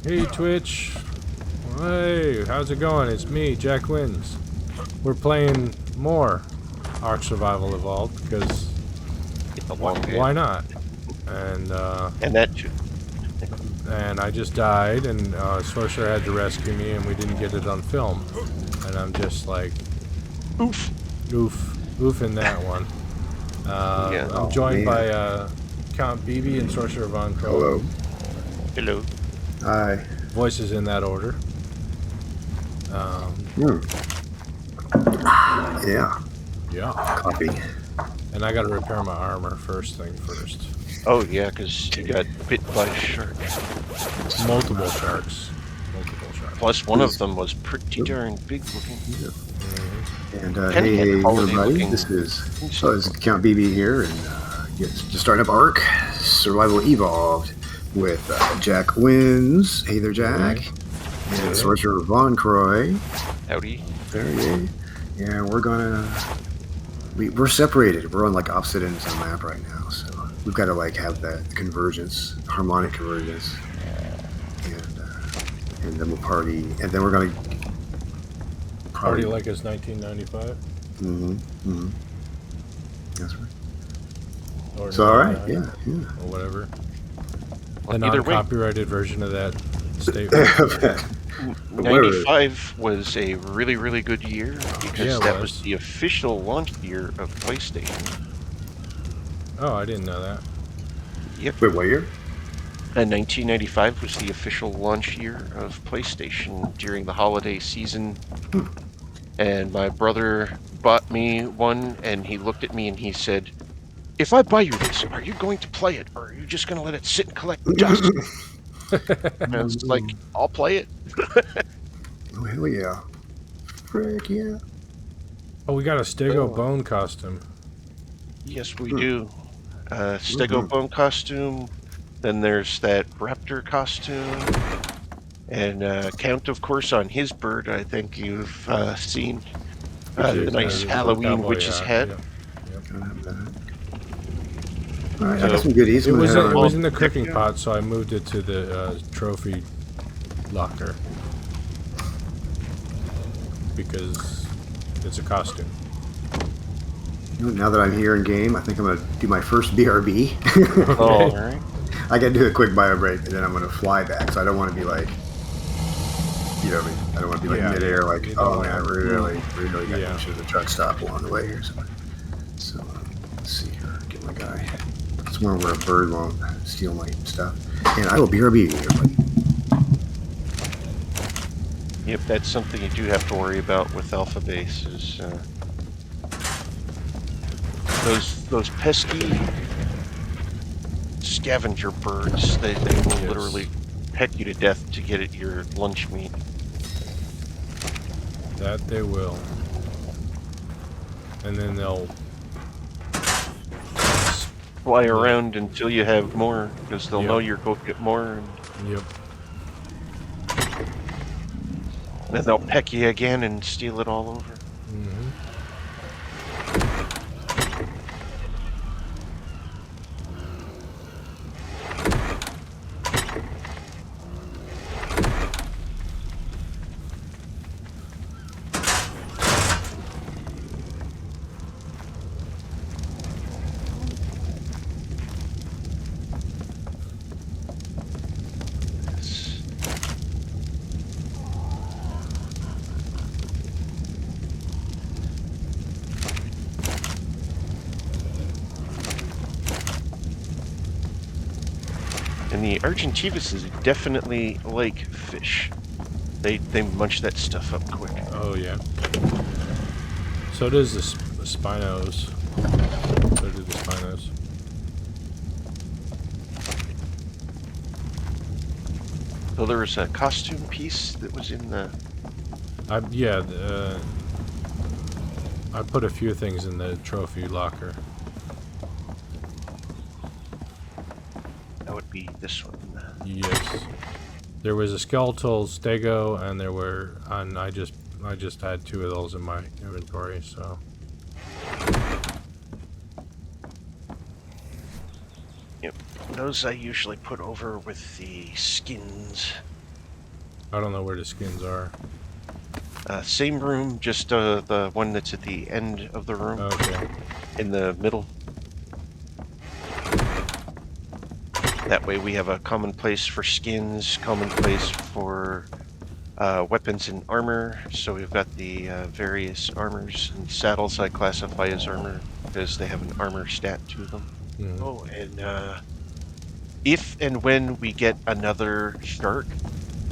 Hey Twitch. Hey, how's it going? It's me, Jack Wins. We're playing more ARK Survival Evolved because It's a long game. why not? And And that too. and I just died, and Sorcerer had to rescue me, and we didn't get it on film. And I'm just like, Oof. oofing that one. Yeah. I'm joined by Count BB and Sorcerer Von Crow. Hello. Hello. Hi. Voices in that order. Yeah. Yeah. Copy. And I gotta repair my armor first. Oh yeah, because you got bit by a shark. Multiple sharks. Plus one of them was pretty darn big looking. And Kinda hey, holiday everybody. looking. This is Count BB here, and just starting up ARK Survival Evolved with Jack Wins. Hey there, Jack. And Sorcerer Von Croy. Howdy. There you go. Yeah, we're separated. We're on like opposite ends of the map right now, so we've got to like have that convergence, harmonic convergence, and then we'll party, and then we're gonna Party like it's 1995. That's right. Or So all right, 99, yeah. or whatever. Well, The either way, non-copyrighted version of that statement. 95 was a really, really good year because Yeah, it that was. was the official launch year of PlayStation. Oh, I didn't know that. Yep. Wait, what year? And 1995 was the official launch year of PlayStation during the holiday season. And my brother bought me one, and he looked at me and he said, "If I buy you this, are you going to play it, or are you just going to let it sit and collect dust?" And I was like, "I'll play it." Oh hell yeah! Frick yeah! Oh, we got a Stego Bone costume. Yes, we do. Stego Bone costume. Then there's that raptor costume. And Count, of course, on his bird, I think you've seen the nice Halloween witch's head. Yep. All right, I got some goodies. It was on. in the cooking pot, so I moved it to the trophy locker because it's a costume. Now that I'm here in game, I think I'm gonna do my first BRB. Oh, all right. I gotta do a quick bio break, and then I'm gonna fly back. So I don't want to be like, you know what I mean? I don't want to be like midair, like, oh man, I really got to make sure the truck stop along the way here. So let's see here. Get my guy. Somewhere where a bird won't steal my stuff. And I will BRB everybody. Yep, that's something you do have to worry about with Alpha Base is those pesky scavenger birds. They will literally peck you to death to get at your lunch meat. That they will. And then they'll fly around until you have more, because they'll know you're going to get more. Yep. Then they'll peck you again and steal it all over. And the Argentivuses definitely like fish. They munch that stuff up quick. Oh yeah. So does the Spinos. So do the Spinos. So there was a costume piece that was in the... I put a few things in the trophy locker. That would be this one. Yes. There was a skeletal Stego, and I just had 2 of those in my inventory, so. Yep. Those I usually put over with the skins I don't know where the skins are. Same room, just the one that's at the end of the room. Okay. In the middle. That way we have a common place for skins, common place for weapons and armor. So we've got the various armors and saddles I classify as armor because they have an armor stat to them. Mm-hmm. Oh, and if and when we get another shark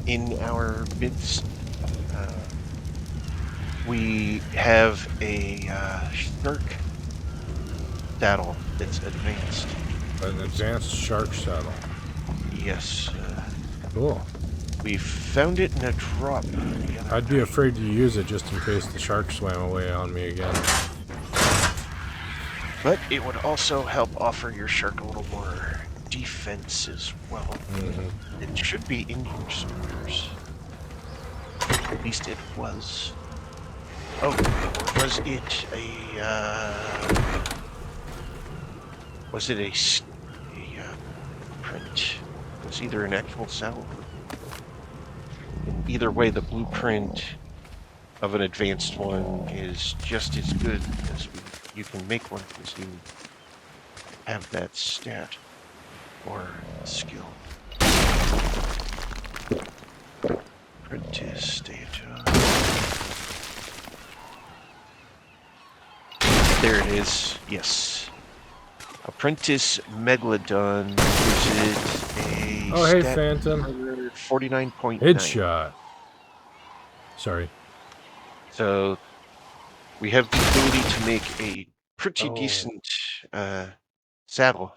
in our midst, we have a shark saddle that's advanced. An advanced shark saddle. Yes. Cool. We found it in a drop. I'd be afraid to use it just in case the shark swam away on me again. But it would also help offer your shark a little more defense as well. Mm-hmm. It should be in here somewhere. At least it was. Oh, or was it a was it a print? It was either an actual saddle. Either way, the blueprint of an advanced one is just as good as you can make one because you have that stat or skill. Apprentice data. There it is. Yes. Apprentice Megalodon gives it a Oh, hey, stat Phantom. 49.9. Headshot. Sorry. So we have the ability to make a pretty decent saddle.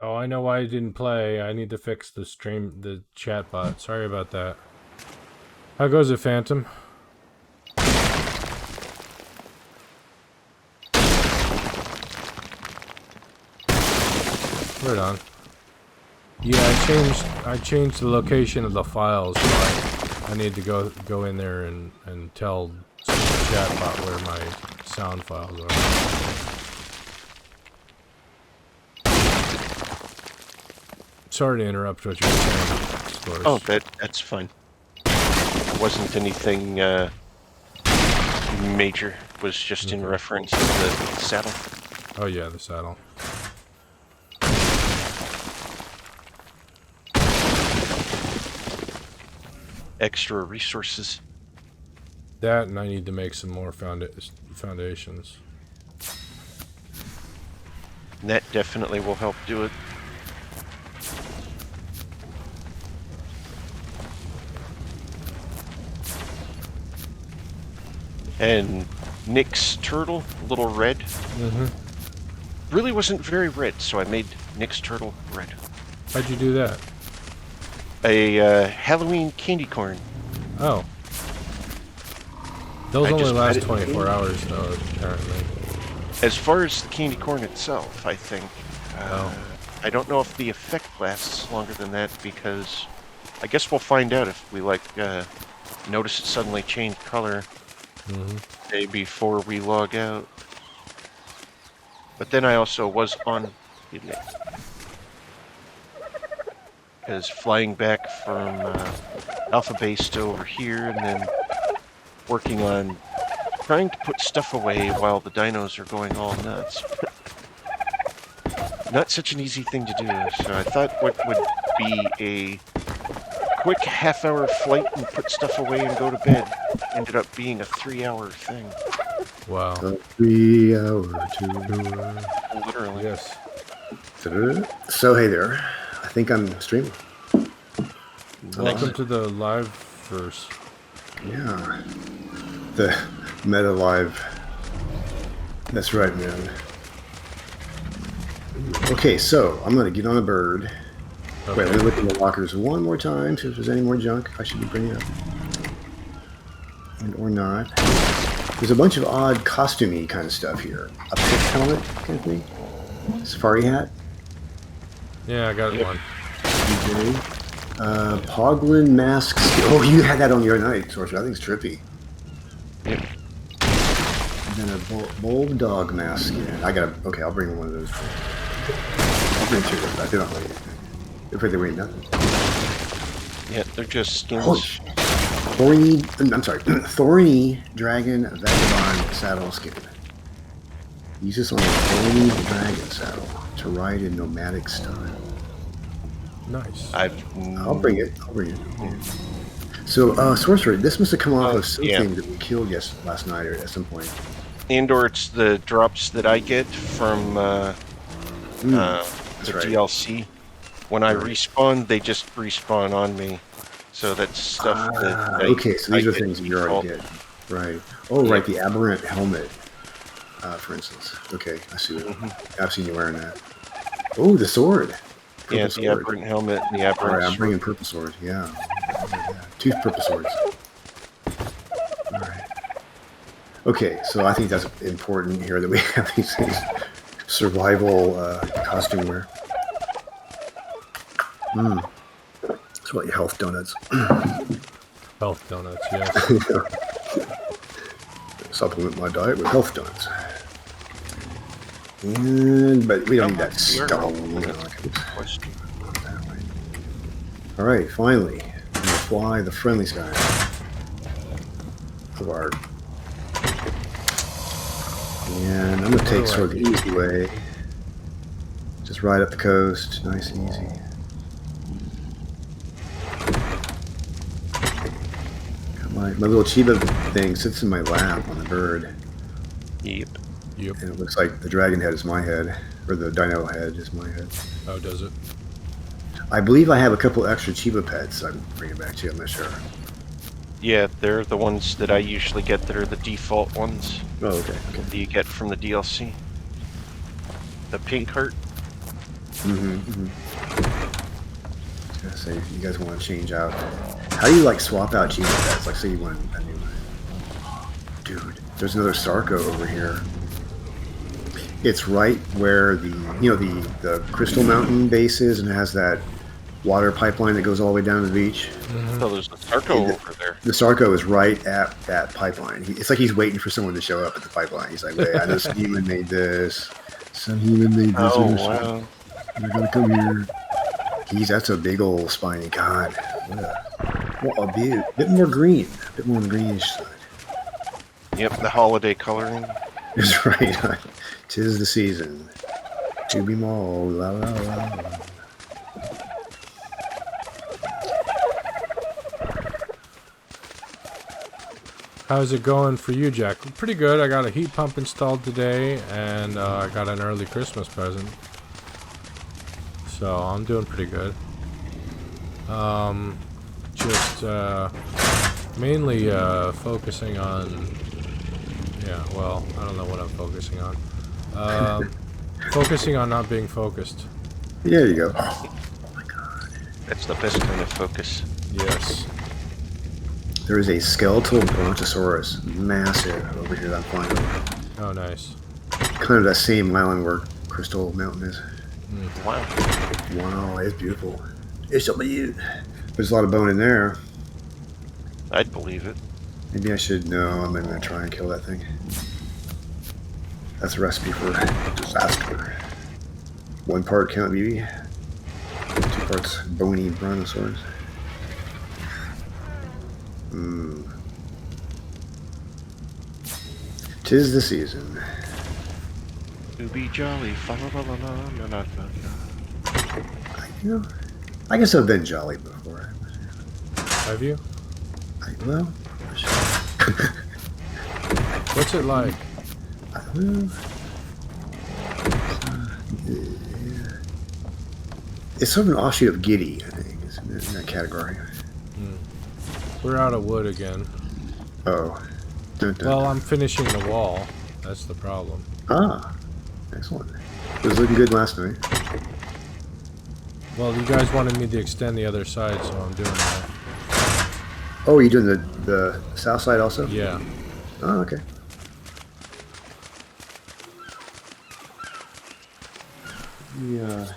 Oh, I know why I didn't play. I need to fix the chat bot. Sorry about that. How goes it, Phantom? Right on. Yeah, I changed the location of the files, so I need to go in there and tell the chatbot where my sound files are. Sorry to interrupt what you were saying, Scores. Oh, that's fine. It wasn't anything major. It was just in reference to the saddle. Oh yeah, the saddle. Extra resources. That, and I need to make some more foundations. And that definitely will help do it. And Nick's turtle, little red, really wasn't very red, so I made Nick's turtle red. How'd you do that? A Halloween candy corn. Oh. Those only last 24 hours, though, apparently. As far as the candy corn itself, I think. I don't know if the effect lasts longer than that, because I guess we'll find out if we, like, notice it suddenly change color day before we log out. But then I also was on... Because flying back from Alpha Base to over here, and then working on trying to put stuff away while the dinos are going all nuts. Not such an easy thing to do, so I thought what would be a quick half-hour flight and put stuff away and go to bed ended up being a 3-hour thing. Wow. A 3-hour tour. Literally. Yes. So, hey there. I think I'm streaming. Welcome to the live verse. Yeah. The meta live. That's right, man. Okay, so I'm going to get on a bird. Okay. Wait, let me look in the lockers one more time, see if there's any more junk I should be bringing up. And or not. There's a bunch of odd costumey kind of stuff here. A pit helmet kind of thing. Safari hat. Yeah, I got one. DJ. Poglin mask. Oh, you had that on the other night, Sorcerer. I think it's trippy. Yep. And then a bold dog mask. Yeah, I got. Okay, I'll bring one of those. I'll bring two of them. They don't weigh anything. If they weigh nothing. Yeah, they're just skins. Holy shit. thorny dragon vagabond saddle skin. Use this on a thorny dragon saddle to ride in nomadic style. Nice. I'll bring it. So, sorcerer, this must have come off of something that we killed last night or at some point. And/or it's the drops that I get from the DLC. When I respawn, they just respawn on me. So that's stuff that okay, so these are things you already get. Right. Oh, right, the aberrant helmet, for instance. Okay, I see it. I've seen you wearing that. Oh, the sword. Purple sword. The aberrant helmet and the aberrant sword. All right, I'm bringing purple sword, yeah. 2 purple swords. All right. Okay, so I think that's important here that we have these things. Survival costume wear. That's what your health donuts. Health donuts, yes. Supplement my diet with health donuts. But we don't need that stone. All right, finally, I'm gonna fly the friendly sky of ARK. And I'm gonna take sort of the easy way. Just ride up the coast, nice and easy. My little Chiba thing sits in my lap on the bird. Yep. And it looks like the dragon head is my head, or the dino head is my head. Oh, does it? I believe I have a couple extra Chiba pets I can bring it back to you, I'm not sure. Yeah, they're the ones that I usually get that are the default ones. Oh, okay. That you get from the DLC. The pink heart. I was gonna say, if you guys want to change out. How do you like swap out Chiba pets? Like, say you want a new one. Dude, there's another Sarco over here. It's right where the Crystal Mountain base is, and it has that water pipeline that goes all the way down to the beach. So there's the Sarco over there. The Sarco is right at that pipeline. It's like he's waiting for someone to show up at the pipeline. He's like, wait, I know some human made this. Some human made this. Oh, wow. They're going to come here. That's a big old spiny. God, what a beaut. Bit more green. A bit more on the greenish side. Yep, the holiday coloring. That's right. 'Tis the season. To be mauled. La la la. How's it going for you, Jack? Pretty good. I got a heat pump installed today, and I got an early Christmas present. So I'm doing pretty good. Just mainly focusing on... Yeah, well, I don't know what I'm focusing on. Focusing on not being focused. There you go. Oh my god. That's the best kind of focus. Yes. There is a skeletal brontosaurus, massive, over here that I'm flying over. Oh, nice. Kind of that same island where Crystal Mountain is. Wow. Wow, it's beautiful. It's so beaut. There's a lot of bone in there. I'd believe it. Maybe I should know. I'm gonna try and kill that thing. That's a recipe for disaster. 1 part Count BB, 2 parts bony brontosaurus. Tis the season. To be jolly, fa la la la la la la. I guess I've been jolly before. Have you? Well, what's it like? It's sort of an offshoot of Giddy, I think, is in that category. We're out of wood again. Oh. Well, I'm finishing the wall. That's the problem. Ah, excellent. It was looking good last night. Well, you guys wanted me to extend the other side, so I'm doing that. Oh, are you doing the south side also? Yeah. Oh, okay. Yeah.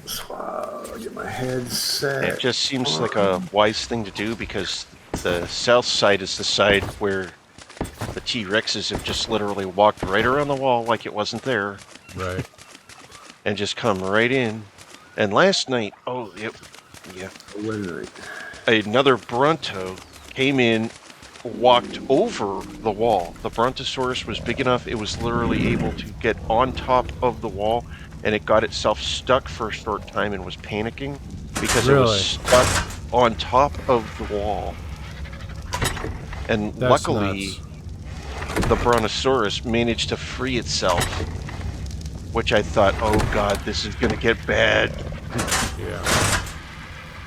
So, get my head set. It just seems like a wise thing to do because the south side is the side where the T-Rexes have just literally walked right around the wall like it wasn't there. Right. And just come right in. And last night, yeah. What night? another Bronto came in, walked over the wall. The Brontosaurus was big enough, it was literally able to get on top of the wall, and it got itself stuck for a short time and was panicking because it was stuck on top of the wall. And That's luckily, nuts. the Brontosaurus managed to free itself, which I thought, oh god, this is gonna get bad. Yeah.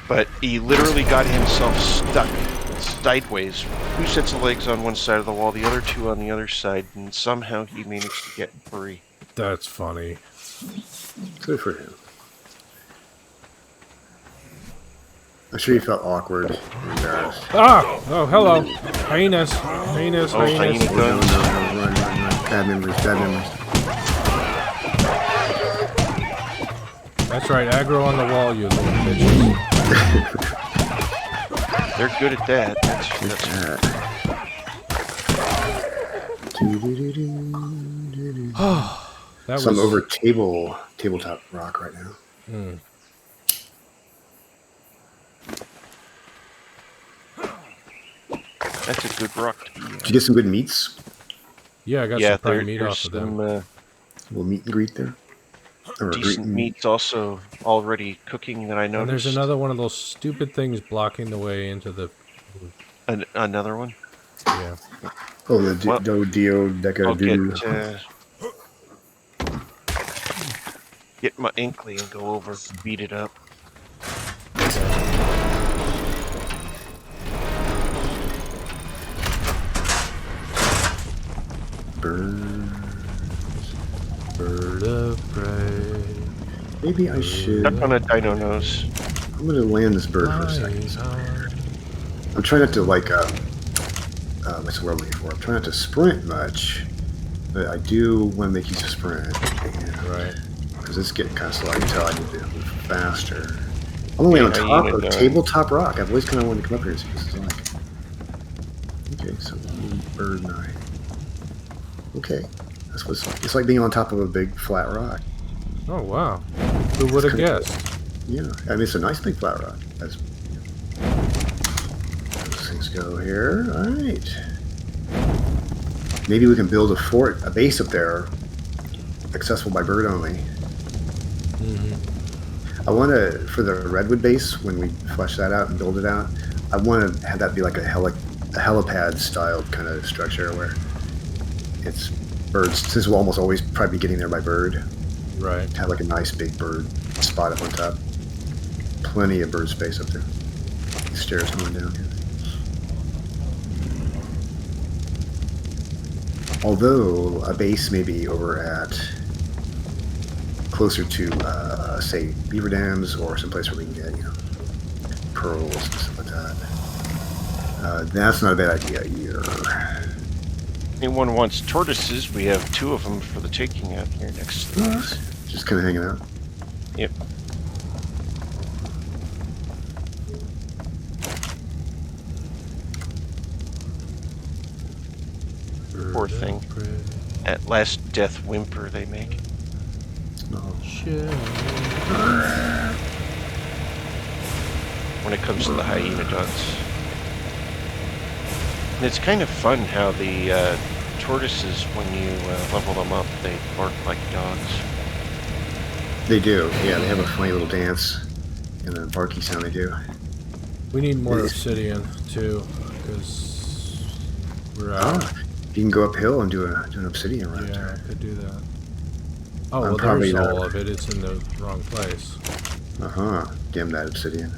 But he literally got himself stuck sideways. 2 sets of legs on one side of the wall, the other 2 on the other side, and somehow he managed to get free. That's funny. Good for him. I'm sure you felt awkward and embarrassed. Ah! Oh, hello. Hyenas. Hyenas. Oh, Hyenas. hyena guns. No, run. Bad memories, bad memories. That's right. Aggro on the wall, you little bitches. They're good at that. That's That so I'm was over tabletop rock right now. That's a good rock to be Did you get some good meats? Yeah, I got some prime meat there's off of them. A little meet and greet there. Or decent meats also already cooking that I noticed. And there's another one of those stupid things blocking the way into the... Another one? Yeah. Oh, the get my Inkley and go over and beat it up. Bird of prey. Maybe I should. Stuck on a dino nose. I'm gonna land this bird for a second. I'm trying not to what's the word I'm looking for? I'm trying not to sprint much, but I do want to make use of sprint. Right. Because it's getting kind of slow. I can tell I need to move faster. I'm only on top of tabletop rock. I've always kind of wanted to come up here and see what this is like. Okay, so bird 9. Okay, that's what it's like being on top of a big flat rock. Oh wow! Who would have guessed? Yeah, I mean it's a nice big flat rock. Those things go here. All right. Maybe we can build a base up there, accessible by bird only. I want to, for the redwood base, when we flesh that out and build it out, I want to have that be like a helipad style kind of structure where it's birds, since we'll almost always probably be getting there by bird. Right. Have like a nice big bird spot up on top. Plenty of bird space up there. Stairs going down here. Although a base may be over at closer to, say, beaver dams or someplace where we can get, pearls and stuff like that. That's not a bad idea either. Anyone wants tortoises? We have 2 of them for the taking out here next to us. Just kind of hanging out. Yep. Poor thing. At last death whimper they make. Oh, shit. When it comes to the hyena dogs. And it's kind of fun how the tortoises, when you level them up, they bark like dogs. They do, yeah. They have a funny little dance and a barky sound they do. We need more obsidian too, because we're out. You can go uphill and do an obsidian right there. Yeah, I could do that. Oh, well, there's all of it. It's in the wrong place. Damn that obsidian.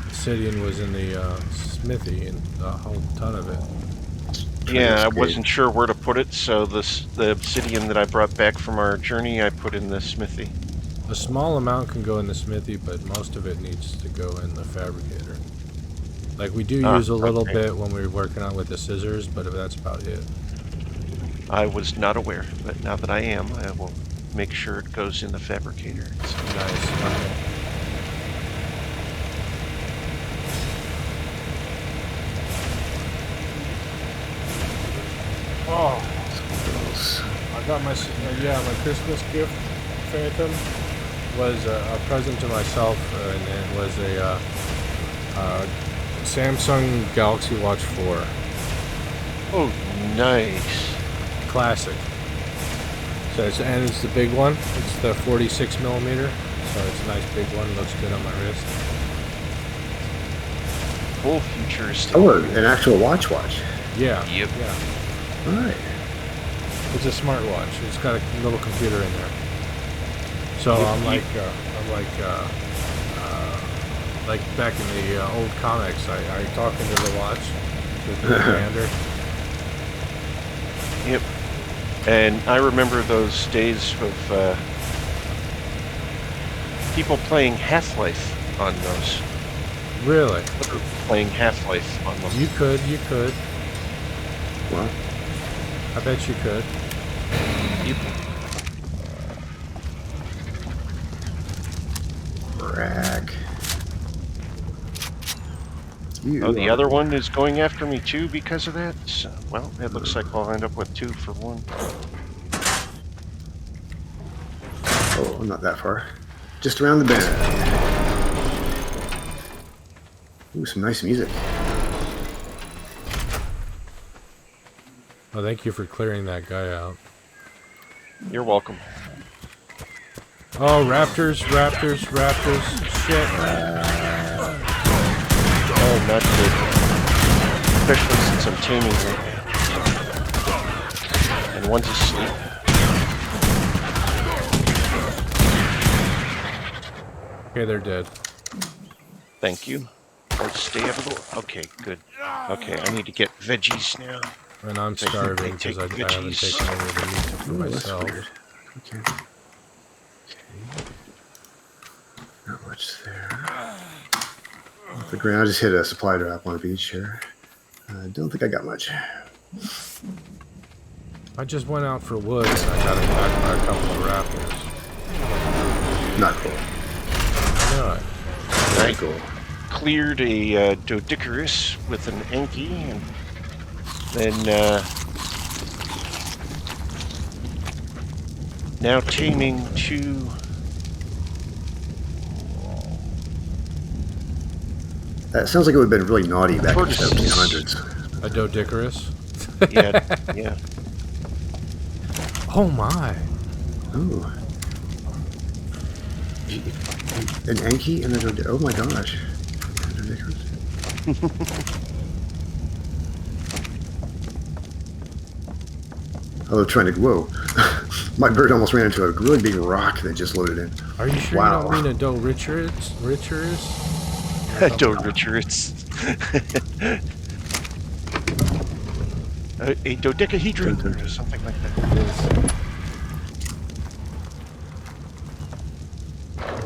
Obsidian was in the smithy, and a whole ton of it. Yeah, I wasn't sure where to put it, so the obsidian that I brought back from our journey, I put in the smithy. A small amount can go in the smithy, but most of it needs to go in the fabricator. Like, we do use a little bit when we're working on with the scissors, but that's about it. I was not aware, but now that I am, I will make sure it goes in the fabricator. Nice. Okay. Oh, I got my Christmas gift, Phantom, was a present to myself, and it was a Samsung Galaxy Watch 4. Oh, nice. Classic. So it's the big one. It's the 46 millimeter. So it's a nice big one. Looks good on my wrist. Full futuristic. Oh, an actual watch. Yeah. Yep. Yeah. All right. It's a smartwatch. It's got a little computer in there. So I'm like back in the old comics. I talk into the watch with the commander. Yep. And I remember those days of people playing Half-Life on those. Really? Playing Half-Life on them. You could. Well, I bet you could. Yep. Rack. Oh, the other one is going after me too because of that? So, well, it looks like I'll end up with 2 for 1. Oh, I'm not that far. Just around the bend. Ooh, some nice music. Oh, thank you for clearing that guy out. You're welcome. Oh, raptors. Shit. Oh, not good. Especially since I'm taming right now. And one's asleep. Okay, they're dead. Thank you. Or stay up a little. Okay, good. Okay, I need to get veggies now. And I'm starving because I haven't taken any of the meat for myself. Okay. Not much there. Off the ground, I just hit a supply drop on the beach here. I don't think I got much. I just went out for wood and I got attacked by a couple of raptors. Not cool. I know it. Very cool. Cleared a Doedicurus with an Enki, and then now taming 2. That sounds like it would have been really naughty back in the Tortoises. 1700s. A Doedicurus. Yeah. Oh my. Ooh. An Enki and a oh my gosh. I love trying to whoa. My bird almost ran into a really big rock that just loaded in. Are you sure Wow. you don't mean a Doedicurus? Doedicurus. A dodecahedron or something like that.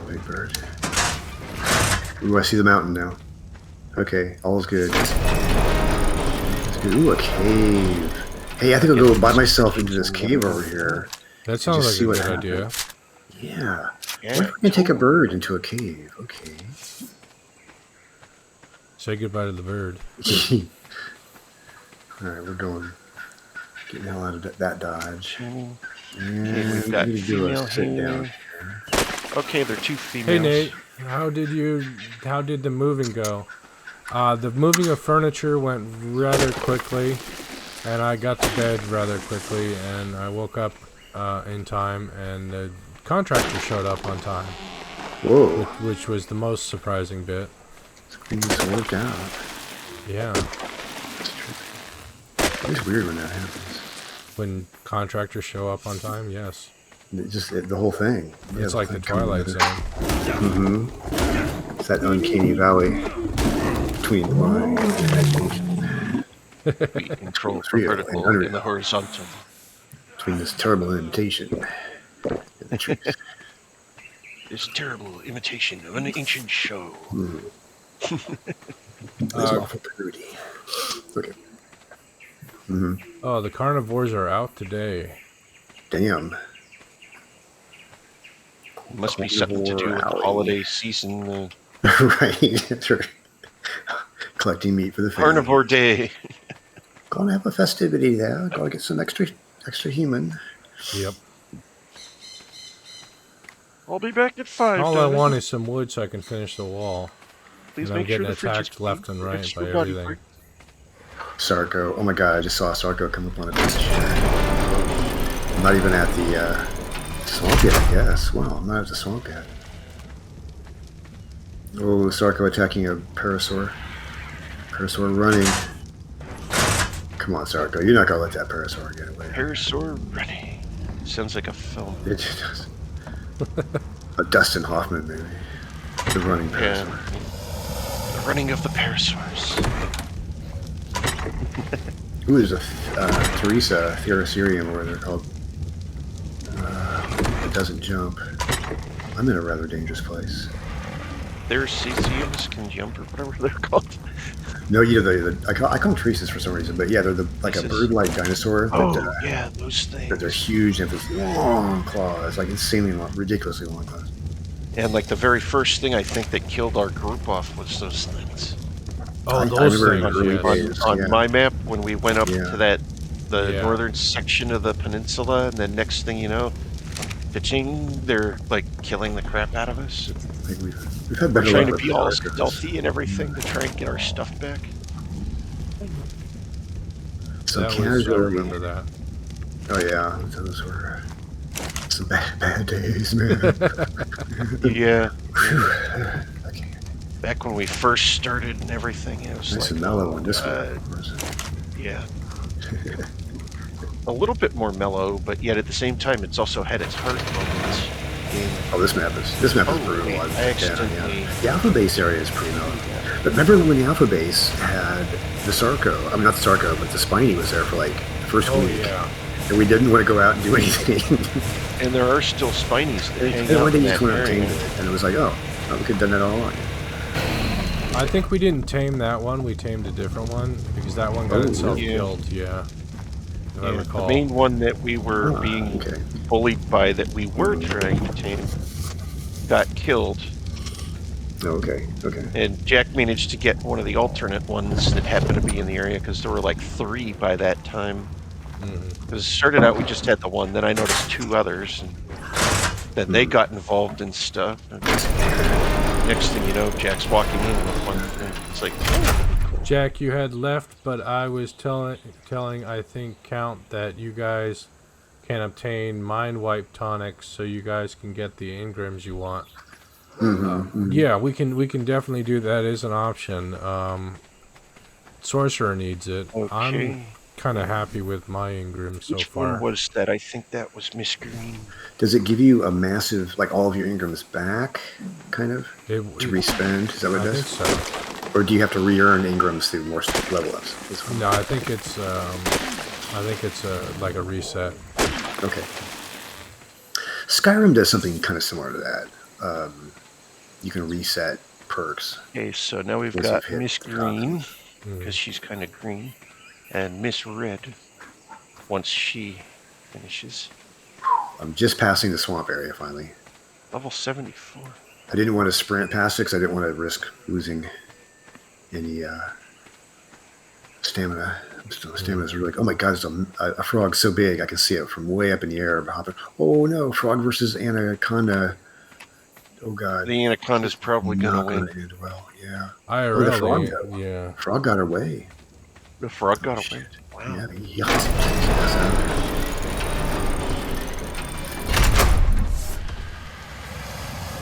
Big bird. Ooh, I see the mountain now. Okay, all's good. It's good. Ooh, a cave. Hey, I think I'll go by myself into this cave over here. That sounds like see a what good idea. happens. Yeah. Yeah, What if we can take a bird into a cave? Okay. Say goodbye to the bird. Alright, we're going. Getting the hell out of that dodge. Okay, And we've got we need to do a female sit here. down. Okay, they're 2 females. Hey Nate, how did the moving go? The moving of furniture went rather quickly, and I got to bed rather quickly, and I woke up in time, and the contractor showed up on time. Whoa. Which was the most surprising bit. Things worked out. Yeah. It's weird when that happens. When contractors show up on time, yes. The whole thing. It's like the Twilight Zone. Mm-hmm. It's that uncanny valley between the lines and vegetation. We control the Real vertical and and the horizontal. Between this terrible imitation and the truth. This terrible imitation of an ancient show. This awful parody. Okay. Mm-hmm. Oh, the carnivores are out today. Damn. Must be something to do with the holiday season. Right. That's right. Collecting meat for the family. Carnivore Day. Gonna have a festivity there. Gotta get some extra human. Yep. I'll be back at 5. All I want is some wood so I can finish the wall. Please And I'm make sure getting the fridge is attacked clean. left and right by Extra body everything. part. Sarko. Oh my god, I just saw Sarko come up on a beach. I'm not even at the swamp yet, I guess. Wow, I'm not at the swamp yet. Oh, Sarko attacking a parasaur. Parasaur running. Come on, Sarko. You're not gonna let that parasaur get away. Parasaur running. Sounds like a film. It does. A Dustin Hoffman movie. The running parasaur. Yeah. The running of the parasaurs. Ooh, there's a Teresa Theracerium, where they're called. It doesn't jump. I'm in a rather dangerous place. There's cesiums can jump or whatever they're called. No, you know, I call them Teresa's for some reason, but yeah, they're like a bird-like dinosaur. Oh, yeah, those things. That they're huge and have long claws, like insanely long, ridiculously long claws. And like the very first thing I think that killed our group off was those things. Oh, those things, on my map, when we went up to the northern section of the peninsula, and then next thing you know, they're like killing the crap out of us. I think we've had We're better trying luck to be with all ARK. stealthy and everything to try and get our stuff back. So I remember that. Oh yeah, those were some bad days, man. Yeah. Back when we first started and everything, it was nice like and mellow on this one, of course. Yeah. A little bit more mellow, but yet at the same time, it's also had its heart moments. Oh, this map is brutal. I accidentally... The Alpha Base area is pretty mellow. But remember when the Alpha Base had the Sarko? I mean, not the Sarko, but the Spiny was there for like the first week. Yeah. And we didn't want to go out and do anything. And there are still Spinies that hang and out one day in you just that went out and area. tamed it, and it was like, oh, we could have done that all along. I think we didn't tame that one. We tamed a different one because that one got itself killed. Yeah. If I recall. The main one that we were being bullied by, that we were trying to tame, got killed. Okay. And Jack managed to get one of the alternate ones that happened to be in the area, because there were like 3 by that time. Because it started out we just had the one, then I noticed 2 others, and then they got involved in stuff. And next thing you know, Jack's walking in with one, and it's like, Jack, you had left, but I was telling, I think, Count, that you guys can obtain mind wipe tonics, so you guys can get the engrams you want. Yeah, we can definitely do that as an option. Sorcerer needs it. okay. I'm kind of happy with my engrams so Which far. one was that? I think that was Miss Green. Does it give you a massive, like all of your engrams back, kind of, to respend? Is that what it does? I think so. Or do you have to re-earn engrams through more level ups? No, I think it's like a reset. Okay. Skyrim does something kind of similar to that. You can reset perks. Okay, so now we've got Miss Green, because she's kind of green, and Miss Red, once she finishes. I'm just passing the swamp area finally. Level 74. I didn't want to sprint past it because I didn't want to risk losing any stamina. Stamina's really like, oh my god, there's a frog so big I can see it from way up in the air. Hopping. Oh no, frog versus anaconda. Oh god. The anaconda's probably going to win. End well, yeah. IRL, the frog got, yeah. Frog got away. The frog got away. Wow. Yeah,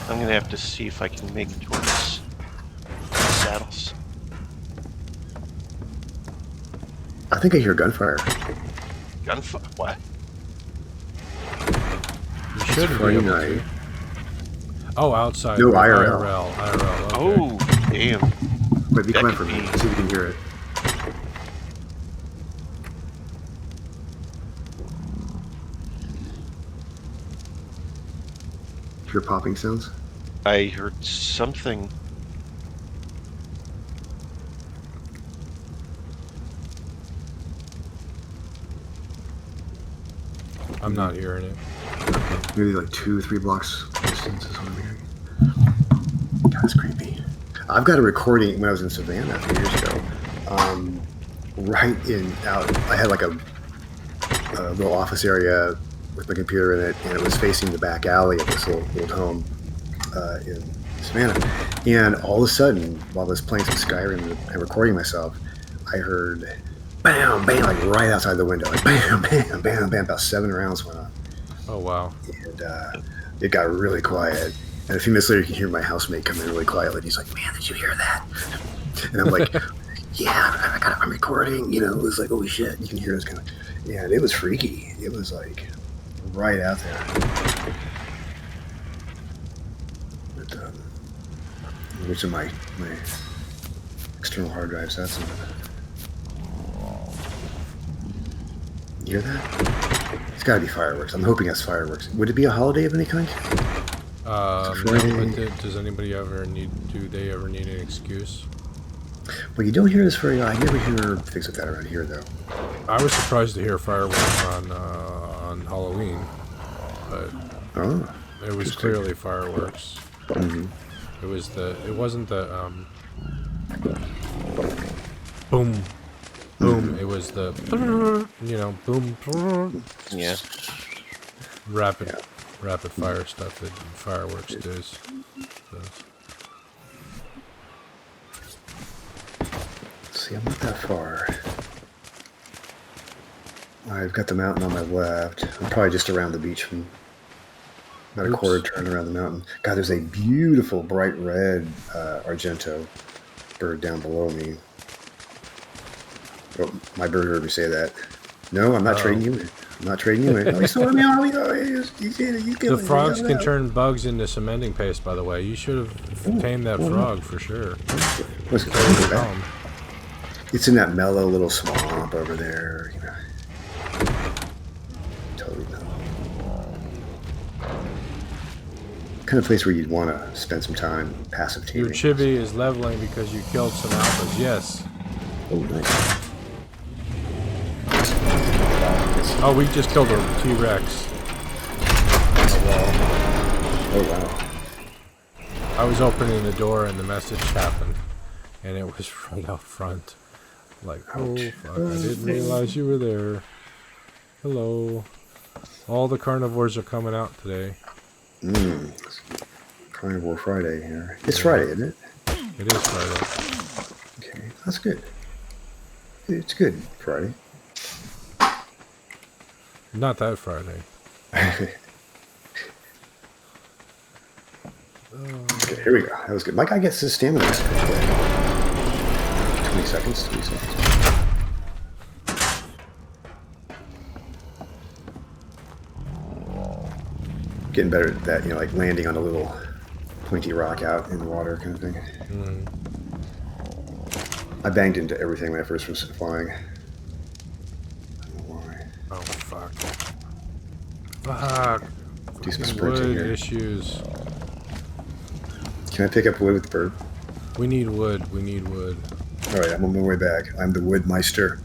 I'm going to have to see if I can make it towards the saddles. I think I hear gunfire. Gunfire? What? You should be Friday able night. to. Oh, outside. No, IRL. IRL. IRL. Okay. Oh, damn. Wait, be That quiet could for me. be- See if you can hear it. Hear popping sounds? I heard something. I'm not hearing it. Maybe like 2-3 blocks distance is what I'm hearing. God, that's creepy. I've got a recording when I was in Savannah a few years ago. I had like a little office area with my computer in it, and it was facing the back alley of this little home in Savannah. And all of a sudden, while I was playing some Skyrim and recording myself, I heard bam, bam, like right outside the window. Like bam, bam, bam, bam. About 7 rounds went off. Oh, wow. And it got really quiet. And a few minutes later, you can hear my housemate come in really quietly. And he's like, man, did you hear that? And I'm like, yeah, I'm recording. You know, it was like, holy shit. You can hear this kind of. Yeah, it was freaky. It was like right out there. But, which of my external hard drives, that's in. You hear that? It's got to be fireworks. I'm hoping that's fireworks. Would it be a holiday of any kind? No, but does anybody ever need? Do they ever need an excuse? Well, you don't hear this very. I never hear things like that around here, though. I was surprised to hear fireworks on Halloween, but it was clearly fireworks. Mm-hmm. It wasn't the boom. Boom! It was the, boom. Yeah. Rapid fire stuff that fireworks does. See, I'm not that far. I've got the mountain on my left. I'm probably just around the beach from about a quarter turn around the mountain. God, there's a beautiful bright red Argento bird down below me. Oh, my bird heard me say that. No, I'm not trading you in. I'm not trading you in. Oh, he's throwing me off. The frogs can turn bugs into cementing paste, by the way. You should have tamed that frog for sure. It's in that mellow little swamp over there. You know. Totally mellow. Kind of place where you'd want to spend some time passive taming. Your chibi is leveling because you killed some alphas. Yes. Oh, nice. Oh, we just killed a T-Rex. Oh, wow. I was opening the door and the message happened. And it was right out front. Like, oh, fuck, I didn't realize you were there. Hello. All the carnivores are coming out today. Carnivore Friday here. It's Friday, isn't it? It is Friday. Okay, that's good. It's good, Friday. Not that Friday. Okay, here we go. That was good. My guy gets his stamina. 20 seconds. Getting better at that, like landing on a little pointy rock out in the water kind of thing. I banged into everything when I first was flying. I don't know why. Oh, fuck. Fuck. Do some sprinting Wood here. issues. Can I pick up wood with the bird? We need wood. Alright, I'm on my way back. I'm the woodmeister.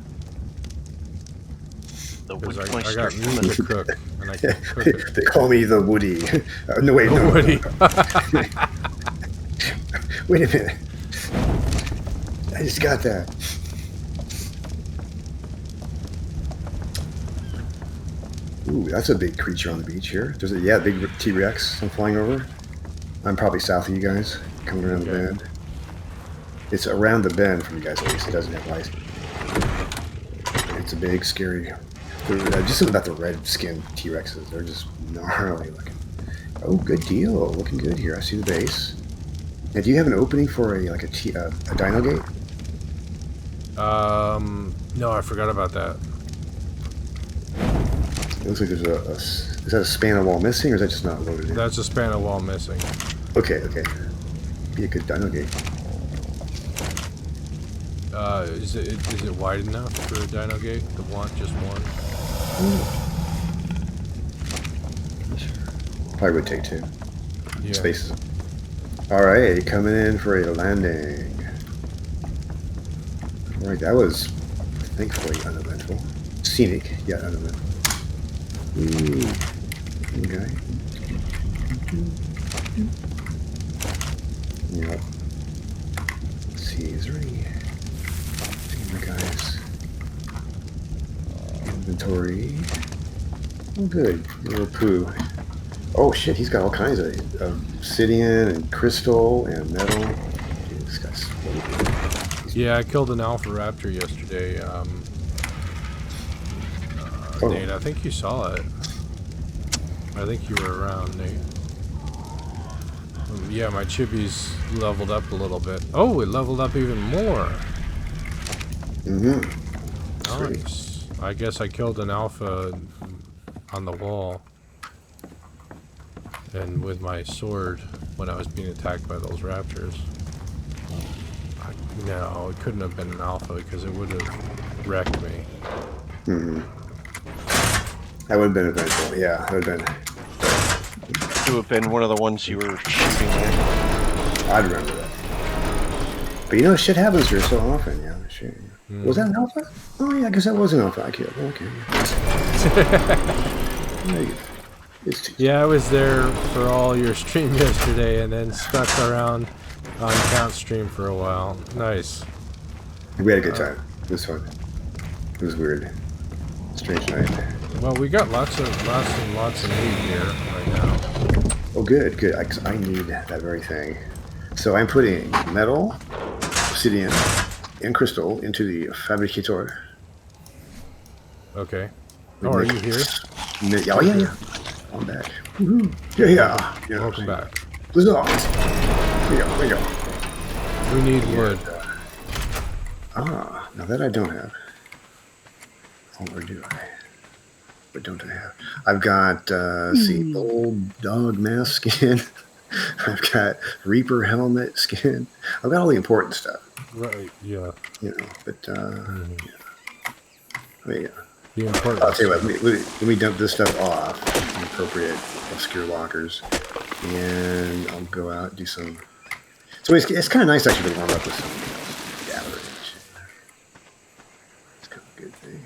The I got meat to cook, and I can cook it. They call me the Woody. No, wait, no. Woody. Wait a minute. I just got that. Ooh, that's a big creature on the beach here. There's a big T-Rex I'm flying over. I'm probably south of you guys, coming around the bend. It's around the bend from you guys, at least. It doesn't have lights. It's a big, scary. Just something about the red skinned T-Rexes. They're just gnarly looking. Oh, good deal. Looking good here. I see the base. Now, do you have an opening for a dino gate? No, I forgot about that. It looks like there's is that a span of wall missing, or is that just not loaded in? That's a span of wall missing. Okay. Be a good dino gate. Is it wide enough for a dino gate? Just one? Probably would take 2. Yeah. Spaces. Alright, coming in for a landing. Alright, that was thankfully uneventful. Scenic, yet uneventful. Okay. Yep. Let's see, is there any guys? Inventory. Oh, good. A little poo. Oh shit, he's got all kinds of obsidian and crystal and metal. Dude, this guy's Yeah, I killed an alpha raptor yesterday. Nate, I think you saw it. I think you were around, Nate. Yeah, my chibis leveled up a little bit. Oh, it leveled up even more. Nice. I guess I killed an alpha on the wall. And with my sword when I was being attacked by those raptors. No, it couldn't have been an alpha because it would have wrecked me. That would have been eventual, yeah. That would have been. To have been one of the ones you were shooting at. I'd remember that. But you know, shit happens here so often, yeah. Shit. Was that an alpha? Oh yeah, I guess that was an alpha. I killed. Okay. Yeah, I was there for all your stream yesterday and then stuck around on Count stream for a while. Nice. We had a good time. It was fun. It was weird. Strange night. Well, we got lots of meat here right now. Oh, good, good. I need that very thing. So I'm putting metal, obsidian, and crystal into the fabricator. Okay. Oh, are you here? Oh, yeah. I'm back. Yeah. Welcome back. Let's go. Here we go. We need wood. Now that I don't have. Or do I? What don't I have? I've got, see, old dog mask skin. I've got Reaper helmet skin. I've got all the important stuff. Right, yeah. You know, but, yeah. The important I'll tell you what, let me dump this stuff off in appropriate obscure lockers, and I'll go out and do some. So it's kind of nice actually to warm up with something else. Gathering. It's kind of a good thing.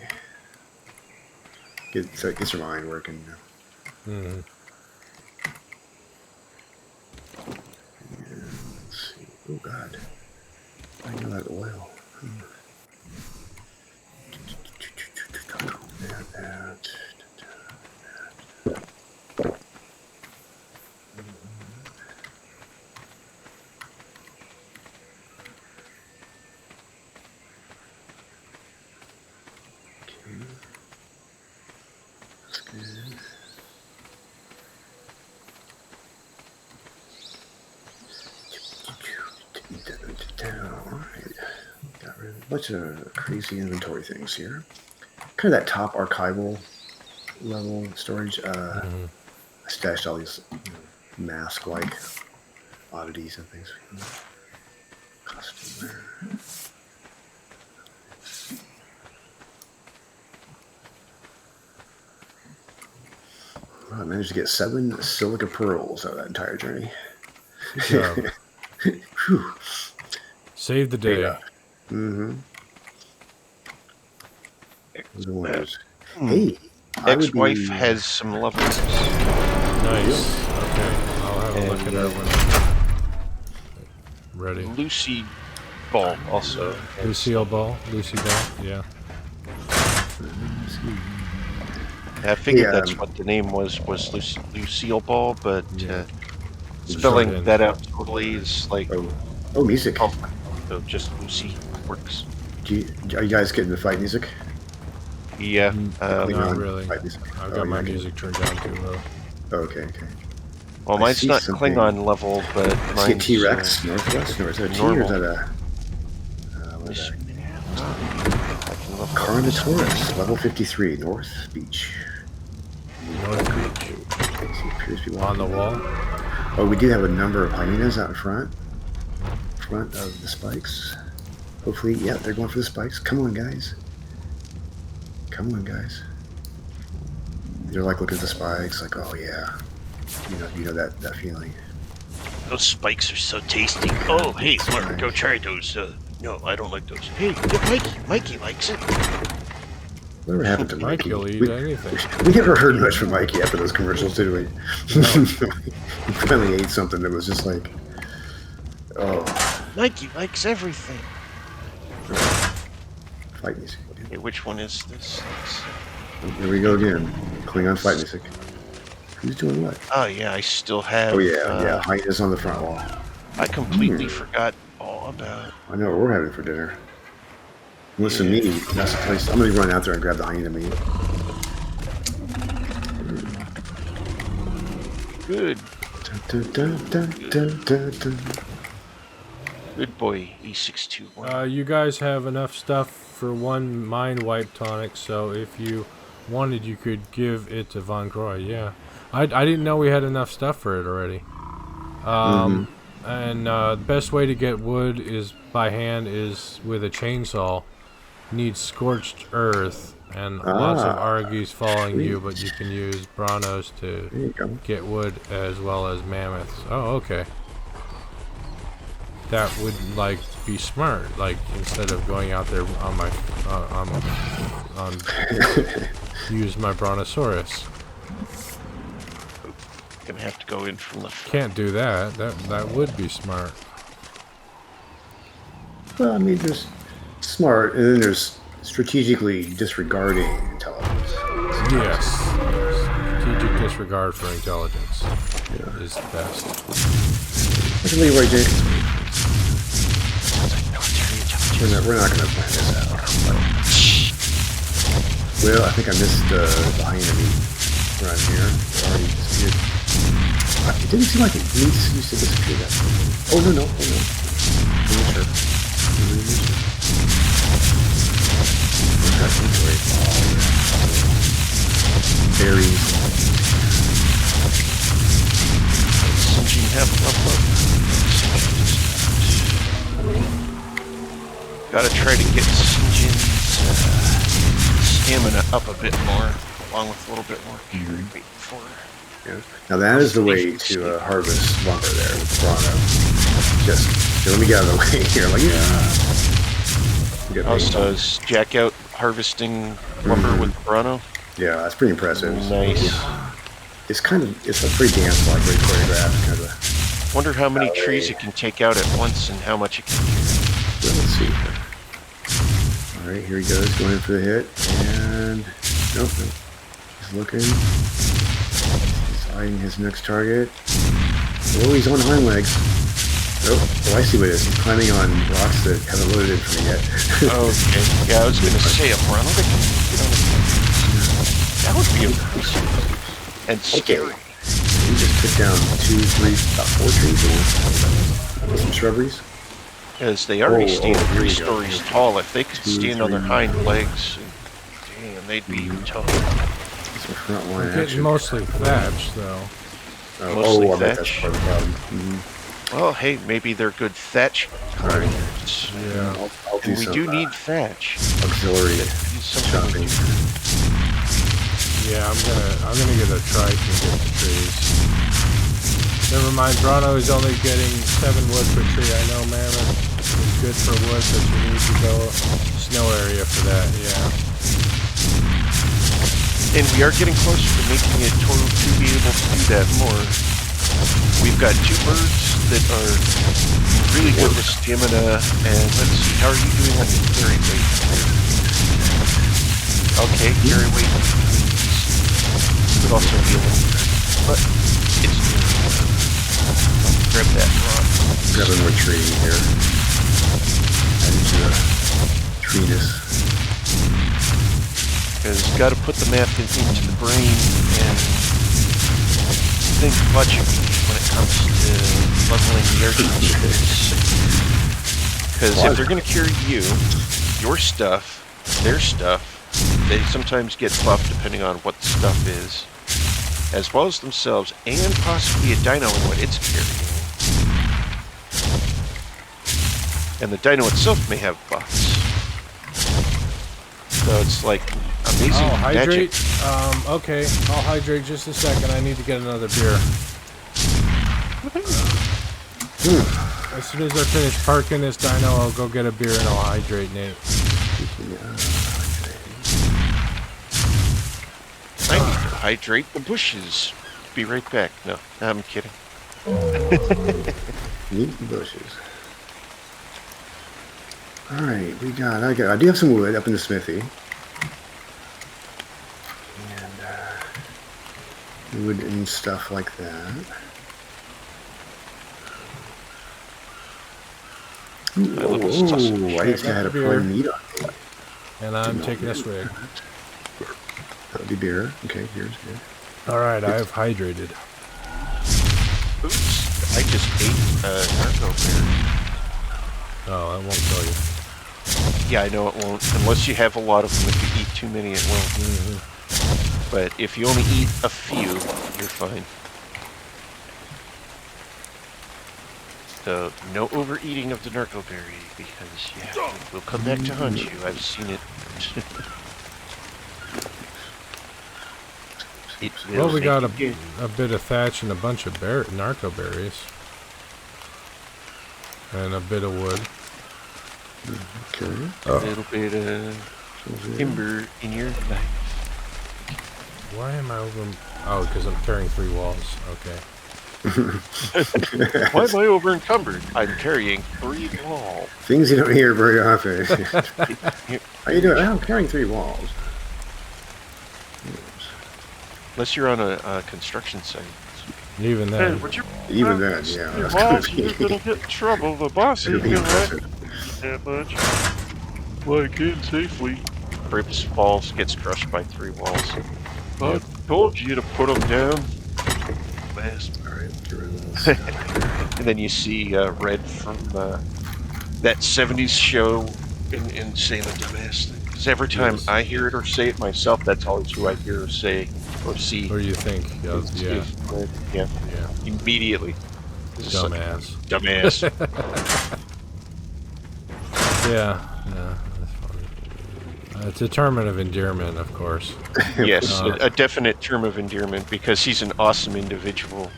So it gets your mind working. Mm-hmm. Let's see. Oh God, I know that oil. Bunch of crazy inventory things here. Kind of that top archival level storage. I stashed all these mask-like oddities and things. Costume there. Well, I managed to get 7 silica pearls out of that entire journey. Good job. Save the day. Yeah. Hey, ex-wife has some levels. Nice. Okay, I'll have a look at her when ready. Lucy Ball also. Lucille Ball? Lucy Ball? Yeah. I figured that's what the name was Lucille Ball, but spelling that out totally is like... Oh, music. So just Lucy works. Are you guys getting the fight music? Yeah. Not really. I've got my music turned down too low. Okay. Well, mine's not Klingon level, but mine's T-Rex Northwest, or is that a T, or is that a... what is that? Carnotaurus, level 53, North Beach. North Beach. On the wall? Oh, we do have a number of hyenas out in front of the spikes. Hopefully, yeah, they're going for the spikes. Come on, guys. They're like looking at the spikes, like, oh yeah. You know that feeling. Those spikes are so tasty. Oh, hey, Mark, go try those. No, I don't like those. Hey, Mikey likes it. Whatever happened to Mikey? Mikey will eat anything. We never heard much from Mikey after those commercials, did we? No. He finally ate something that was just like, oh. Mikey likes everything. Fight music. Okay, which one is this? Here we go again. Klingon fight music. Who's doing what? Oh yeah, I still have. Oh yeah. Hyenas on the front wall. I completely forgot all about. I know what we're having for dinner. Listen, Yeah. meat. That's the place. I'm gonna run out there and grab the hyena meat. Good. Dun. Good boy, E621. You guys have enough stuff for one mind wipe tonic, so if you wanted, you could give it to Von Croy. Yeah, I didn't know we had enough stuff for it already. And the best way to get wood is by hand is with a chainsaw. Needs scorched earth and lots of argies following you, but you can use Branos to get wood as well as mammoths. Oh, okay. That would like be smart. Like instead of going out there on my use my Brontosaurus. Gonna have to go in from the front. Can't do that. That would be smart. Well, I mean, there's smart, and then there's strategically disregarding intelligence. Yes. Strategic disregard for intelligence is the best. I can leave right, Jake. We're not going to plan this out. Well, I think I missed the hyena meat run here. It already disappeared. It didn't seem like it used to disappear that quickly. Oh, no. Miniature. Berries. Sinjin have Gotta try to get Sinjin's stamina up a bit more, along with a little bit more carry weight for her. Yeah. Now that is the way to harvest lumber there with Bronto. Just let me get out of the way here. Like, Oh, so is Jack out harvesting lumber with Bronto? Yeah, that's pretty impressive. Nice. It's a pretty dance-like, very choreographed kind of. Wonder how many trees it can take out at once and how much it can carry. Well, let's see here. All right, here he goes, going in for the hit, and nope. He's looking. He's eyeing his next target. Oh, he's on hind legs. Nope. Oh, I see what it is. He's climbing on rocks that haven't loaded in for me yet. Okay. Yeah, I was going to say, a Bronto that can get on the that would be impressive. And scary. He just took down 2, 3, about 4 trees with some shrubberies. As they already stand 3 stories tall, if they could stand on their hind legs, damn, they'd be tough. We're getting mostly thatch, though. Mostly I bet that's thatch. part of the problem. Well, hey, maybe they're good thatch carriers. Yeah. And we do need thatch. Auxiliary shopping. Yeah, I'm gonna get a trike and get the trees. Never mind, Bronto is only getting 7 wood per tree. I know Mammoth is good for wood, but you need to go snow area for that, yeah. And we are getting closer to making it to be able to do that more. We've got 2 birds that are really good with stamina, and let's see, how are you doing on your carry weight? Okay, carry weight would also be a little bit, but it's grab that rock. Grab another tree here. Add into the treeness. Because you've got to put the map into the brain and think logically when it comes to leveling the urchins. Because if they're going to carry you, your stuff, their stuff, they sometimes get buffed depending on what the stuff is, as well as themselves, and possibly a dino and what it's carrying. And the dino itself may have buffs. So it's like amazing hydrate? magic. Okay, I'll hydrate just a second. I need to get another beer. As soon as I finish parking this dino, I'll go get a beer and I'll hydrate Nate. I need to hydrate the bushes. Be right back. No, I'm kidding. Neat bushes. Alright, I do have some wood up in the smithy. And Wood and stuff like that. Ooh, I used to have a plain meat on me. And I'm taking a swig. That would be beer. Okay, beer's good. Alright, I have hydrated. Oops, I just ate narco bear. Oh, that won't kill you. Yeah, I know it won't. Unless you have a lot of them. If you eat too many, it won't. Mm-hmm. But if you only eat a few, you're fine. So, no overeating of the narcoberry, because, yeah, it will come back to haunt you. I've seen it. Well, we got a bit of thatch and a bunch of narco berries. And a bit of wood. Okay. A little bit of timber in your life. Why am I over... Oh, because I'm carrying 3 walls. Okay. Why am I over encumbered? I'm carrying 3 walls. Things you don't hear very often. How you doing? I'm carrying 3 walls. Unless you're on a construction site. Even then. Even then, yeah. Your boss, you're gonna get in trouble. The boss ain't gonna let you that much. Well, I can safely. Crips falls, gets crushed by 3 walls. I told you to put them down. Alright, get rid of this. And then you see Red from that 70s show in saying the dumbass thing. Because every time I hear it or say it myself, that's always who I hear or say or see. Or you think. Yeah. Immediately. Dumbass. Dumbass. Yeah, that's funny. It's a term of endearment, of course. Yes, a definite term of endearment because he's an awesome individual.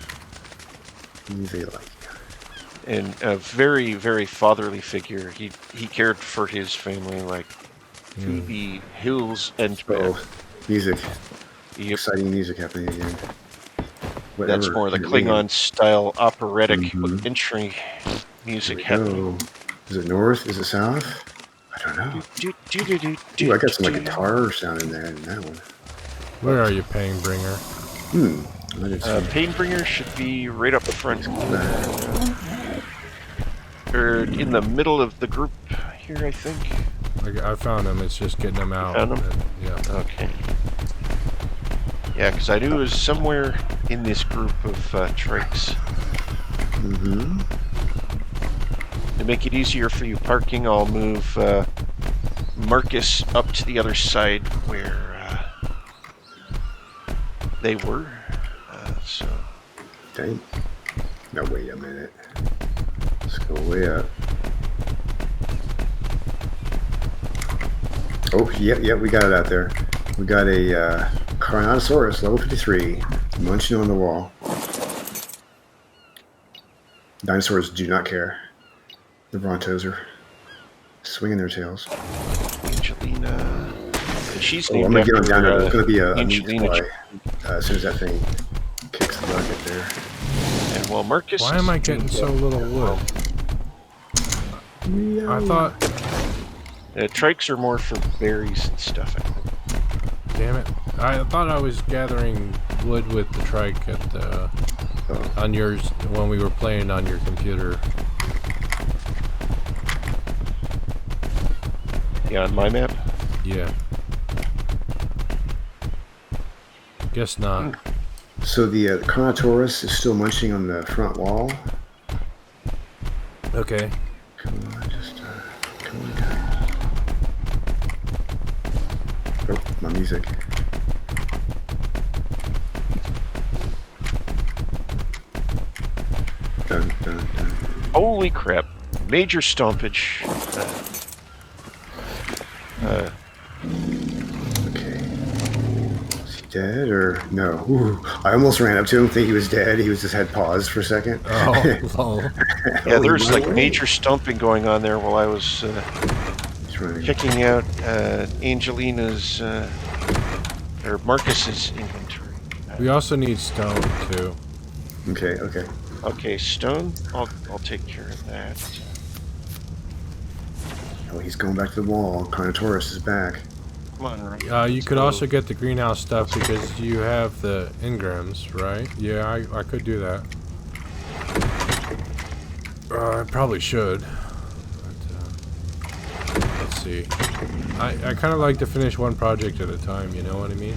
And a very, very fatherly figure. He cared for his family like to the hills and back. Oh, music. Yep. Exciting music happening again. Whatever. That's more the Klingon style operatic entry music happening. Is it north? Is it south? I don't know. Ooh, I got some like guitar sound in there in that one. Where are you, Painbringer? Painbringer should be right up front. Or in the middle of the group here, I think. I found him. It's just getting him out. Found him? Yeah. Okay. Yeah, because I knew it was somewhere in this group of trikes. Mm-hmm. To make it easier for you parking, I'll move Marcus up to the other side where they were. So. Okay. Now wait a minute. Let's go way up. Oh, yep, we got it out there. We got a Carnotaurus, level 53, munching on the wall. Dinosaurs do not care. The Brontos are swinging their tails. Angelina. She's I'm gonna get them down there. There's gonna be a meat supply as soon as that thing kicks the bucket there. And while Marcus. Why am I getting so little wood? I thought. Trikes are more for berries and stuff. I think. Damn it! I thought I was gathering wood with the trike at the on yours when we were playing on your computer. Yeah, on my map? Yeah. Guess not. So the Carnotaurus is still munching on the front wall. Okay. Come on, come on, guys. Oh, my music. Dun, dun, dun. Holy crap. Major stompage. Okay. Is he dead or no? Ooh, I almost ran up to him, think he was dead. He was just had paused for a second. Oh, yeah, there's like major stomping going on there while I was checking out Angelina's or Marcus's inventory. We also need stone too. Okay. Okay, stone. I'll take care of that. Oh, he's going back to the wall. Carnotaurus is back. Come on, right? You could also get the greenhouse stuff because you have the engrams, right? Yeah, I could do that. I probably should. But, let's see. I kind of like to finish one project at a time, you know what I mean?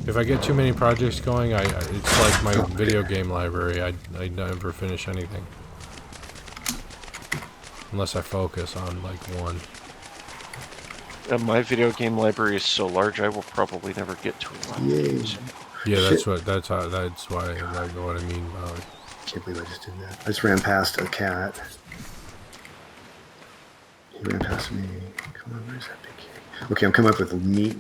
If I get too many projects going, it's like my video game library. I never finish anything. Unless I focus on, like, one. My video game library is so large, I will probably never get to a lot. Yay. Yeah, that's why I know what I mean by it. Can't believe I just did that. I just ran past a cat. He ran past me. Come on, where's that big cat? Okay, I'm coming up with meat.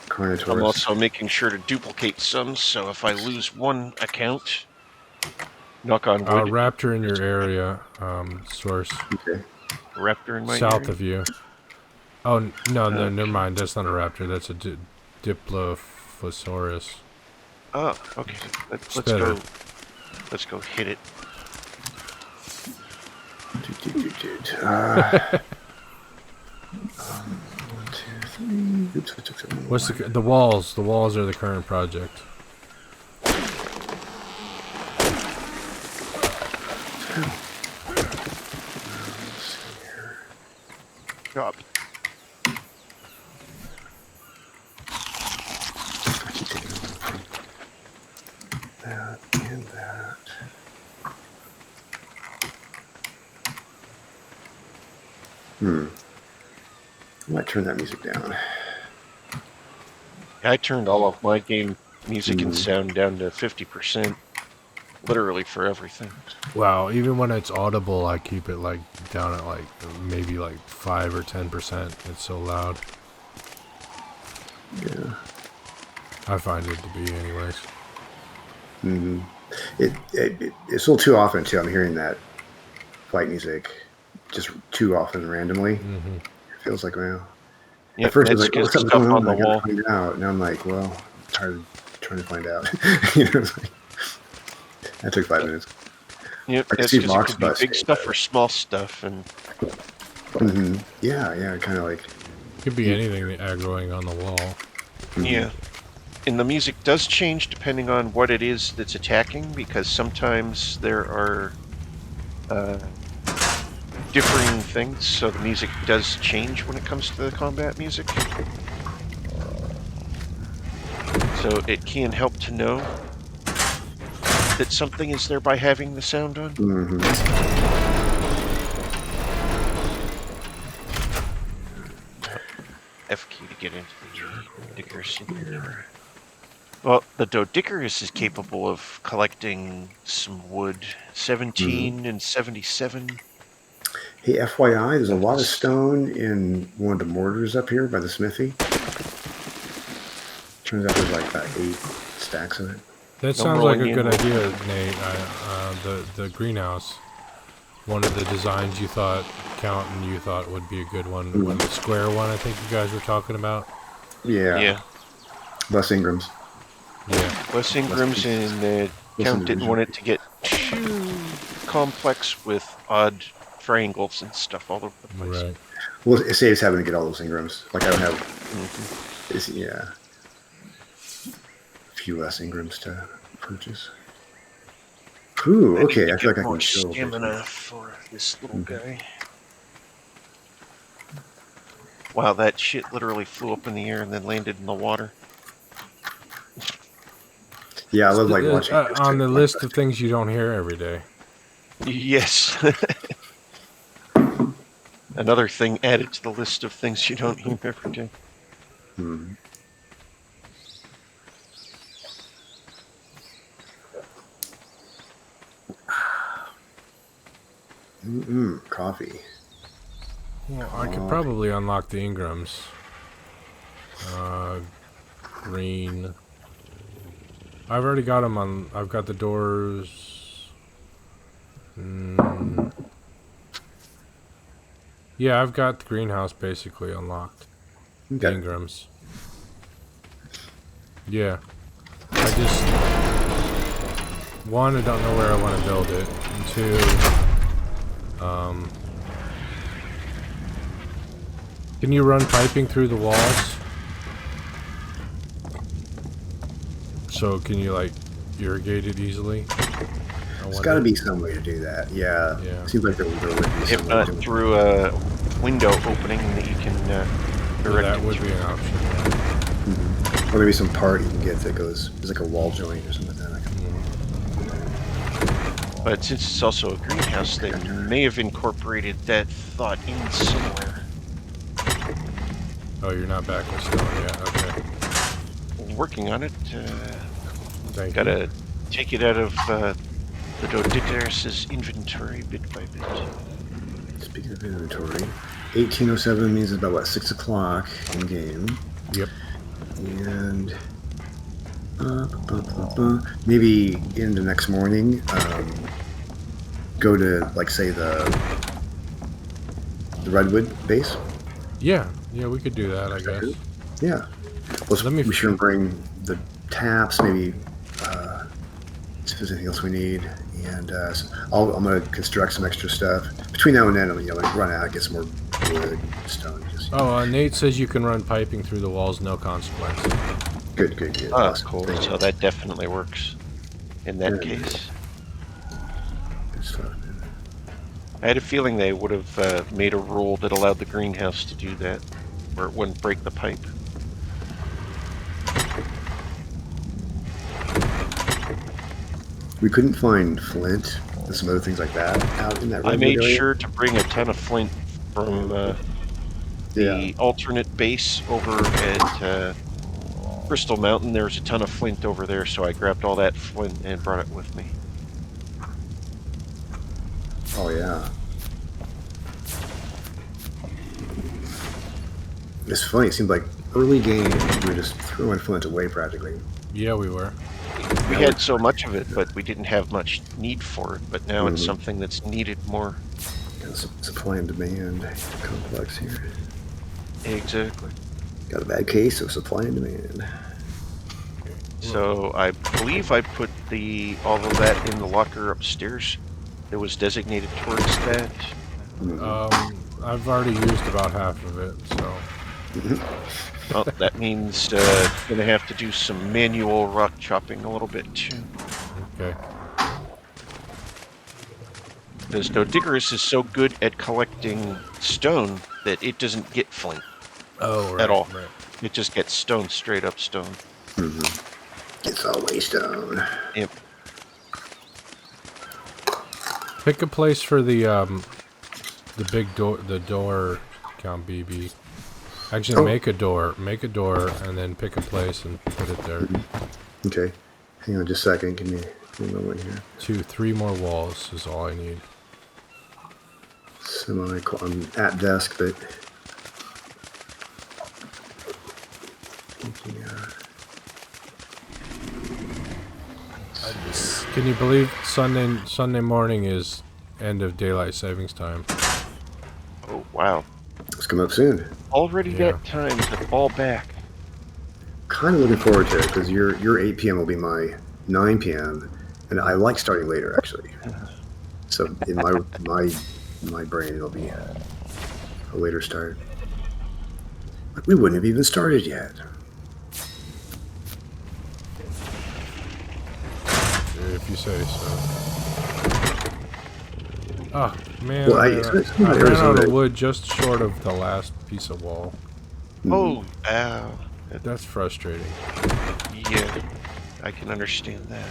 Carnotaurus. I'm also making sure to duplicate some, so if I lose one account, knock on wood. Raptor in your area, source. Okay. Raptor in my South area? of you. Oh, no, never mind. That's not a raptor. That's a Diplophosaurus. Oh, okay. Let's go hit it. One, two, three. Oops, I took something. What's the walls? The walls are the current project. Job. That and that. I might turn that music down. I turned all of my game music and sound down to 50%, literally for everything. Wow, even when it's audible, I keep it like down at like maybe like 5 or 10%. It's so loud. Yeah. I find it to be, anyways. It's a little too often too. I'm hearing that fight music just too often randomly. It feels like, well, Yep, at first I was like, good what's up stuff going on on? the I wall. gotta find out. Now I'm like, well, I'm tired of trying to find out. You know, it's like, that took 5 minutes. Yep, I can that's see because it box could be busting, big stuff or small stuff, and Yeah, kind of like. Could be anything aggroing on the wall. yeah. And the music does change depending on what it is that's attacking, because sometimes there are differing things, so the music does change when it comes to the combat music. So it can help to know that something is there by having the sound on. F key to get into the Dodicarus. Well, the Dodicarus is capable of collecting some wood. 17 and 77. Hey, FYI, there's a lot of stone in one of the mortars up here by the smithy. Turns out there's like about 8 stacks of it. That sounds like a good idea, Nate. The greenhouse. One of the designs you thought, Count, and you thought would be a good one. The square one, I think you guys were talking about. Yeah. Less Ingrams. Yeah. Less Ingrams, and Count didn't want it to get too complex with odd triangles and stuff all over the place. Right. Well, it saves having to get all those Ingrams. Like, I don't have... Yeah. A few less Ingrams to purchase. Ooh, okay. I feel like I can kill stamina for this little guy. Wow, that shit literally flew up in the air and then landed in the water. Yeah, I love like watching on the list of things you don't hear every day. Yes. Another thing added to the list of things you don't hear every day. Coffee. Well, I could probably unlock the Ingrams. Green. I've already got them on. I've got the doors. Yeah, I've got the greenhouse basically unlocked. Okay. The Ingrams. Yeah. I just... One, I don't know where I want to build it. And two... Can you run piping through the walls? So can you like irrigate it easily? There's got to be some way to do that. Yeah. Seems like there would be If some way not to do it. through a window opening that you can direct that it would through. be an option. Or maybe some part you can get that goes, there's like a wall joint or something like that. But since it's also a greenhouse, they may have incorporated that thought in somewhere. Oh, you're not back with stone yet. Okay. Working on it. Thank Gotta you. take it out of the Dodicarus's inventory bit by bit. Speaking of inventory, 1807 means it's about, what, 6 o'clock in game. Yep. And maybe in the next morning, go to, like, say, the Redwood base. Yeah, we could do that, I guess. Yeah. Let's be sure and bring the taps, maybe if there's anything else we need. And I'm going to construct some extra stuff. Between now and then, I'm going to run out, get some more wood, stone. Nate says you can run piping through the walls, no consequence. Good. Ah, Awesome. cool. Thank So you. that definitely works in that case. Good stuff. I had a feeling they would have made a rule that allowed the greenhouse to do that, where it wouldn't break the pipe. We couldn't find flint and some other things like that out in that I Redwood made area. sure to bring a ton of flint from the alternate base over at Crystal Mountain. There's a ton of flint over there, so I grabbed all that flint and brought it with me. Oh, yeah. It's funny. It seemed like early game, we were just throwing flint away practically. Yeah, we were. We had so much of it, but we didn't have much need for it. But now it's something that's needed more. Supply and demand complex here. Exactly. Got a bad case of supply and demand. So I believe I put all of that in the locker upstairs. It was designated towards that. I've already used about half of it, so. Well, that means gonna have to do some manual rock chopping a little bit too. Okay. Because Dodicarus is so good at collecting stone that it doesn't get flint at all. Right. It just gets stone, straight up stone. It's always stone. Yep. Pick a place for the big door, the door, Count BB. Actually, make a door, and then pick a place and put it there. Okay. Hang on just a second. Give me a moment here. 3 more walls is all I need. I'm at desk, but... Can you believe Sunday morning is end of daylight savings time? Oh, wow. It's coming up soon. Already that time to fall back. Kind of looking forward to it, because your 8 p.m. will be my 9 p.m., and I like starting later, actually. So in my brain, it'll be a later start. But we wouldn't have even started yet. If you say so. Oh, man. Well, I ran out of wood just short of the last piece of wall. Oh, ow. That's frustrating. Yeah, I can understand that.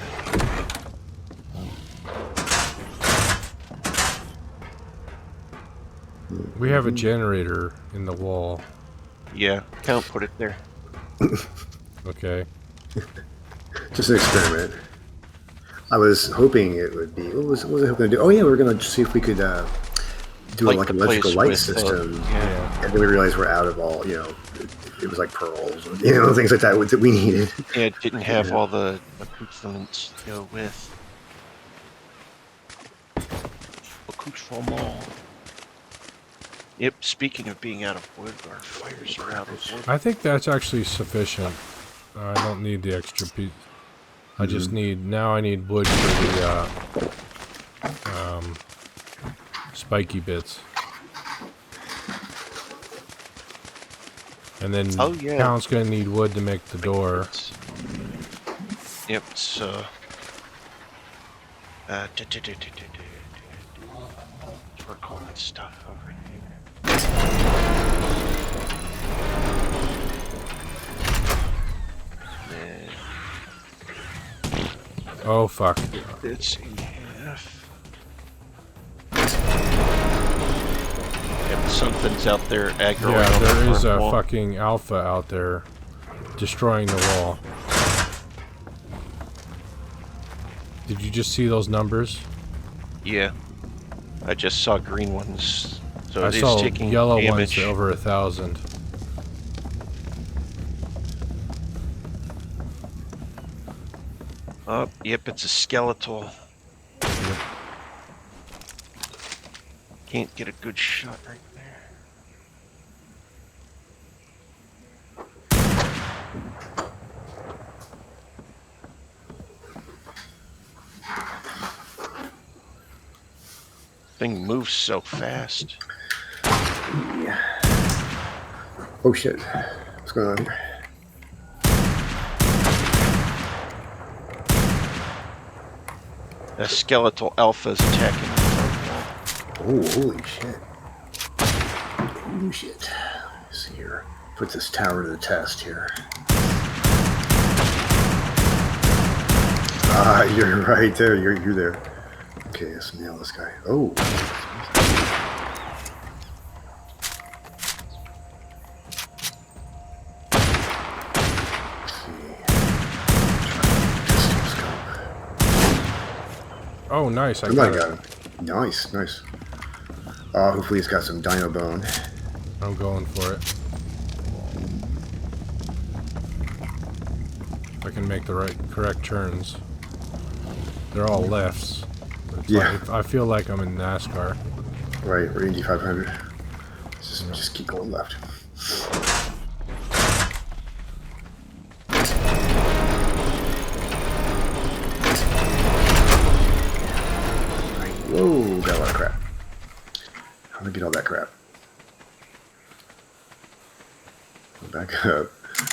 We have a generator in the wall. Yeah, Count put it there. Okay. Just an experiment. I was hoping it would be. What was I hoping to do? Oh yeah, we were going to see if we could do Light like the an electrical place light with, system. yeah. And then we realized we're out of all. It was like pearls, things like that we needed. Yeah, it didn't have all the accoutrements to go with. Accoutrement. Yep, speaking of being out of wood, our fires are out of wood. I think that's actually sufficient. I don't need the extra piece. I just need... Now I need wood for the spiky bits. And then Oh yeah. Count's gonna need wood to make the door. Yep. It's work all that stuff over here. Oh fuck. It's EF. Yep, something's out there aggroing. Yeah, on there the is a wall. fucking alpha out there destroying the wall. Did you just see those numbers? Yeah. I just saw green ones. So I it is saw taking yellow damage. ones over 1,000. Oh, yep, it's a skeletal. Yep. Can't get a good shot right there. Thing moves so fast. Yeah. Oh shit. What's going on here? A skeletal alpha is attacking the front wall. Oh, holy shit. Holy shit. Let's see here. Put this tower to the test here. Ah, you're right there. You're there. Okay, let's nail this guy. Oh. Oh, nice. I got got it. him. Nice, nice. Hopefully he's got some dino bone. I'm going for it. If I can make the correct turns. They're all lefts. It's Yeah. like, I feel like I'm in NASCAR. Right, we're Indy 500. Just keep going left. Whoa, got a lot of crap. How do I get all that crap? Back up.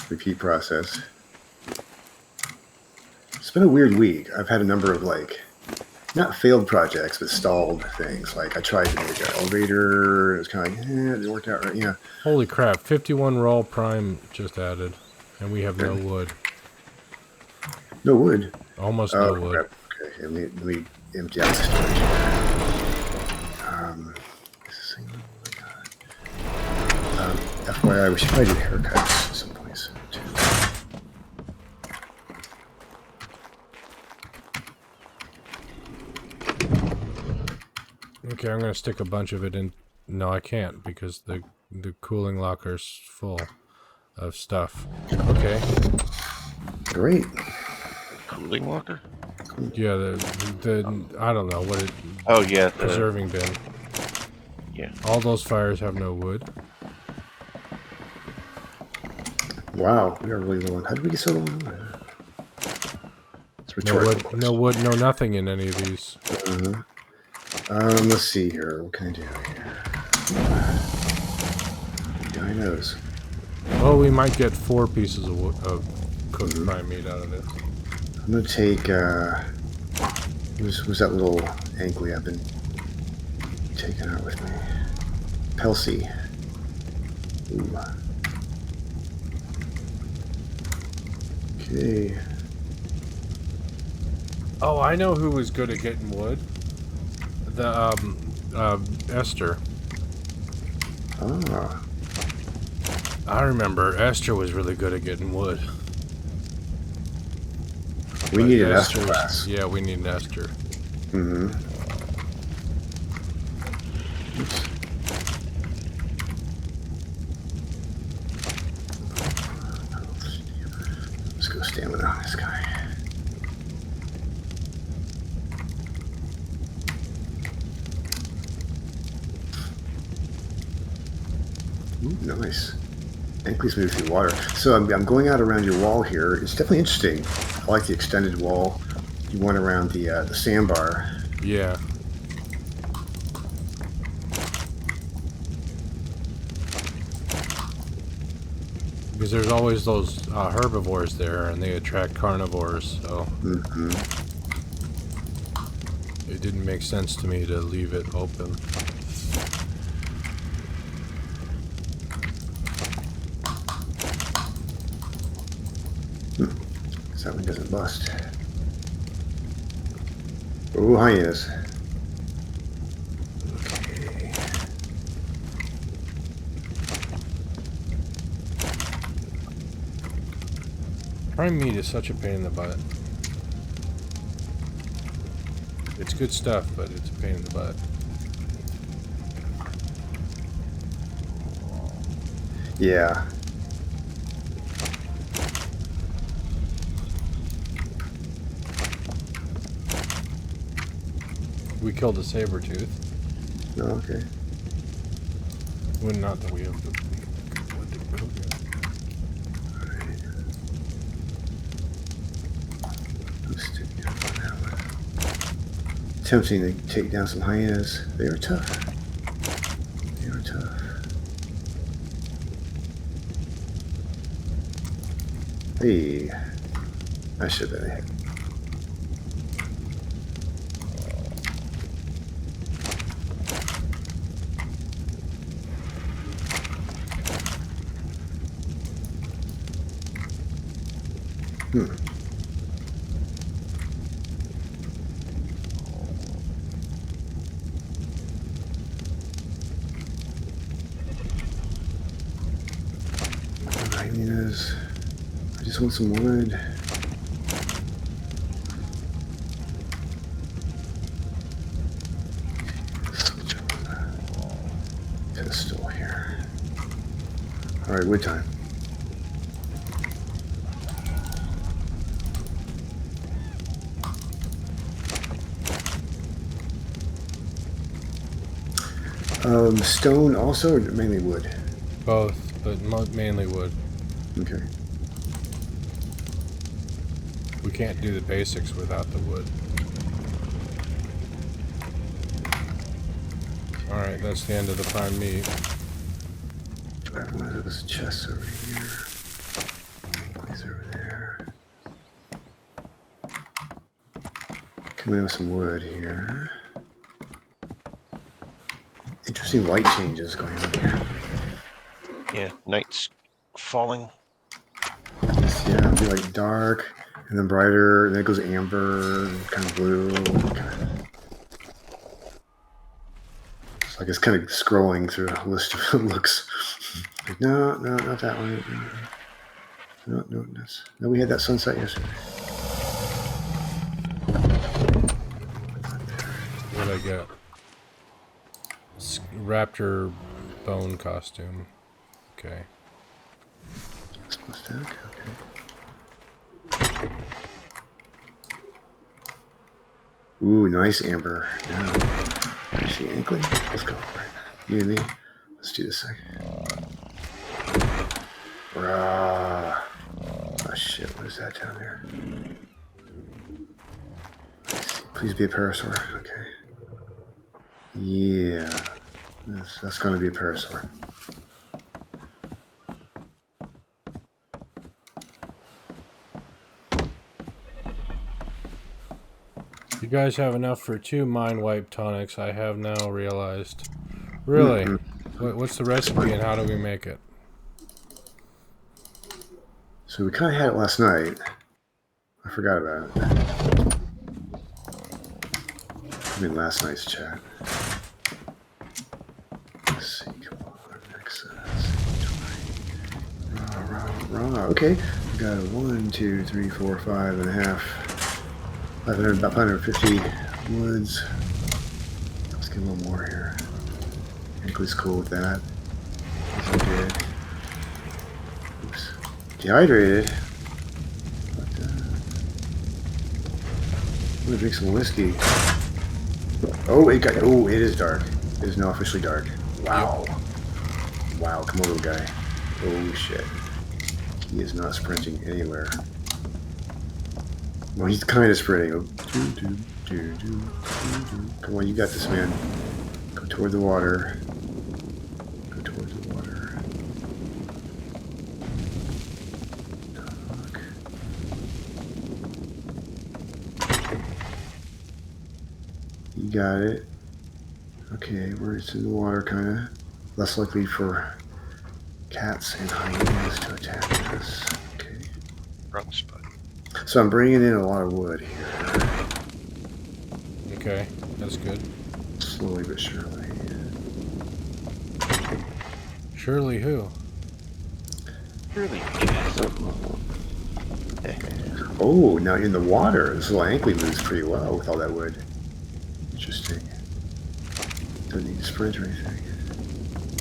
Repeat process. It's been a weird week. I've had a number of, like, not failed projects, but stalled things. Like, I tried to make an elevator. It was kind of like, it didn't work out right. Yeah. Holy crap. 51 raw prime just added. And we have no wood. No wood? Almost no wood. Crap. Okay, let me empty out my storage here. FYI, we should probably do haircuts at some points too. Okay, I'm gonna stick a bunch of it in. No, I can't because the cooling locker's full of stuff. Okay. Great. Cooling locker? Yeah, the I don't know what it. Oh yeah, preserving bin. Yeah. All those fires have no wood. Wow, we are really low on. How did we get so low on? It's No wood, rhetorical. no wood, no nothing in any of these. Let's see here. What can I do here? Dinos. Well, we might get 4 pieces of wood, of cooked prime meat out of it. I'm gonna take. Who's that little ankly I've been taking out with me? Pelsi. Ooh. Okay. Oh, I know who was good at getting wood. The Esther. Ah. I remember Esther was really good at getting wood. We need an Esther class. Yeah, we need an Esther. Mm-hmm. Oops. Let's go stamina on this guy. Ooh, nice. Ankles move through water. So I'm going out around your wall here. It's definitely interesting. I like the extended wall. You went around the sandbar. Yeah. Because there's always those herbivores there, and they attract carnivores, so it didn't make sense to me to leave it open. That one doesn't bust. Oh, hyenas. Okay. Prime meat is such a pain in the butt. It's good stuff, but it's a pain in the butt. Yeah. We killed a saber tooth. Oh, okay. Well, not that we have the wood to cook it. Alright. I'm sticking up on that one. Attempting to take down some hyenas. They are tough. They are tough. Hey. I should have been ahead. Hyenas. I just want some wood. Switch over the pistol here. Alright, wood time. Stone also, or mainly wood? Both, but mainly wood. Okay. We can't do the basics without the wood. Alright, that's the end of the prime meat. Do I have one of those chests over here? Place over there. Come in with some wood here. Interesting light changes going on here. Yeah, night's falling. Yeah, it'll be like dark, and then brighter, and then it goes amber, and kind of blue. It's like it's kind of scrolling through a list of looks. Like, no, not that one. No, no, we had that sunset yesterday. What I got? Raptor bone costume. Okay. Stack, okay. Ooh, nice amber. Yeah. Is she ankling? Let's go. You and me. Let's do this thing. Rah. Oh shit, what is that down there? Please be a parasaur. Okay. Yeah. That's gonna be a parasaur. You guys have enough for 2 mind wipe tonics, I have now realized. Really? What's the recipe and how do we make it? So we kind of had it last night. I forgot about it. I mean, last night's chat. Let's see, come on, excess. Raw. Okay, we got a 1, 2, 3, 4, 5.5. 500, about 550 woods. Let's get a little more here. Ankley's cool with that. As I did. Oops. Dehydrated. But, I'm gonna drink some whiskey. Oh, it is dark. It is now officially dark. Wow. Wow, come on, little guy. Oh shit. He is not sprinting anywhere. Well, he's kind of sprinting. Come on, you got this, man. Go toward the water. Go towards the water. You got it. Okay, where it's in the water, kind of. Less likely for cats and hyenas to attack us. Okay. Wrong spot. So I'm bringing in a lot of wood here. Okay, that's good. Slowly but surely. Surely who? Really? Oh, now in the water, this little anklet moves pretty well with all that wood. Interesting. Don't need to sprint or anything.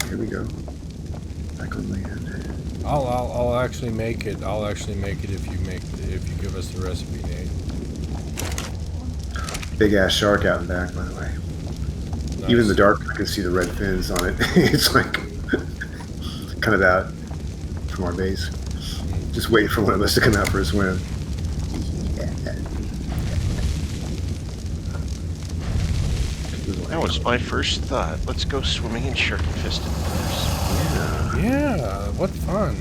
Here we go. Back on land. I'll actually make it. I'll actually make it if you give us the recipe, Nate. Big ass shark out in back, by the way. Nice. Even in the dark, I can see the red fins on it. It's like kind of out from our base. Just waiting for one of us to come out for a swim. That was my first thought. Let's go swimming in shark-infested waters. Yeah, what fun.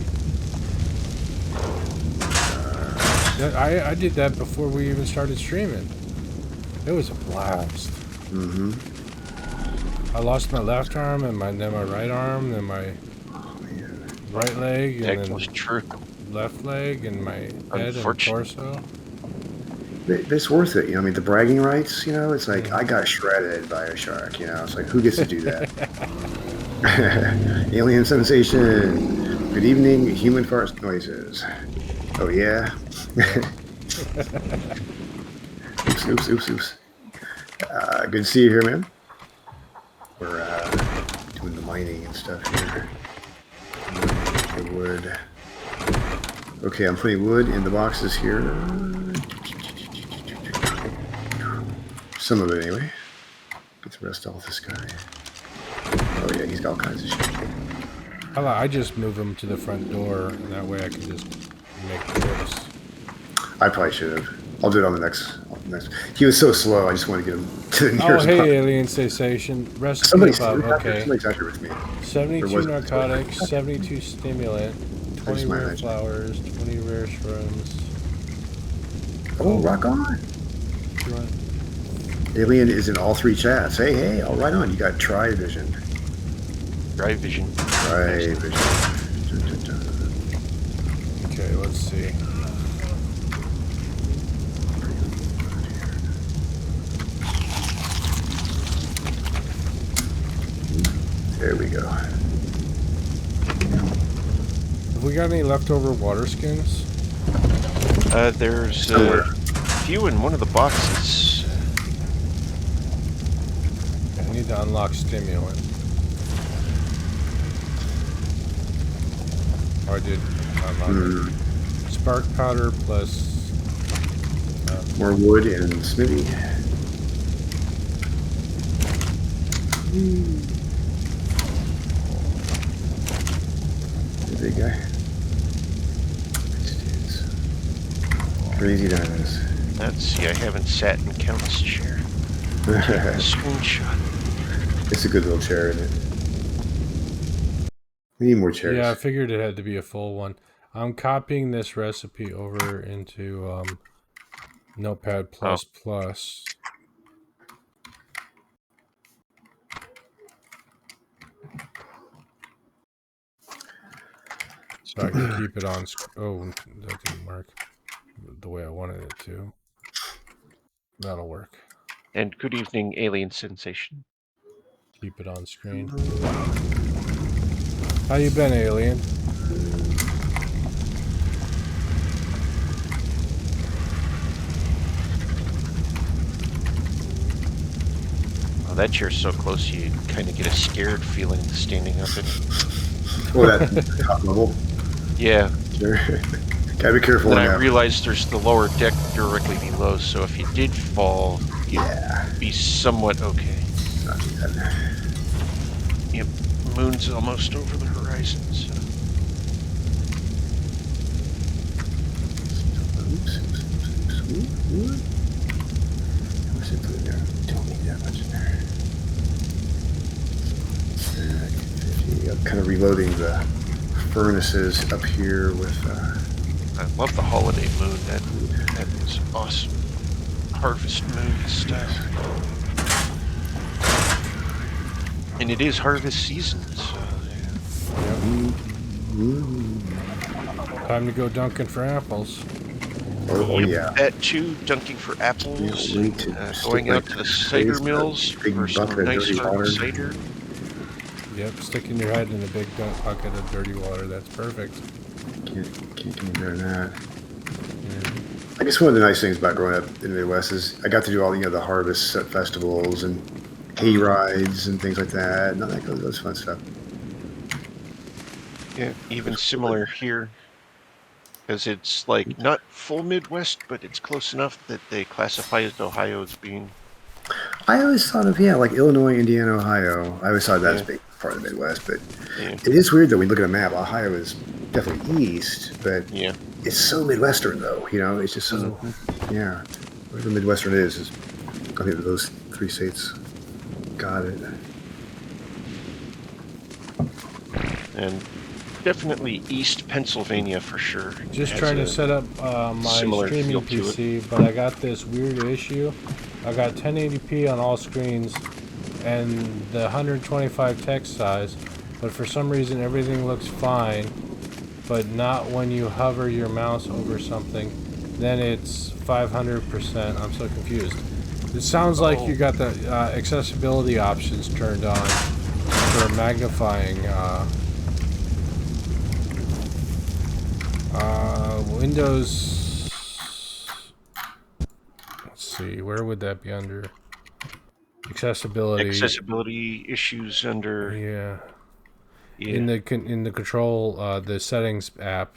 I did that before we even started streaming. It was a blast. Mm-hmm. I lost my left arm and then my right arm, then my right leg, and That then was true. left leg, and my head and torso. It's worth it, you know. I mean, the bragging rights, you know. It's like I got shredded by a shark, you know. It's like, who gets to do that? Alien sensation. Good evening, human fart noises. Oh yeah. Oops. Good to see you here, man. We're doing the mining and stuff here. The wood. Okay, I'm putting wood in the boxes here. Some of it, anyway. Get the rest off this guy. Oh yeah, he's got all kinds of shit. I just move him to the front door, and that way I can just make trips. I probably should have. I'll do it on the next. He was so slow. I just want to get him to the nearest. Oh, hey, alien cessation. Recipe above. Okay. Somebody's out here with me. 72 narcotics, 72 stimulant, 20 rare flowers, 20 rare shrooms. Oh, rock on. Alien is in all 3 chats. Hey, all right on. You got Tri-Vision. Tri-Vision. Tri-Vision. Okay, let's see. There we go. Have we got any leftover water skins? There's a few in one of the boxes. I need to unlock stimulant. Oh, I did unlock it. Spark powder plus... more wood and smithy. The big guy. Crazy dinos. Let's see, I haven't sat in Count's chair. Screenshot. It's a good little chair, isn't it? We need more chairs. Yeah, I figured it had to be a full one. I'm copying this recipe over into Notepad++. So I can keep it on. Oh, that didn't work the way I wanted it to. That'll work. And good evening, alien sensation. Keep it on screen. How you been, alien? Oh, that chair's so close you kind of get a scared feeling standing up in it. Oh, that top level? Yeah. Sure. Gotta be careful. Then I realized there's the lower deck directly below, so if you did fall, you'd be somewhat okay. Not too bad. Yep, moon's almost over the horizon, so... Oops. How much did I put in there? Don't need that much in there. 50. I'm kind of reloading the furnaces up here with... I love the holiday moon. That was awesome. Harvest moon stuff. And it is harvest season, so Time to go dunking for apples. Oh yeah. That too, dunking for apples, Can't wait to going stick my out to the cider face in a mills big for bucket some of nice dirty hard water. cider. Yep, sticking your head in a big bucket of dirty water. That's perfect. Can't get any better than that. I guess one of the nice things about growing up in the Midwest is I got to do all the harvest festivals and hay rides and things like that. And all that fun stuff. Yeah, even similar here, because it's like not full Midwest, but it's close enough that they classify as Ohio as being. I always thought of like Illinois, Indiana, Ohio. I always thought that was a Yeah. big part of the Midwest, but Yeah. it is weird that we look at a map. Ohio is definitely east, but Yeah. it's so Midwestern though. It's just so yeah. Whatever Midwestern is I think those three states got it. And definitely East Pennsylvania for sure. Just trying to set up my similar streaming feel to PC, but I got this weird issue. I got 1080p on all screens and the 125 text size, but for some reason everything looks fine, but not when you hover your mouse over something. Then it's 500%. I'm so confused. It sounds like you got the accessibility options turned on for magnifying. Windows. Let's see, where would that be under? Accessibility. Accessibility issues under. Yeah. Yeah. In the control, the settings app.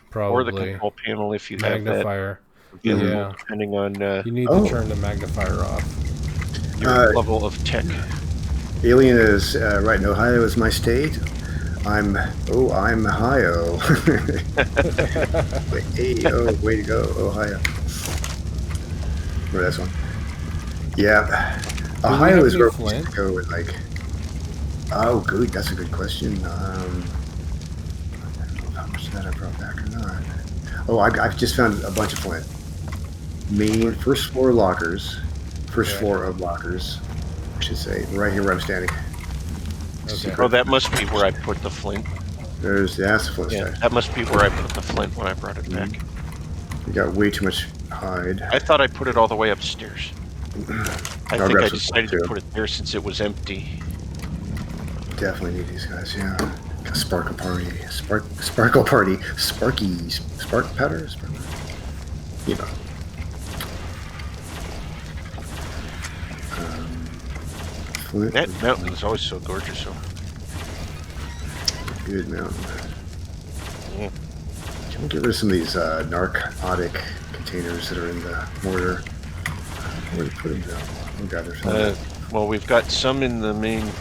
Probably. Or the control panel if you magnifier. have that available, depending on. You need to turn the magnifier off. Your level of tech. Alien is right in Ohio is my state. I'm Ohio. Hey, way to go, Ohio. Remember that song? Yeah. Ohio is where we used to go with oh, good. That's a good question. I don't know how much of that I brought back or not. Oh, I've just found a bunch of flint. First floor lockers. First floor of lockers, I should say. Right here where I'm standing. Okay. Oh, that must be where I put the flint. That's the flint stack. That must be where I put the flint when I brought it back. You got way too much hide. I thought I put it all the way upstairs. I think I decided to put it there since it was empty. Definitely need these guys, yeah. Sparkle party. Sparkle party. Sparkies. Spark powder? You know. That mountain is always so gorgeous. Good mountain. Yeah. Can we get rid of some of these narcotic containers that are in the mortar? Where to put them down? Oh god, there's well, we've got some in the main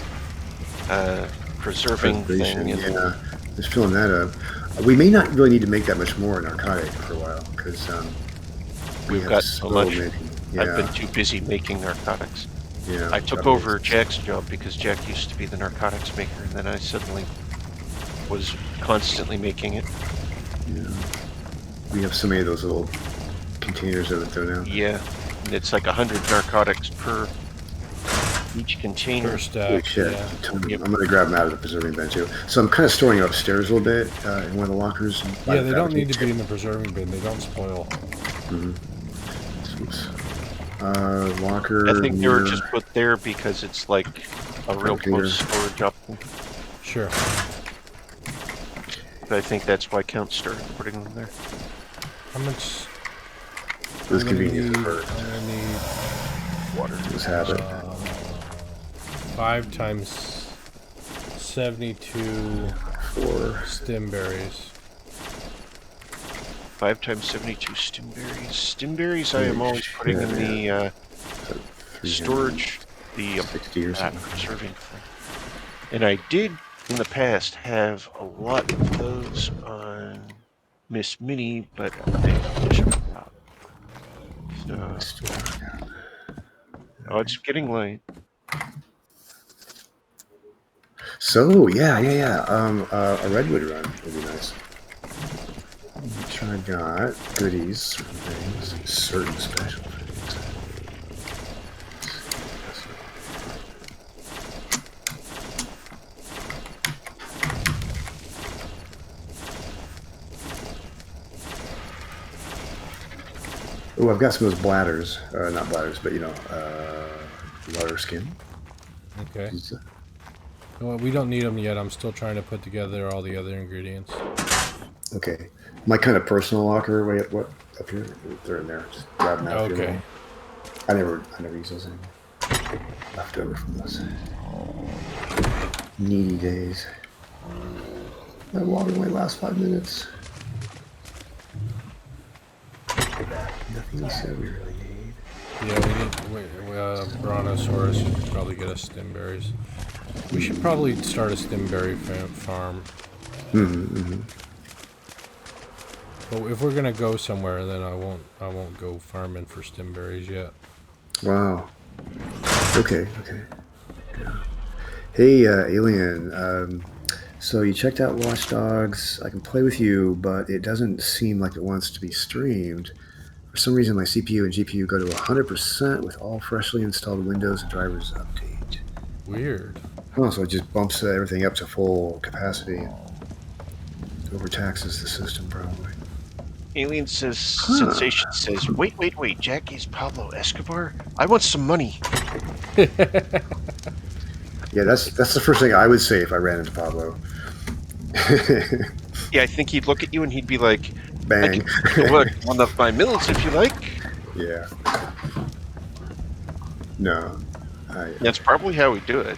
preserving thing. Yeah, just filling that up. We may not really need to make that much more narcotic for a while because we've got so much. Yeah. I've been too busy making narcotics. Yeah, I took over Jack's job because Jack used to be the narcotics maker, and then I suddenly was constantly making it. Yeah. We have so many of those little containers that we throw down. Yeah, and it's like 100 narcotics per each container. Holy shit. Yeah. I'm going to grab them out of the preserving bin too. So I'm kind of storing them upstairs a little bit in one of the lockers. Yeah, they don't need to be in the preserving bin. They don't spoil. Mm-hmm. Locker. I think they were just put there because it's like a real close storage option. Sure. But I think that's why Count started putting them there. How much? This convenient first. I'm gonna need water. Just have it. 5 times 72 stem berries. 5 times 72 stimberries. Stimberries I am always putting in the storage, the preserving thing. And I did in the past have a lot of those on Miss Minnie, but they finished out. So, oh, it's getting late. So yeah. A redwood run would be nice. Which I got goodies, certain things, certain special things. Oh, I've got some of those bladders. Not bladders, but water skin. Okay. Well, we don't need them yet. I'm still trying to put together all the other ingredients. Okay. My kind of personal locker way up here. They're in there. Just grab them out. Okay. I never use those anymore. Left over from those needy days. My water only lasts 5 minutes. Nothing we said we really need. Yeah, Brontosaurus should probably get us stimberries. We should probably start a stimberry farm. But if we're gonna go somewhere, then I won't go farming for stimberries yet. Wow. Okay. Yeah. Hey, Alien. So you checked out Watch Dogs. I can play with you, but it doesn't seem like it wants to be streamed. For some reason, my CPU and GPU go to 100% with all freshly installed Windows and drivers update. Weird. Oh, so it just bumps everything up to full capacity. Overtaxes the system, probably. Alien says, Sensation says, wait, Jackie's Pablo Escobar? I want some money. Yeah, that's the first thing I would say if I ran into Pablo. Yeah, I think he'd look at you and he'd be like, bang. I can look one of my mills if you like. Yeah. No. That's probably how we do it.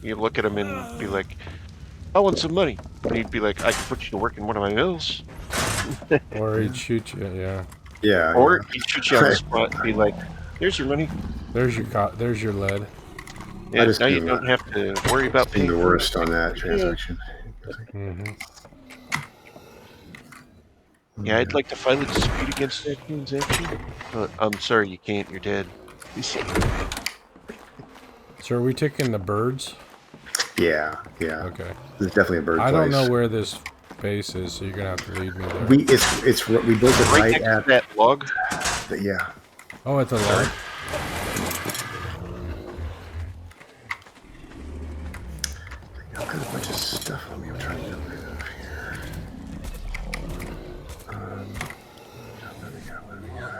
You look at him and be like, I want some money. And he'd be like, I can put you to work in one of my mills. Or he'd shoot you, yeah. Yeah. Or he'd shoot you on the spot and be like, here's your money. There's your lead. Yeah, now you don't have to worry about being the worst on that transaction. Yeah, I'd like to file a dispute against that transaction, but I'm sorry, you can't. You're dead. So are we taking the birds? Yeah. Okay. There's definitely a bird I place. don't know where this base is, so you're gonna have to lead me there. We built it right right next at to that log. Yeah. Oh, at the log. I've got a bunch of stuff on me. I'm trying to get rid of here. What do we got?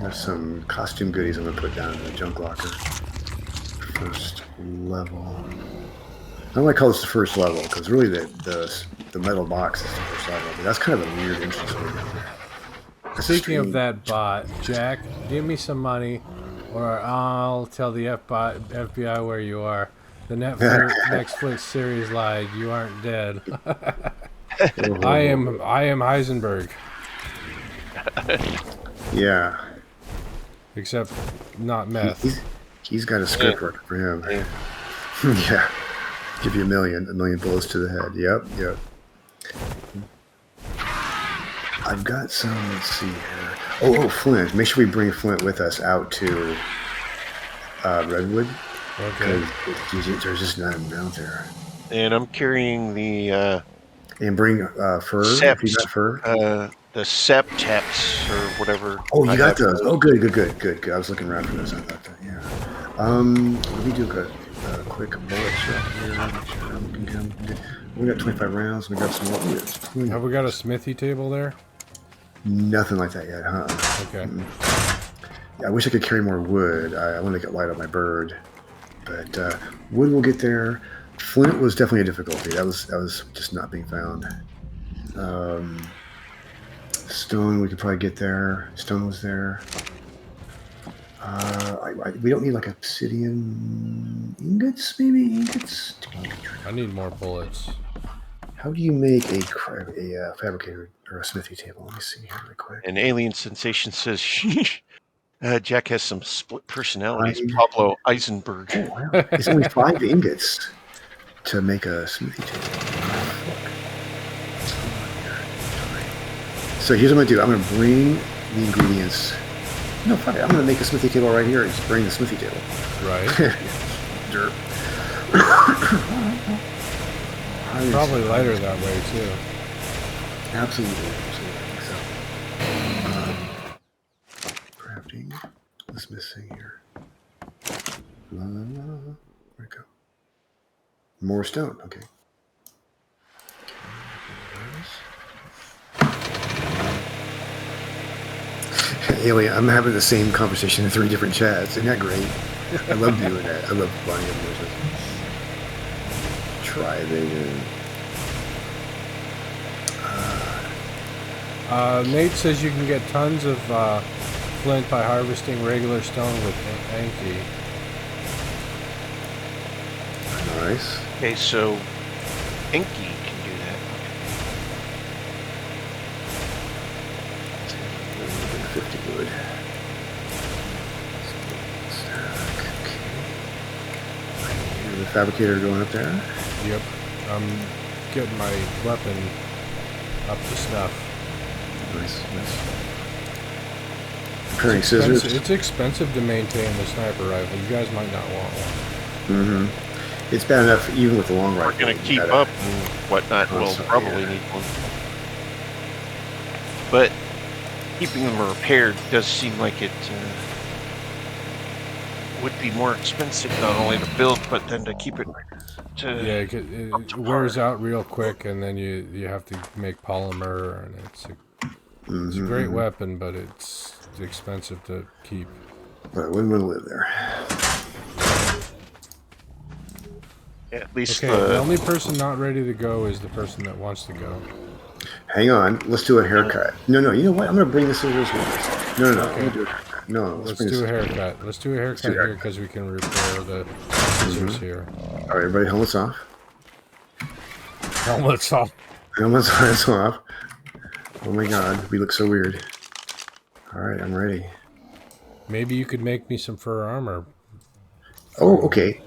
There's some costume goodies I'm gonna put down in the junk locker. First level. I don't want to call this the first level because really the metal box is the first level. But that's kind of a weird entrance way down there. Speaking of that bot, Jack, give me some money, or I'll tell the FBI where you are. The Netflix series lied. You aren't dead. I am Heisenberg. Yeah. Except not meth. He's got a script working for him. Yeah. Give you a million bullets to the head. Yep. I've got some, let's see here. Oh, Flint. Make sure we bring Flint with us out to Redwood. Okay. There's just not enough out there. And I'm carrying the... and bring fur. Seps, if you got fur. The sep taps or whatever. Oh, you got those. Oh, good. I was looking around for those. I thought that, yeah. Let me do a quick bullet check here. We got 25 rounds. We got some more. Have we got a smithy table there? Nothing like that yet, huh? Okay. Yeah, I wish I could carry more wood. I want to get light on my bird, but wood will get there. Flint was definitely a difficulty. That was just not being found. Stone, we could probably get there. Stone was there. We don't need like obsidian ingots, maybe ingots. I need more bullets. How do you make a fabricator or a smithy table? Let me see here really quick. An Alien Sensation says, Jack has some split personalities. Pablo Eisenberg. Oh, wow. It's only 5 ingots to make a smithy table. So here's what I'm going to do. I'm going to bring the ingredients. No, fuck it. I'm going to make a smithy table right here and just bring the smithy table. Right. Dirt. Probably lighter that way, too. Absolutely. So, crafting. What's missing here? Where'd it go? More stone. Okay. Alien, I'm having the same conversation in 3 different chats. Isn't that great? I love doing that. I love flying up Try vision. Nate says you can get tons of flint by harvesting regular stone with Anki. Nice. Okay, so Inky can do that. 50 wood. Okay. The fabricator going up there. Yep. I'm getting my weapon up to snuff. Nice, nice. Preparing scissors. It's expensive to maintain the sniper rifle. You guys might not want one. Mm-hmm. It's bad enough even with the long rifle. We're going to keep up and whatnot. We'll probably need one. But keeping them repaired does seem like it would be more expensive, not only to build, but then to keep it to... Yeah, it wears out real quick, and then you have to make polymer, and it's a great weapon, but it's expensive to keep. But I wouldn't want to live there. Yeah, at least okay, the only person not ready to go is the person that wants to go. Hang on, let's do a haircut. No, you know what? I'm gonna bring the scissors with me. No. Okay. No, let's do a haircut. Let's do a haircut here because we can repair the scissors here. All right, everybody, helmets off. Helmets off. Helmets off. Oh my God, we look so weird. All right, I'm ready. Maybe you could make me some fur armor. Oh, okay.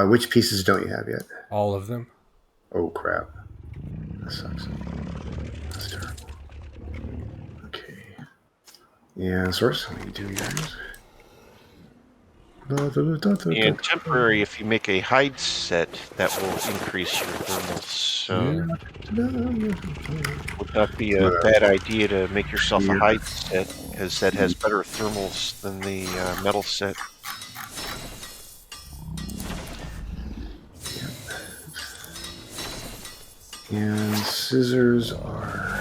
Which pieces don't you have yet? All of them. Oh crap. That sucks. That's terrible. Okay. Yeah, source. Let me do yours. And temporary, if you make a hide set, that will increase your thermals. So would not be a bad idea to make yourself a hide set, because that has better thermals than the metal set. And scissors are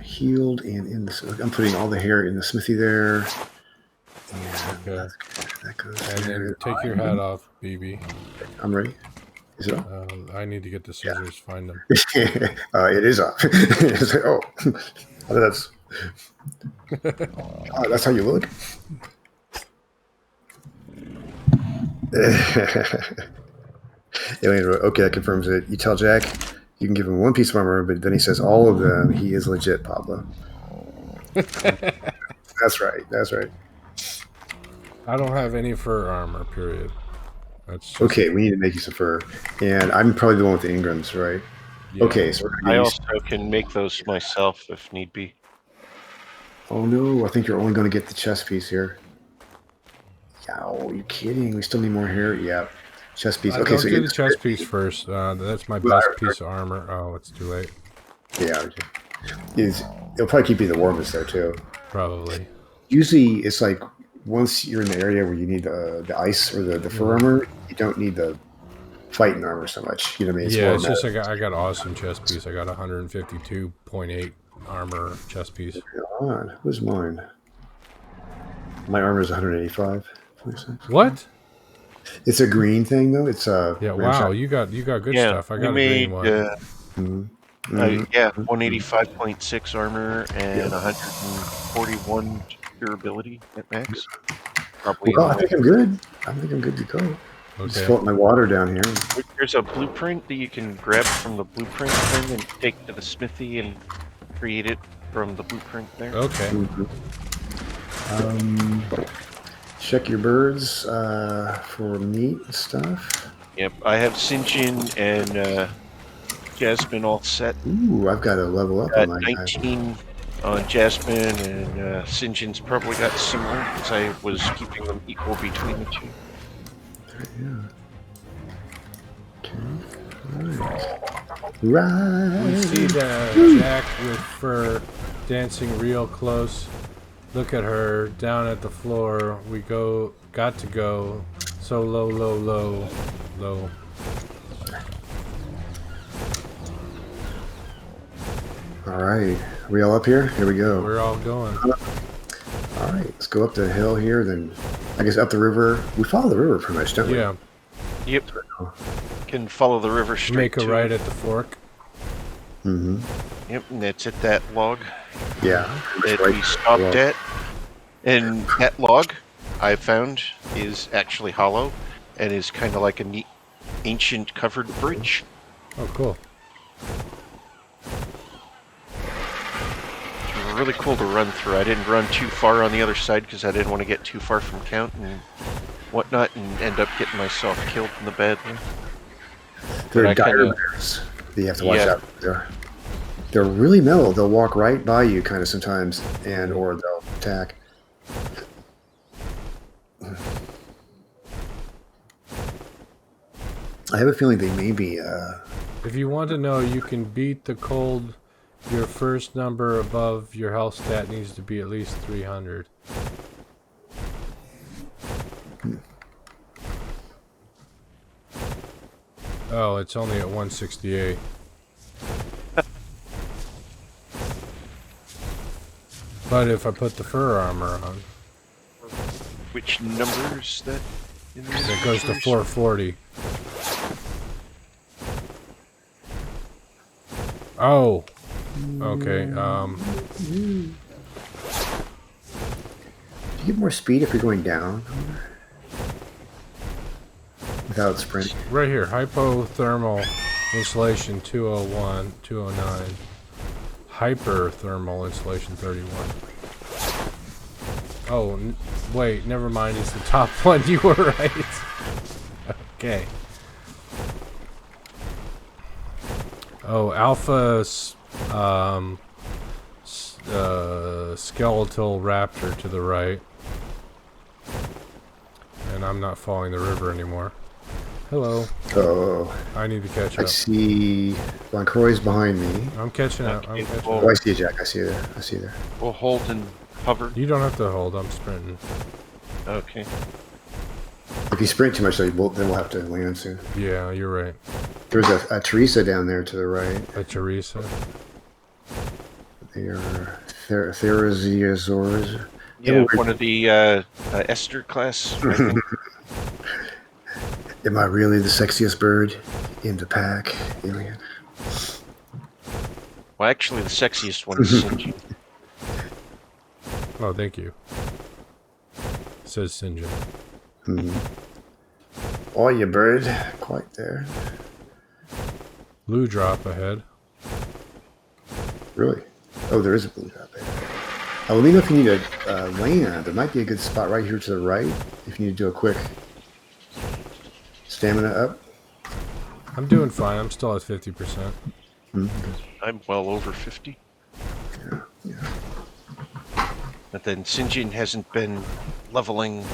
healed and in the... I'm putting all the hair in the smithy there. And okay. That goes and then take your hat off, BB. I'm ready. Is it off? I need to get the scissors, find them. It is off. It's like, oh, that's... that's how you look? Alien, okay, that confirms it. You tell Jack you can give him 1 piece of armor, but then he says all of them. He is legit, Pablo. That's right. That's right. I don't have any fur armor, period. That's just... Okay, we need to make you some fur. And I'm probably the one with the Ingrams, right? Yeah. Okay, so I also can make those myself if need be. Oh no, I think you're only going to get the chest piece here. Oh, you kidding? We still need more hair? Yeah. Chest piece. Okay, so do the chest piece first. That's my best piece of armor. Oh, it's too late. Yeah. It'll probably keep you the warmest there too. Probably. Usually it's like once you're in the area where you need the ice or the fur armor, you don't need the fighting armor so much. You know what I mean? It's just I got an awesome chest piece. I got 152.8 armor chest piece. God, who's mine? My armor is 185. What? It's a green thing though. It's yeah. Wow, you got good stuff. I got a green one. 185.6 armor and 141 durability at max. Probably. Well, I think I'm good. I think I'm good to go. Okay. Just fill up my water down here. There's a blueprint that you can grab from the blueprint thing and take to the smithy and create it from the blueprint there. Okay. Check your birds for meat and stuff. Yep, I have Sinjin and Jasmine all set. Ooh, I've got to level up on my 19 on Jasmine, and Sinjin's probably got similar, because I was keeping them equal between the two. Yeah. Okay. Right. We see the Jack with fur dancing real close. Look at her down at the floor. We got to go so low, low, low, low. All right, are we all up here? Here we go. We're all going. All right, let's go up the hill here. Then I guess up the river. We follow the river pretty much, don't we? Yeah. Yep. Can follow the river straight. Make a right at the fork. Mm-hmm. Yep, and that's at that log. Yeah. That we stopped at. And that log, I found, is actually hollow and is kind of like a neat, ancient covered bridge. Oh, cool. It's really cool to run through. I didn't run too far on the other side because I didn't want to get too far from Count and whatnot and end up getting myself killed in the bed. They're dire bears that you have to watch out for. They're really mellow. They'll walk right by you kind of sometimes, and or they'll attack. I have a feeling they may be... If you want to know, you can beat the cold. Your first number above your health stat needs to be at least 300. Oh, it's only at 168. But if I put the fur armor on... Which number is that? It goes to 440. Oh! Okay, Do you get more speed if you're going down? Without sprint? Right here, hypothermal insulation 201, 209. Hyperthermal insulation 31. Oh, wait, never mind, it's the top one. You were right. Okay. Oh, alpha skeletal raptor to the right. And I'm not following the river anymore. Hello. Oh. I need to catch up. I see Von Croy's behind me. I'm catching up. I'm catching up. Oh, I see you, Jack. I see you there. I see you there. We'll hold and hover. You don't have to hold. I'm sprinting. Okay. If you sprint too much, then we'll have to land soon. Yeah, you're right. There's a Teresa down there to the right. A Teresa. They are Theriziosaurs. Yeah, one of the Esther class. I think. Am I really the sexiest bird in the pack, alien? Well, actually, the sexiest one is Sinjin. Oh, thank you. Says Sinjin. Oh, you bird. Quite there. Blue drop ahead. Really? Oh, there is a blue drop there. Let me know if you need a land. There might be a good spot right here to the right if you need to do a quick stamina up. I'm doing fine. I'm still at 50%. I'm well over 50. Yeah. But then Sinjin hasn't been leveling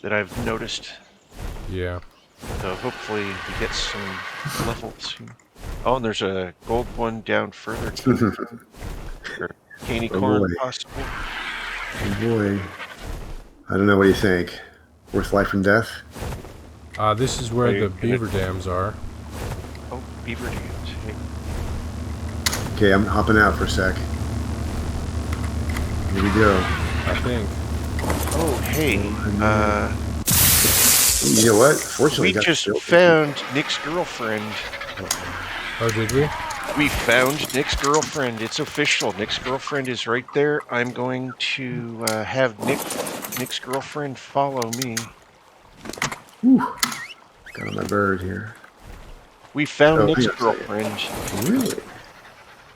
that I've noticed. Yeah. So hopefully he gets some level soon. Oh, and there's a gold one down further. Or candy corn, possibly. Oh boy. I don't know. What do you think? Worth life and death? This is where the beaver dams are. Oh, beaver dams. Hey. Okay, I'm hopping out for a sec. Here we go. I think. Oh, hey. You know what? Fortunately, We just found Nick's girlfriend. Oh, did we? We found Nick's girlfriend. It's official. Nick's girlfriend is right there. I'm going to have Nick's girlfriend follow me. Whew. Got on my bird here. We found Nick's girlfriend. Really?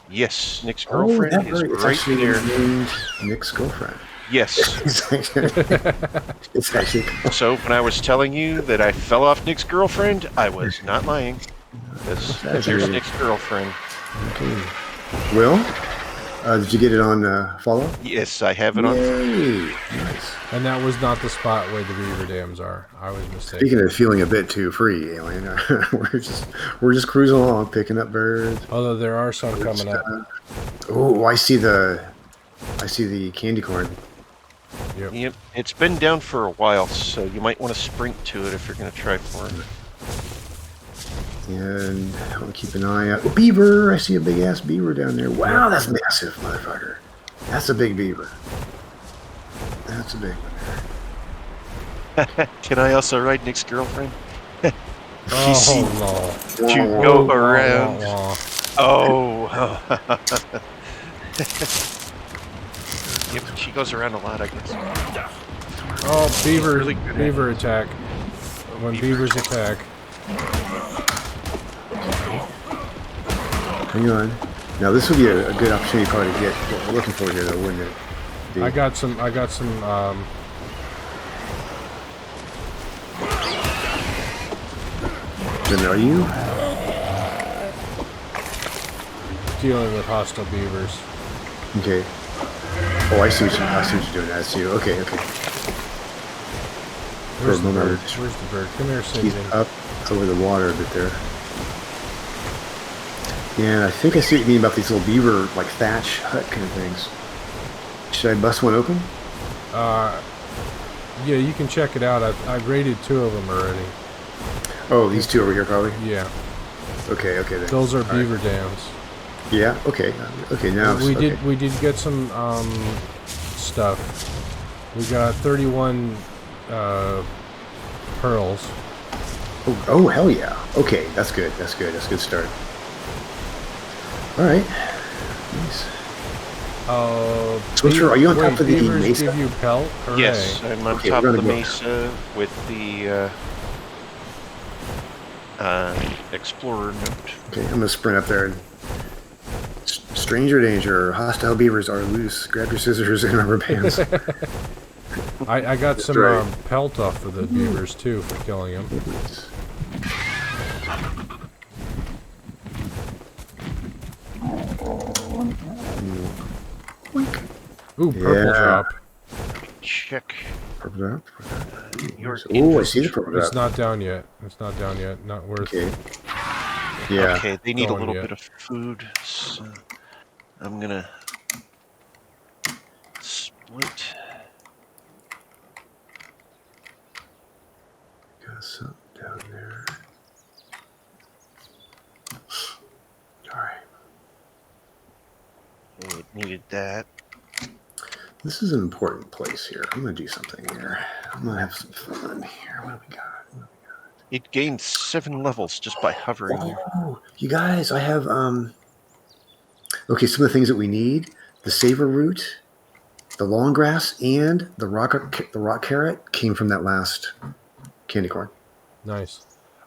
Yes, Nick's girlfriend is right there. Nick's girlfriend. Yes. It's actually. So when I was telling you that I fell off Nick's girlfriend, I was not lying. There's Nick's girlfriend. Okay. Will, did you get it on follow? Yes, I have it on. Yay! Nice. And that was not the spot where the beaver dams are. I was mistaken. Speaking of feeling a bit too free, alien, we're just cruising along, picking up birds. Although there are some coming up. Oh, I see the candy corn. Yep. It's been down for a while, so you might want to sprint to it if you're going to try for it. And I'll keep an eye out. Oh, beaver! I see a big ass beaver down there. Wow, that's massive, motherfucker. That's a big beaver. That's a big one. Can I also ride Nick's girlfriend? Oh, no. To go around. Oh. Yeah, but she goes around a lot, I guess. Oh, beaver, really beaver attack. When beavers attack. Hang on. Now this would be a good opportunity probably to get what we're looking for here, though, wouldn't it? I got some, Then are you? dealing with hostile beavers. Okay. Oh, I see what you're doing. I see you. Okay, okay. Where's the moment, bird? Where's the bird? Come here, He's Sidney. up over the water a bit there. Yeah, I think I see what you mean about these little beaver, like thatch hut kind of things. Should I bust one open? Yeah, you can check it out. I've raided 2 of them already. Oh, these 2 over here probably? Yeah. Okay, okay. Then. Those are All beaver right. dams. Yeah, okay. Okay, now We okay. did get some stuff. We got 31 pearls. Oh, hell yeah. Okay, that's good. That's good. That's a good start. All right. Nice. Switcher, are you on top of the beavers mesa? give you pelt? Hooray. Yes, I'm on Okay, top we're of the gonna go. mesa with the explorer note. Okay, I'm gonna sprint up there and stranger danger. Hostile beavers are loose. Grab your scissors and rubber bands. I got some right. pelt off of the beavers too for killing them. Ooh, purple drop. Check Purple drop. your Oh, I see the purple drop. It's not down yet. It's not down yet. Not worth Okay. Yeah. Okay, they need a Going little yet. bit of food, so I'm gonna split. Got something down there. All right. Oh, it needed that. This is an important place here. I'm gonna do something here. I'm gonna have some fun here. What do we got? It gained 7 levels just by hovering there. Oh, you guys, I have okay, some of the things that we need: the savor root, the long grass, and the rock carrot came from that last candy corn. Nice.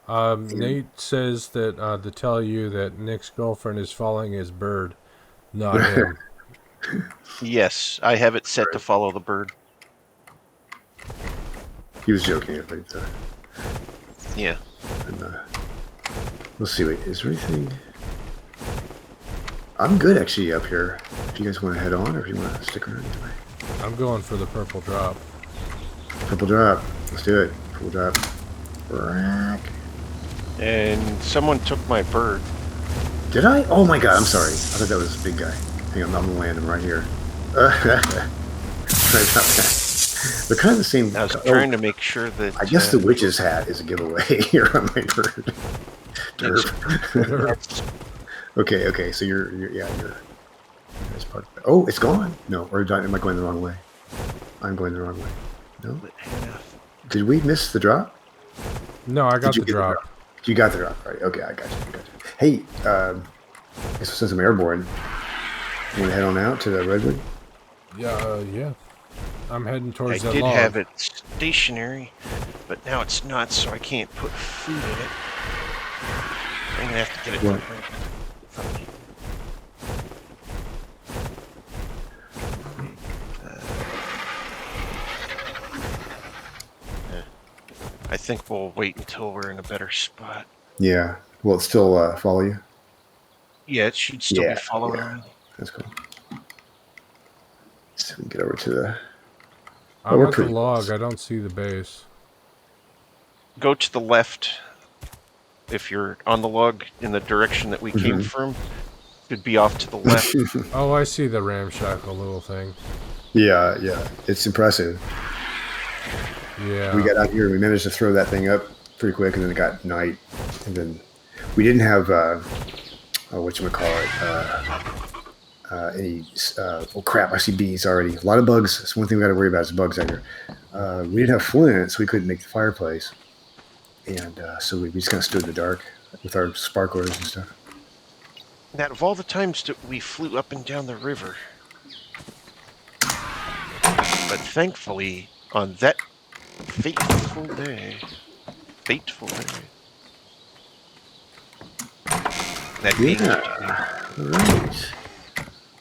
Nate says that to tell you that Nick's girlfriend is following his bird, not him. Yes, I have it set to follow the bird. He was joking, but Yeah. and, let's see. Wait, is there anything? I'm good actually up here. If you guys want to head on, or if you want to stick around anyway. I'm going for the purple drop. Purple drop. Let's do it. Purple drop. Rack. And someone took my bird. Did I? Oh my god, I'm sorry. I thought that was a big guy. Hang on, I'm gonna land him right here. Sorry about that. They're kind of the same. I was trying to make sure that... I guess the witch's hat is a giveaway here on my bird. Okay, okay, so you're that's part of it. Oh, it's gone. No, or am I going the wrong way? I'm going the wrong way. No? Did we miss the drop? No, I got Did you the get drop. You got the drop, right? Okay, I got you. Hey, since I'm airborne, you want to head on out to the redwood? Yeah. I'm heading towards I that did log. have it stationary, but now it's not, so I can't put food in it. I'm gonna have to get it What? I think we'll wait until we're in a better spot. Yeah. Will it still follow you? Yeah, it should still Yeah, be following yeah. me. That's cool. So we can get over to the... I'm we're at the pretty log. close. I don't see the base. Go to the left. If you're on the log in the direction that we came from, should be off to the left. Oh, I see the ramshackle little thing. Yeah, yeah. It's impressive. Yeah. We got out here, we managed to throw that thing up pretty quick, and then it got night. And then we didn't have, whatchamacallit, any. Oh crap! I see bees already. A lot of bugs. That's one thing we got to worry about is bugs out here. We didn't have flint, so we couldn't make the fireplace, and so we just kind of stood in the dark with our sparklers and stuff. Out of all the times that we flew up and down the river, but thankfully on that fateful day, that being all right.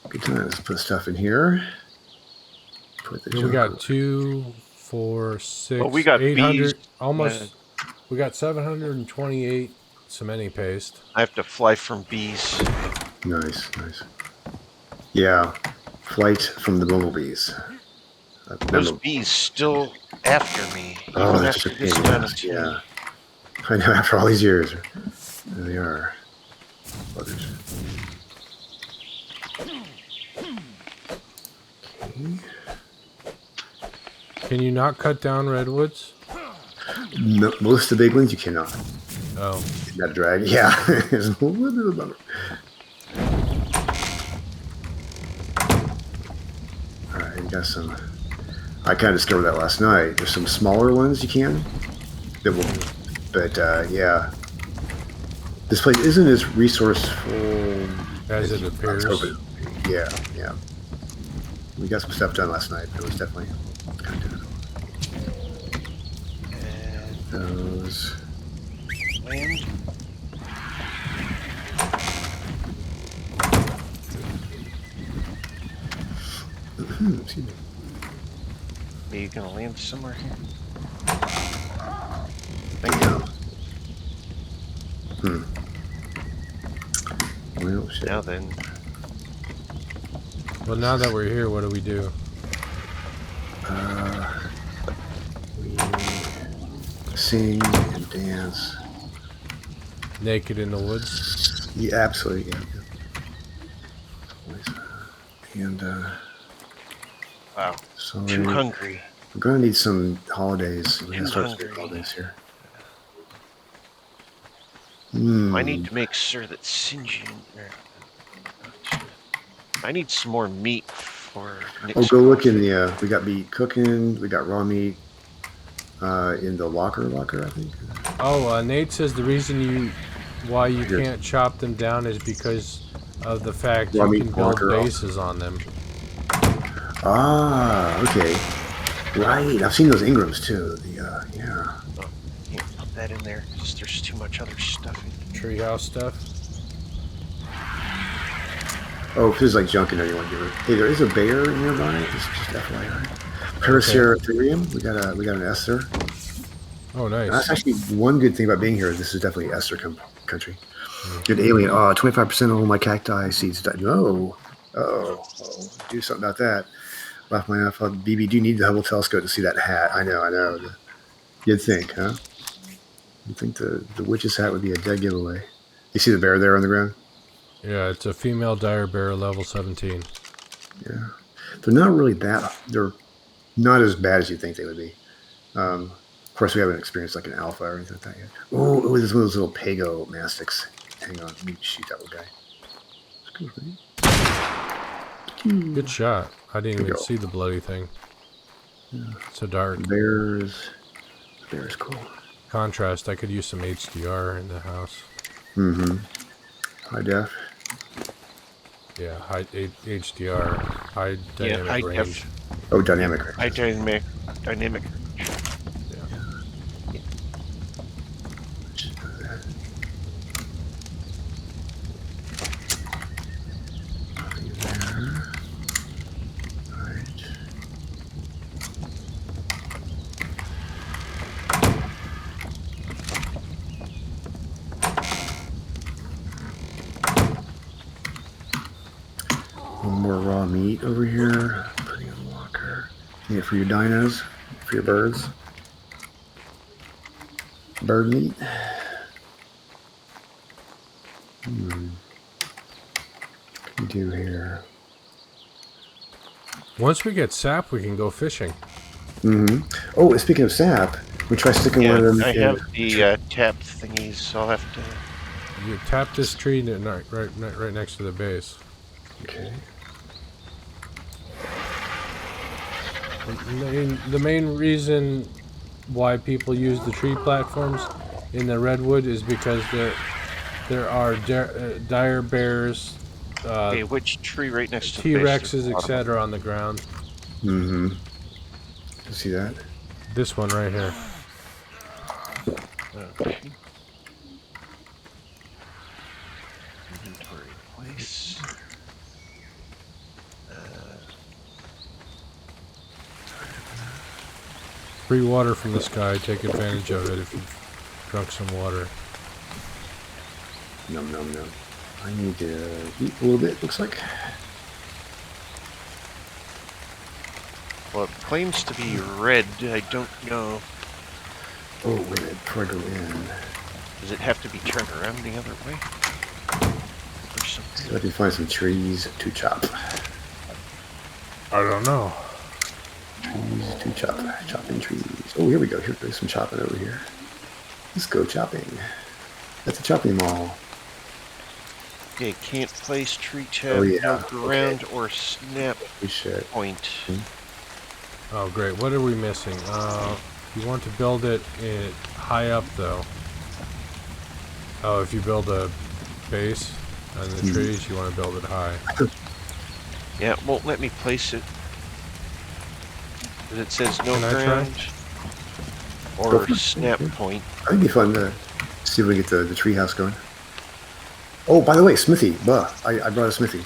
Good time. Let's put stuff in here. Put the We got 2, 4, 6, well, we got 800, bees. almost. We got 728 cement paste. I have to fly from bees. Nice. Yeah, flight from the bumblebees. Those bees still after me. Oh, Even that's after just a this pain. amount of time. Yeah, I know. After all these years, there they are. Buggers. Okay. Can you not cut down redwoods? No, most of the big ones you cannot. Oh. That drag, yeah. There's a little bit of a bummer. Alright, you got some. I kind of discovered that last night. There's some smaller ones you can. That will, but yeah. This place isn't as resourceful as it appears. Yeah. We got some stuff done last night, but it was definitely kind of difficult. Those. Land. Excuse me. Are you gonna land somewhere here? Well, shit. Now then. Well, now that we're here, what do we do? We sing and dance. Naked in the woods? Yeah, absolutely. Yeah. And Wow. so Too hungry. we're gonna need some holidays. We're gonna Too start hungry. some holidays here. I need to make sure that Sinjin. I need some more meat for. Nick's go look coffee. in the. We got meat cooking. We got raw meat. In the locker, I think. Oh, Nate says the reason why you can't chop them down is because of the fact Raw you meat can build locker bases on them. Ah, okay. Right. I've seen those Ingrams too. Yeah. Oh, can't put that in there because there's too much other stuff in it. Treehouse stuff. Oh, if there's like junk in there, you want to get rid of. Hey, there is a bear nearby. Just FYI. Paraceratherium. We got an Esther. Oh, nice. That's actually one good thing about being here. This is definitely Esther country. Good alien. 25% of all my cacti seeds died. No. Oh, do something about that. Laugh my ass off. BB, do you need the Hubble telescope to see that hat? I know. You'd think, huh? You'd think the witch's hat would be a dead giveaway. You see the bear there on the ground? Yeah, it's a female dire bear, level 17. Yeah. They're not really that. They're not as bad as you think they would be. Of course, we haven't experienced like an alpha or anything like that yet. Oh, there's one of those little Pago mastics. Hang on, let me shoot that little guy. Good shot. I didn't even see the bloody thing. Yeah. So dark. Bear is cool. Contrast, I could use some HDR in the house. Mm-hmm. High def. Yeah, high HDR, high dynamic range. Def. Oh, dynamic range. High dynamic. One more raw meat over here. Putting in the locker. Need it for your dinos, for your birds. Bird meat. What can we do here? Once we get sap, we can go fishing. Mm-hmm. Oh, speaking of sap, we try sticking one of them. I have the tapped thingies, so I'll have to. You tap this tree right next to the base. Okay. The main reason why people use the tree platforms in the redwood is because there are dire bears, Okay, which tree right next to the base? There's T-Rexes, a lot of them. etc. on the ground. Mm-hmm. You see that? This one right here. Okay. Inventory place. Free water from the sky. Take advantage of it if you've drunk some water. Num num num. I need to eat a little bit, looks like. Well, it claims to be red. I don't know. Oh, wait a minute, before I go in. Does it have to be turned around the other way? Or See something? if I can find some trees to chop. I don't know. Trees to chop. Chopping trees. Oh, here we go. Here's some chopping over here. Let's go chopping. That's a chopping mall. Okay, can't place tree tab, Oh, yeah. no ground or snap Holy shit. point. Oh, great. What are we missing? You want to build it high up, though. Oh, if you build a base on the trees, you want to build it high. Yeah, it won't let me place it. Because it says no Can I try? ground or snap point. I think it'd be fun to see if we get the tree house going. Oh, by the way, smithy. Buh. I brought a smithy.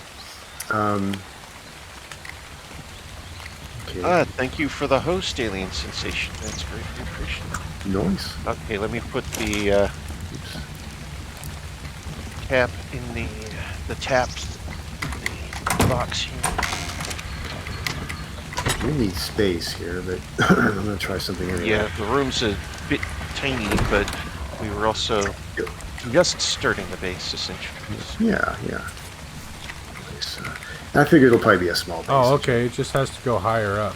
Okay. Thank you for the host, Alien Sensation. That's greatly appreciated. Nice. Okay, let me put the tap in the taps in the box here. We need space here, but I'm going to try something anyway. Yeah, the room's a bit tiny, but we were also just starting the base, essentially. Yeah. Nice. I figured it'll probably be a small base. Oh, okay. It just has to go higher up,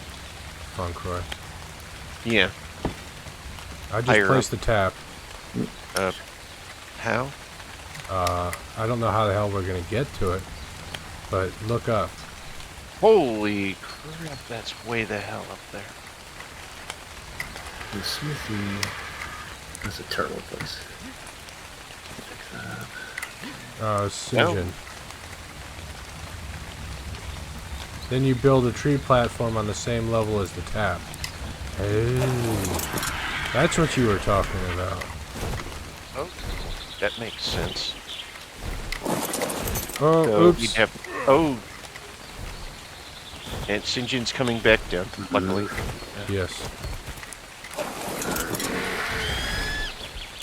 Funkroy. Yeah. I just Higher placed the tap. How? I don't know how the hell we're going to get to it, but look up. Holy crap, that's way the hell up there. The smithy. That's a terrible place. Sinjin. Then you build a tree platform on the same level as the tap. Oh, that's what you were talking about. Oh, that makes sense. Oh, So oops. we'd have, and Sinjin's coming back down, luckily. Yes.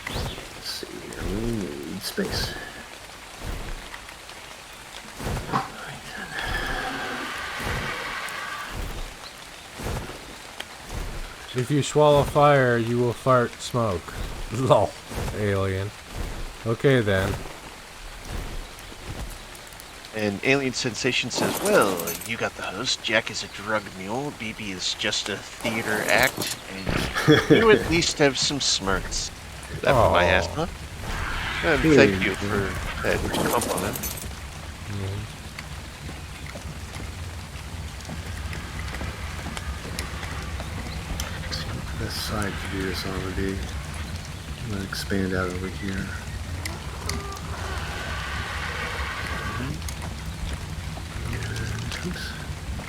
Let's see here. We need space. If you swallow fire, you will fart smoke. Lol. Alien. Okay then. And Alien Sensation says, well, you got the host. Jack is a drug mule. BB is just a theater act. And you at least have some smarts. That's what I asked, huh? And thank you for that compliment. Best side to do this on would be. I'm going to expand out over here.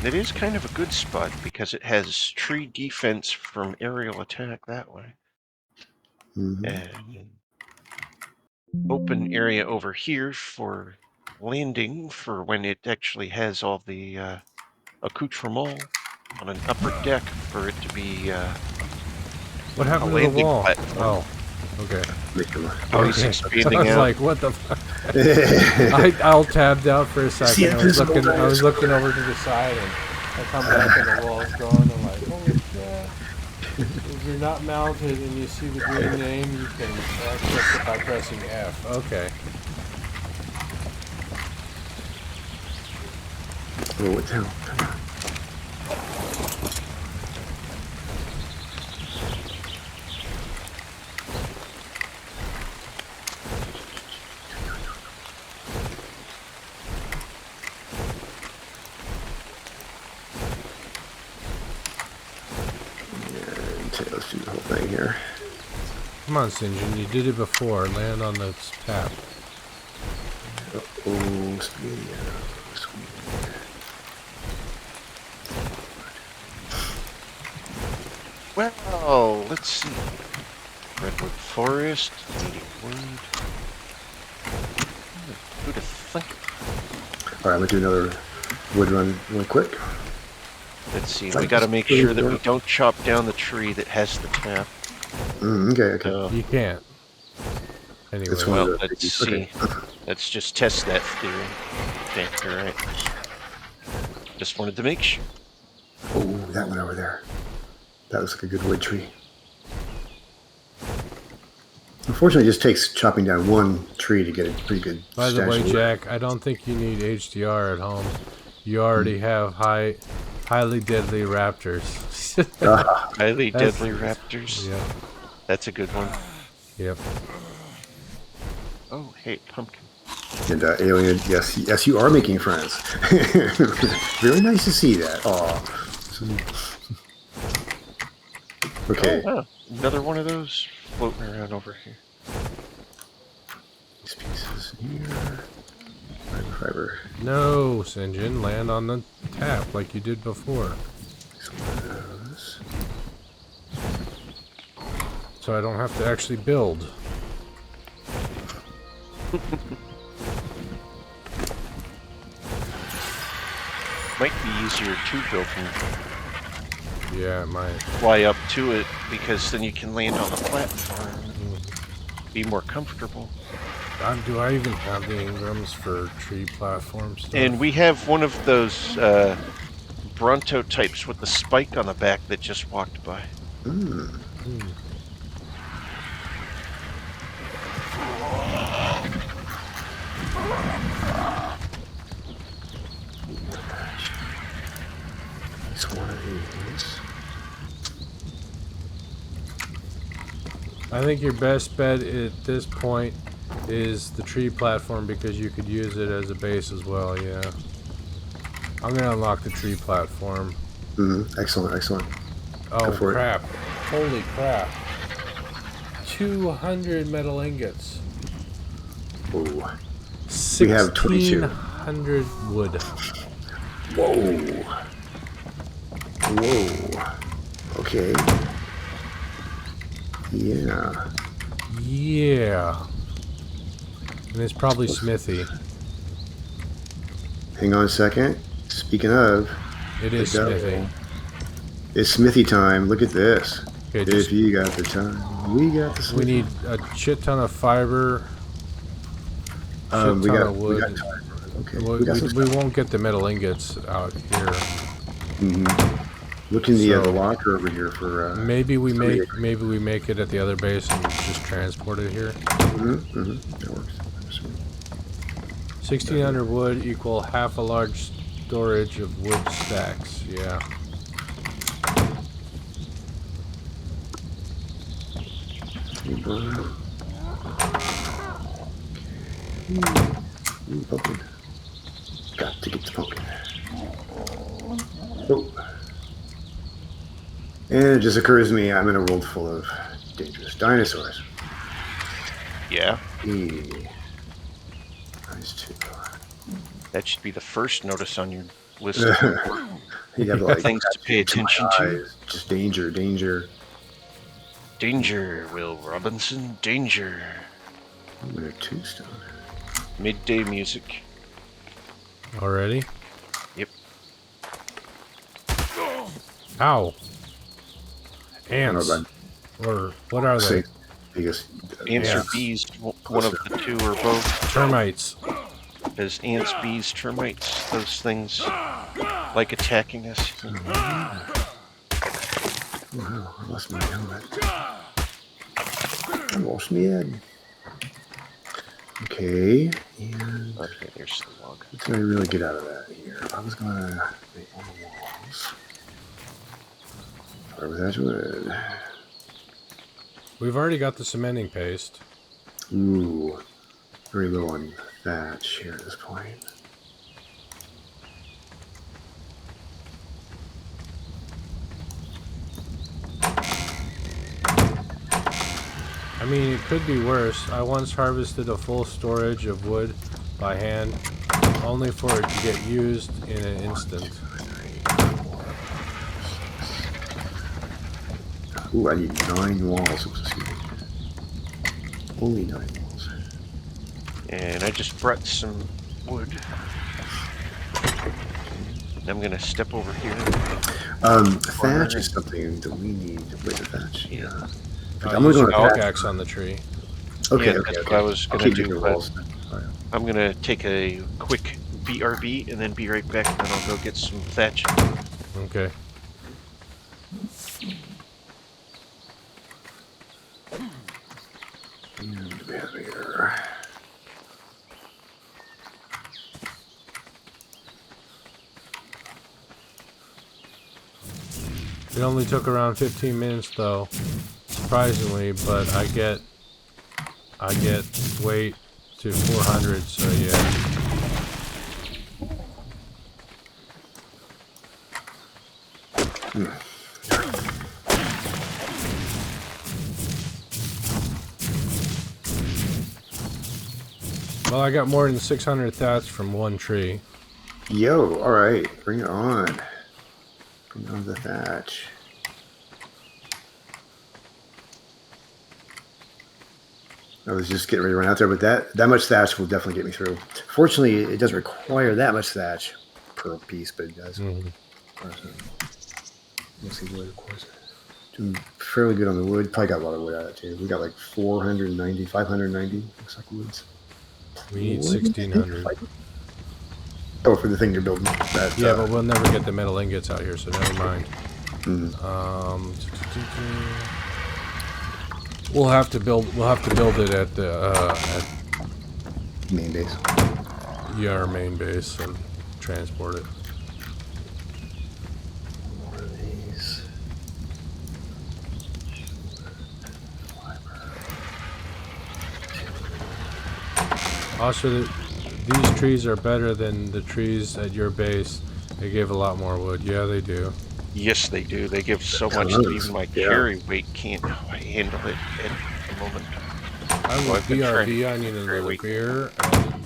It is kind of a good spot because it has tree defense from aerial attack that way. And open area over here for landing for when it actually has all the accoutrement on an upper deck for it to be What a happened to the landing wall? platform. Oh, okay. Oh, he's Okay. expanding I was out. like, what the fuck? I'll tabbed out for a second. I was looking over to the side and I come back and the wall's gone. I'm like, holy shit. If you're not mounted and you see the green name, you can access it by pressing F. Okay. Oh, what the hell? Come on. let's do the whole thing here. Come on, St. John, you did it before. Land on the tap. Oh, sweet. Well, let's see. Redwood Forest, native wood. Who'd have think? All right, I'm gonna do another wood run real quick. Let's see. We got to make sure that we don't chop down the tree that has the tap. Okay. You can't. Anyway, well, let's see. Let's just test that theory. Okay, you're right. Just wanted to make sure. Oh, that one over there. That looks like a good wood tree. Unfortunately, it just takes chopping down one tree to get a pretty good. By the way, Jack, I don't think you need HDR at home. You already have highly deadly raptors. Highly deadly raptors. Yeah. That's a good one. Yep. Oh, hey, pumpkin. And Alien, yes, you are making friends. Very nice to see that. Aw. Okay. Oh, wow. Another one of those floating around over here. These pieces here. Fiber. No, Sinjin, land on the tap like you did before. So I don't have to actually build. Might be easier to build than Yeah, it might. fly up to it, because then you can land on the platform and be more comfortable. Do I even have the Ingrams for tree platforms? And we have one of those Bronto types with the spike on the back that just walked by. It's one of these. I think your best bet at this point is the tree platform, because you could use it as a base as well. Yeah. I'm gonna unlock the tree platform. Excellent. Oh crap! Holy crap! 200 metal ingots. Oh. We have 22. 1,600 wood. Whoa. Okay. Yeah. And it's probably smithy. Hang on a second. Speaking of, It is smithy. It's smithy time. Look at this. Okay, if you got the time, we got the smithy. We need a shit ton of fiber. We got of wood. We got time. Okay. We won't get the metal ingots out here. Look in the locker over here for. Maybe we make it at the other base and just transport it here. That works. 1,600 wood equal half a large storage of wood stacks. Yeah. Pumpkin. Got to get the pumpkin. Oh. And it just occurs to me I'm in a world full of dangerous dinosaurs. Yeah. Nice too. That should be the first notice on your list You have like things to pay attention to. Just danger. Danger, Will Robinson, danger. There are two stone. Midday music. Already? Yep. Ow. Ants. Or what are they? Biggest Ants or bees, one of the two or both. Termites. There's ants, bees, termites, those things like attacking us. Wow, I lost my helmet. I lost my head. Okay, and okay, there's the log. what can I really get out of that here? I was gonna make all the walls. Fire with that wood. We've already got the cementing paste. Ooh, very low on thatch here at this point. I mean, it could be worse. I once harvested a full storage of wood by hand, only for it to get used in an instant. Ooh, I need 9 walls. Excuse me. Only 9 walls. And I just brought some wood. I'm gonna step over here. Thatch is something that we need. Wait, the thatch. Yeah. I'm gonna go pickaxe on the tree. Okay, yeah, okay, that's okay. what I was gonna do. Walls. I'm gonna take a quick BRB and then be right back, and then I'll go get some thatch. Okay. It only took around 15 minutes though, surprisingly, but I get weight to 400, so yeah. Well, I got more than 600 thatch from one tree. Yo, alright, bring it on. Bring on the thatch. I was just getting ready to run out there, but that much thatch will definitely get me through. Fortunately, it doesn't require that much thatch per piece, but it does. Let's see wood, of course. Doing fairly good on the wood. Probably got a lot of wood out of it too. We got like 490, 590. Looks like woods. We need 1,600. Oh, for the thing you're building. Yeah, but we'll never get the metal ingots out here, so never mind. We'll have to build it at the main base. Yeah, our main base, and transport it. More of these. Also, these trees are better than the trees at your base. They give a lot more wood. Yeah, they do. Yes, they do. They give so much that even my carry weight can't handle it at the moment. I will BRB. I need another beer and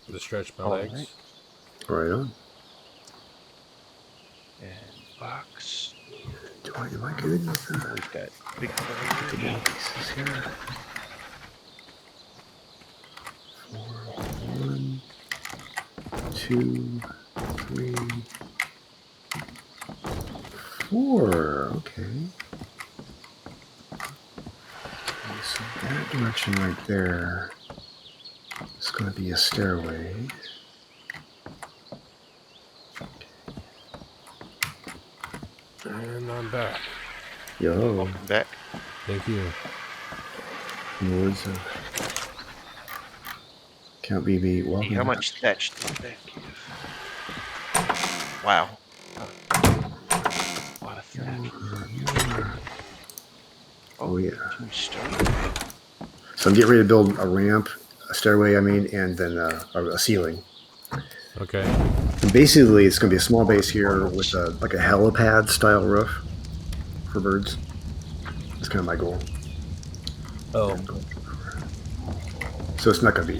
to stretch my legs. Right on. And box. Am I good with that? We've got big pieces here. 4, 1, 2, 3, 4. Okay. So that direction right there is going to be a stairway. And I'm back. Yo. Welcome back. Thank you. Lords of Count BB. Welcome. Hey, how much thatch did that give? Wow. A lot of thatch. Oh yeah. So I'm getting ready to build a ramp, a stairway, and then a ceiling. Okay. And basically, it's going to be a small base here with like a helipad style roof for birds. That's kind of my goal. Oh. So it's not going to be,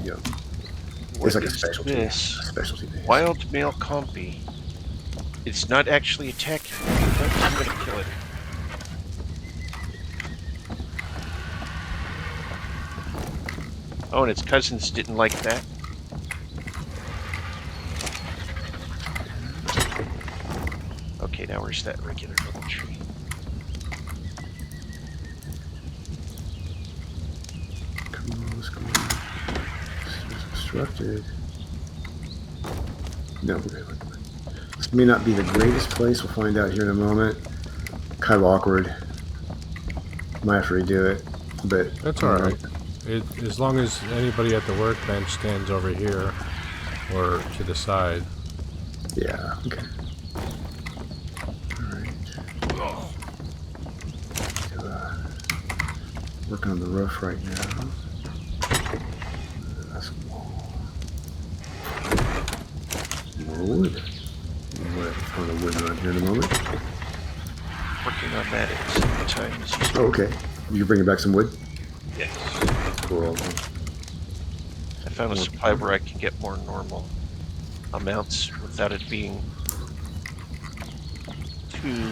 what it's like a is specialty. This? A specialty base. Wild male compy. It's not actually attacking me, but I'm going to kill it. Oh, and its cousins didn't like that. Okay, now where's that regular little tree? Come on, let's go. It's obstructed. No, okay. This may not be the greatest place. We'll find out here in a moment. Kind of awkward. Might have to redo it, but that's all right. As long as anybody at the workbench stands over here or to the side. Yeah. Okay. All right. Working on the roof right now. That's more wood. We'll find the wood around here in a moment. Working on that at the same time as you. Oh, okay. You bringing back some wood? Yes. Cool. I found a supply where I can get more normal amounts without it being too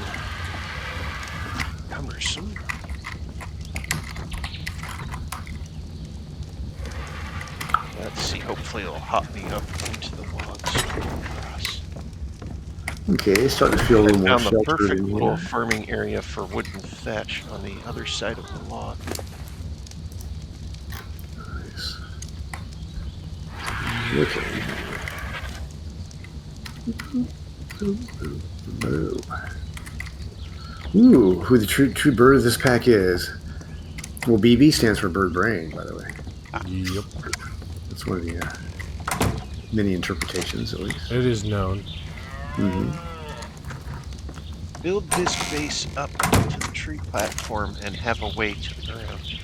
cumbersome. Let's see, hopefully it'll hop me up into the logs across. Okay, starting to feel a little more Found the sheltered perfect in little here. farming area for wooden thatch on the other side of the log. Nice. Okay. Ooh, who the true bird of this pack is. Well, BB stands for bird brain, by the way. Yep. That's one of the many interpretations, at least. It is known. Build this base up to the tree platform and have a way to the ground.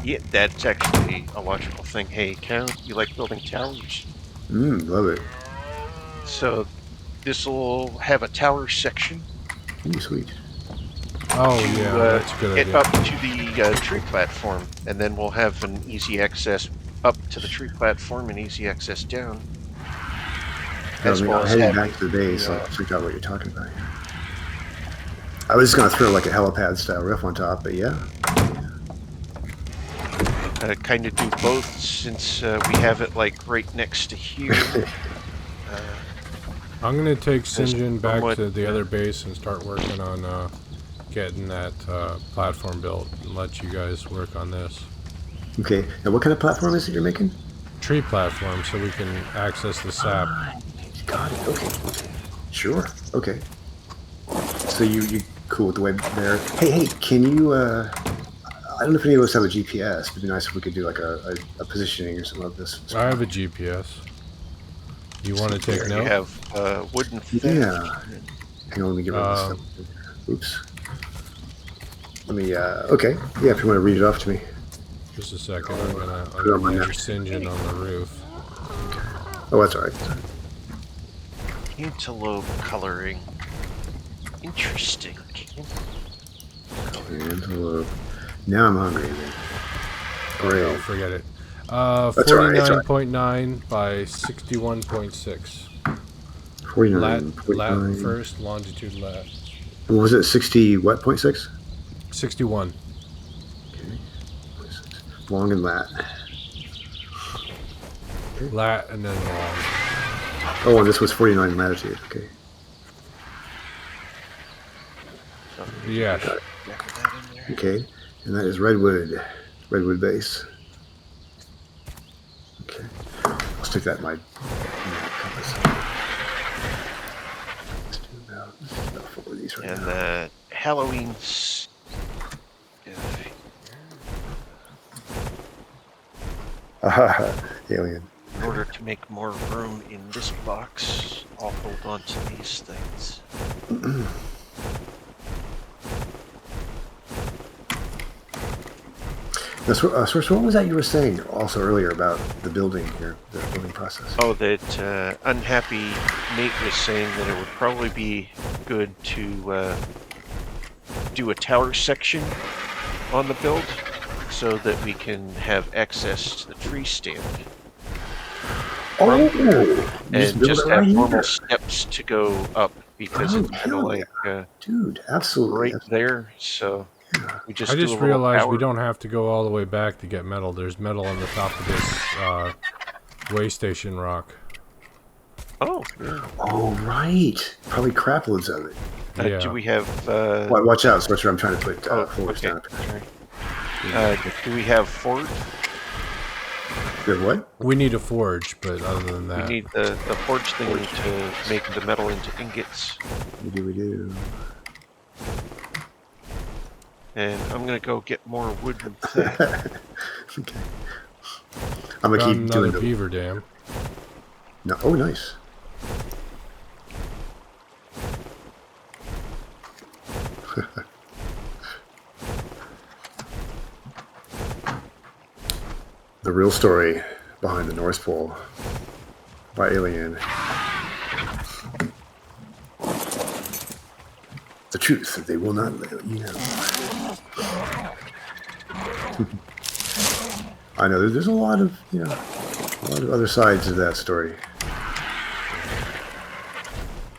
Yeah, that's actually a logical thing. Hey, Count, you like building towers? Love it. So this will have a tower section Ooh, sweet. Oh, yeah, that's a good get idea. up to the tree platform, and then we'll have an easy access up to the tree platform and easy access down. As well I'm as heading having back to the base. I'll check out what you're talking about here. I was just going to throw like a helipad style roof on top, but yeah. kind of do both since we have it like right next to here. I'm going to take Sinjin back somewhat, to the other base and start working on getting that platform built and let you guys work on this. Okay. And what kind of platform is it you're making? Tree platform so we can access the sap. Got it. Okay. Sure. Okay. So you cool with the way there? Hey, can you? I don't know if any of us have a GPS. It'd be nice if we could do like a positioning or something of this. I have a GPS. You want to take note? You have wooden thatch. Yeah. Hang on, let me get rid of this stuff. Oops. Let me. Okay. Yeah, if you want to read it off to me. Just a second. I'm gonna enter Sinjin on the roof. Oh, that's all right. Antelope coloring. Interesting. Antelope. Now I'm hungry again. Great. Oh, forget it. That's all right, 49.9 by 61.6. 49.9. Lat first, longitude lat. What was it? 60 what? 0.6? 61. Okay. 0.6. Long and lat. Okay. Lat and then long. Oh, and this was 49 latitude. Okay. Yeah. Got it. Okay. And that is redwood. Redwood base. Okay. I'll stick that in my compass. Let's do about 4 of these right And now. Halloween's. Alien. In order to make more room in this box, I'll hold on to these things. Now, so what was that you were saying also earlier about the building here, the building process? Oh, that unhappy Nate was saying that it would probably be good to do a tower section on the build so that we can have access to the tree stand. Oh, and just have normal steps to go up because it's kind of like dude, absolutely right there. So we just I just do a little realized we tower. don't have to go all the way back to get metal. There's metal on the top of this way station rock. Oh, yeah. Oh, right. Probably crap loads of it. Yeah. Do we have? Watch out, Sorcerer. I'm trying to put forwards okay. down. Sorry. Do we have forge? You have what? We need a forge, but other than that, We need the forge thing to make the metal into ingots. We do. And I'm gonna go get more wood and thatch. Okay. I'm gonna keep doing another beaver dam. No. Oh, nice. The real story behind the North Pole by Alien. The truth that they will not let you know. I know there's a lot of other sides of that story.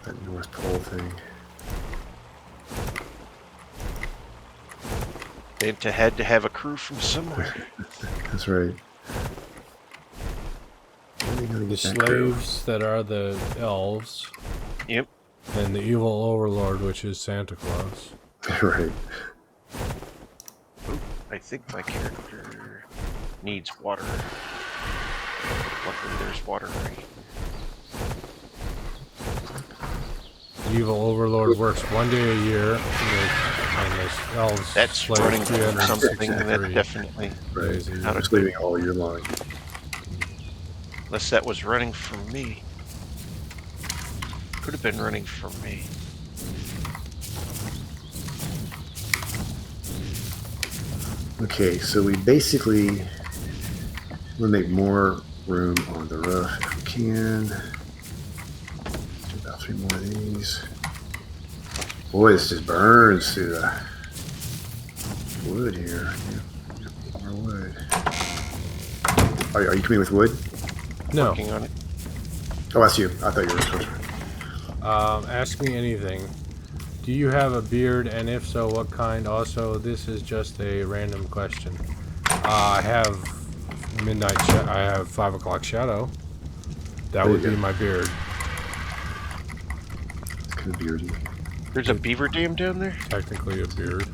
That North Pole thing. Santa had to have a crew from somewhere. That's right. The slaves that are the elves. Yep. And the evil overlord, which is Santa Claus. Right. Oop, I think my character needs water. Luckily there's water right. The evil overlord works 1 day a year, and the elves That's running from something that definitely right. Not just leaving all year long. Unless that was running from me. Could have been running from me. Okay, so we basically want to make more room on the roof if we can. Do about 3 more of these. Boy, this just burns through the wood here. Yeah, more wood. Are you coming with wood? No. Working on it. Oh, that's you. I thought you were supposed to. Ask me anything. Do you have a beard, and if so, what kind? Also, this is just a random question. I have midnight. I have 5 o'clock shadow. That would be my beard. It's kind of beardy. There's a beaver dam down there? Technically a beard.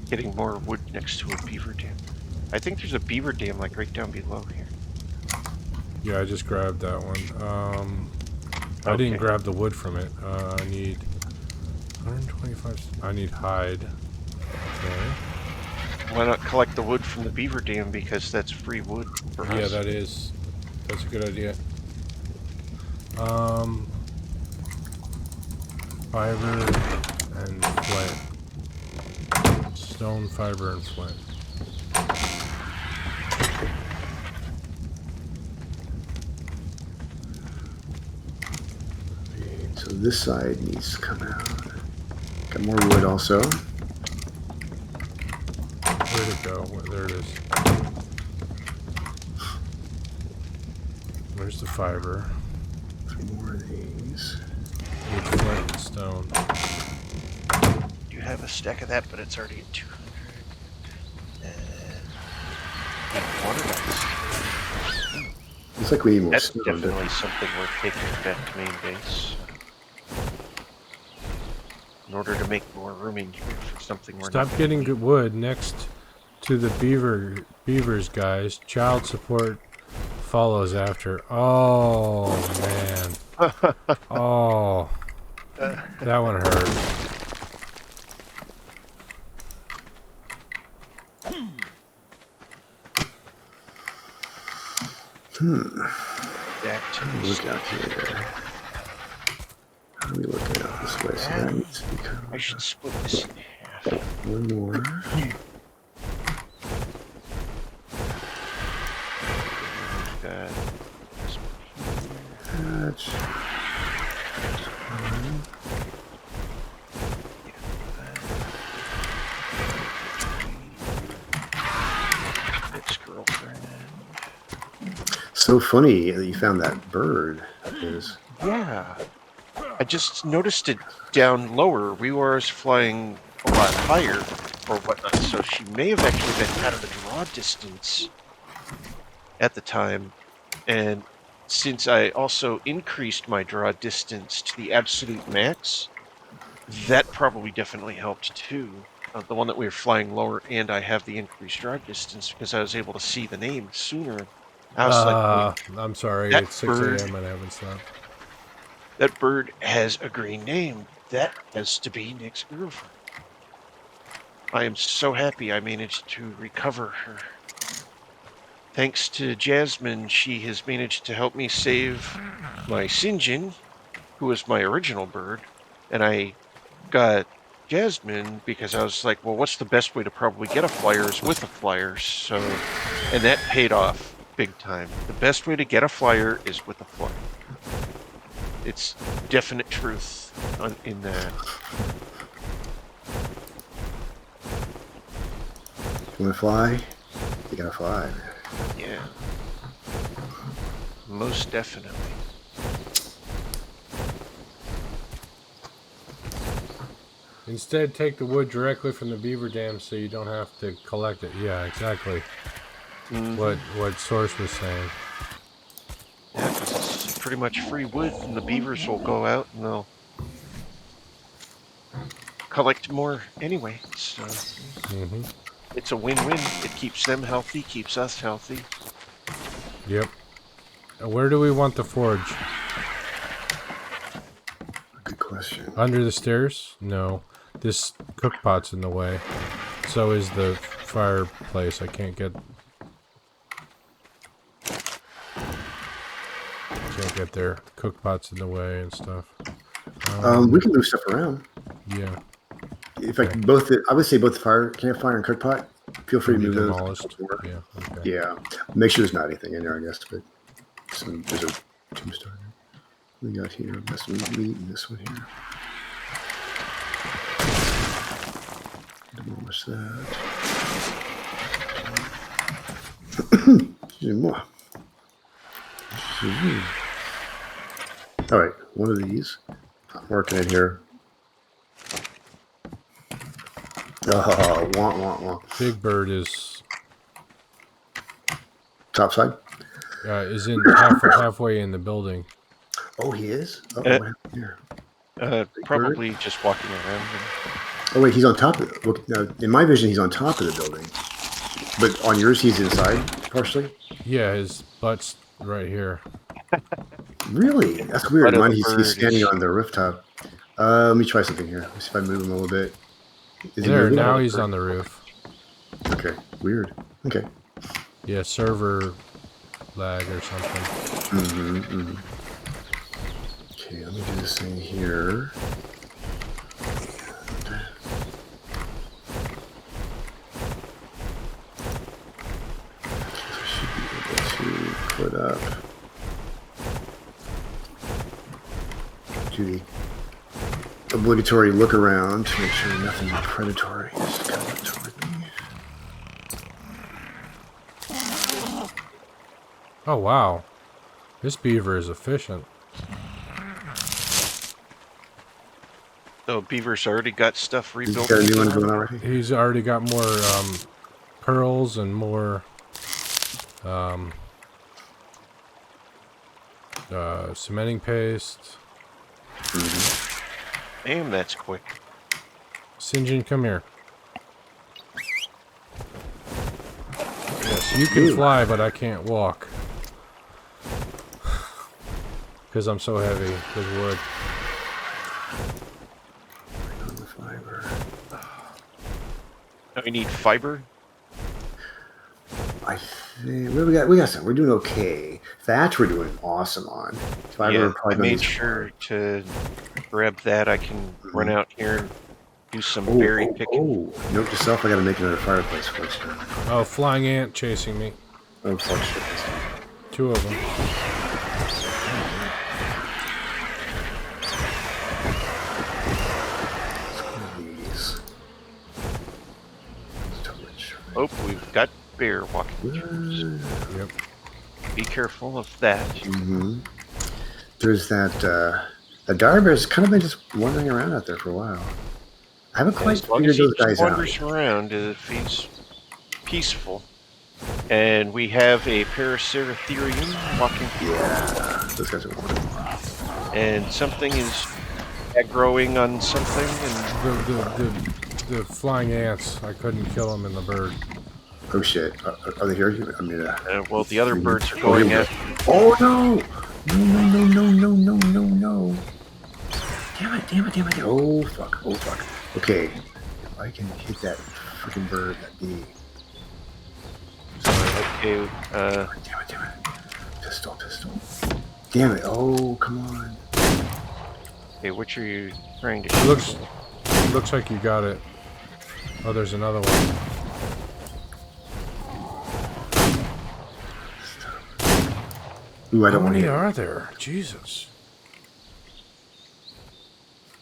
Getting more wood next to a beaver dam. I think there's a beaver dam like right down below here. Yeah, I just grabbed that one. I didn't grab the wood from it. I need 125. I need hide. Okay. Why not collect the wood from the beaver dam, because that's free wood for us? Yeah, that's a good idea. Fiber and flint. Stone, fiber, and flint. So this side needs to come out. Got more wood also. Where'd it go? There it is. Where's the fiber? 3 more of these. Need flint and stone. You have a stack of that, but it's already at 200. And water dice. Looks like we need more That's stone. definitely something worth taking back to main base. In order to make more room in here for something we're Stop getting good wood next to the beavers, guys. Child support follows after. Oh man. Oh, that one hurt. Back to look out here. How are we looking out this way? So that needs to be covered. I should split this in half. One more. That's Ex-girlfriend. so funny that you found that bird. Yeah. I just noticed it down lower. We were flying a lot higher or whatnot, so she may have actually been out of the draw distance at the time. And since I also increased my draw distance to the absolute max, that probably definitely helped too. The one that we were flying lower, and I have the increased draw distance because I was able to see the name sooner. I was like, I'm sorry, it's 6 a.m. and I haven't slept. That bird has a green name. That has to be Nick's girlfriend. I am so happy I managed to recover her. Thanks to Jasmine, she has managed to help me save my Sinjin, who was my original bird, and I got Jasmine because I was like, well, what's the best way to probably get a flyer is with a flyer, so, and that paid off big time. The best way to get a flyer is with a flyer. It's definite truth in that. You want to fly? You gotta fly. Yeah. Most definitely. Instead, take the wood directly from the beaver dam so you don't have to collect it. Yeah, exactly. What Source was saying. Yeah, 'cause it's pretty much free wood, and the beavers will go out and they'll collect more anyway. So it's a win-win. It keeps them healthy, keeps us healthy. Yep. Where do we want the forge? Good question. Under the stairs? No. This cookpot's in the way. So is the fireplace. I can't get there. Cookpot's in the way and stuff. We can move stuff around. Yeah. If I can I would say both the fire, campfire and cook pot. Feel free to move demolished. those. Yeah. Okay. Yeah. Make sure there's not anything in there, I guess. But there's a tombstone. We got here. This one meat and this one here. Demolish that. All right, one of these. I'm working it here. Oh, want. Big Bird is Top side? is in halfway in the building. Oh, he is? Oh, what happened here? Probably just walking around. Oh, wait, he's on top of it. Look, now, in my vision, he's on top of the building. But on yours, he's inside, partially? Yeah, his butt's right here. Really? That's weird. Mine, he's standing on the rooftop. Let me try something here. Let's see if I move him a little bit. Is he moving? Now he's on the roof. Okay, weird. Okay. Yeah, server lag or something. Okay, let me do this thing here. I should be able to put up. Do the obligatory look around to make sure nothing predatory is coming toward me. Oh wow, this beaver is efficient. Oh, Beaver's already got stuff rebuilt. He's got a new one going already? He's already got more pearls and more cementing paste. Damn, that's quick. Sinjin, come here. Yes, you can fly, but I can't walk. Because I'm so heavy with wood. Fiber. Now we need fiber. I think what do we got? We got some. We're doing okay. Thatch, we're doing awesome on. Fiber, I made sure to grab that. I can run out here and do some berry picking. Oh, note to self, I gotta make another fireplace first. Oh, flying ant chasing me. Oh, fuck shit. 2 of them. Oh, we've got bear walking through. Yep. Be careful of that. There's that, the Darbear's kind of been just wandering around out there for a while. I haven't quite figured those guys out. Wanders around if he's peaceful. And we have a Paraceratherium walking through. Yeah, those guys are wonderful. And something is growing on something. And the flying ants. I couldn't kill them in the bird. Oh shit! Are they here? I mean, well, the other birds are going at. Oh no! No! Damn it! Oh fuck! Okay, if I can hit that freaking bird, that bee. Okay. Damn it! Pistol. Damn it! Oh, come on. Okay, which are you trying to shoot? Looks like you got it. Oh, there's another one. Ooh, I don't How want many to. are there? Jesus.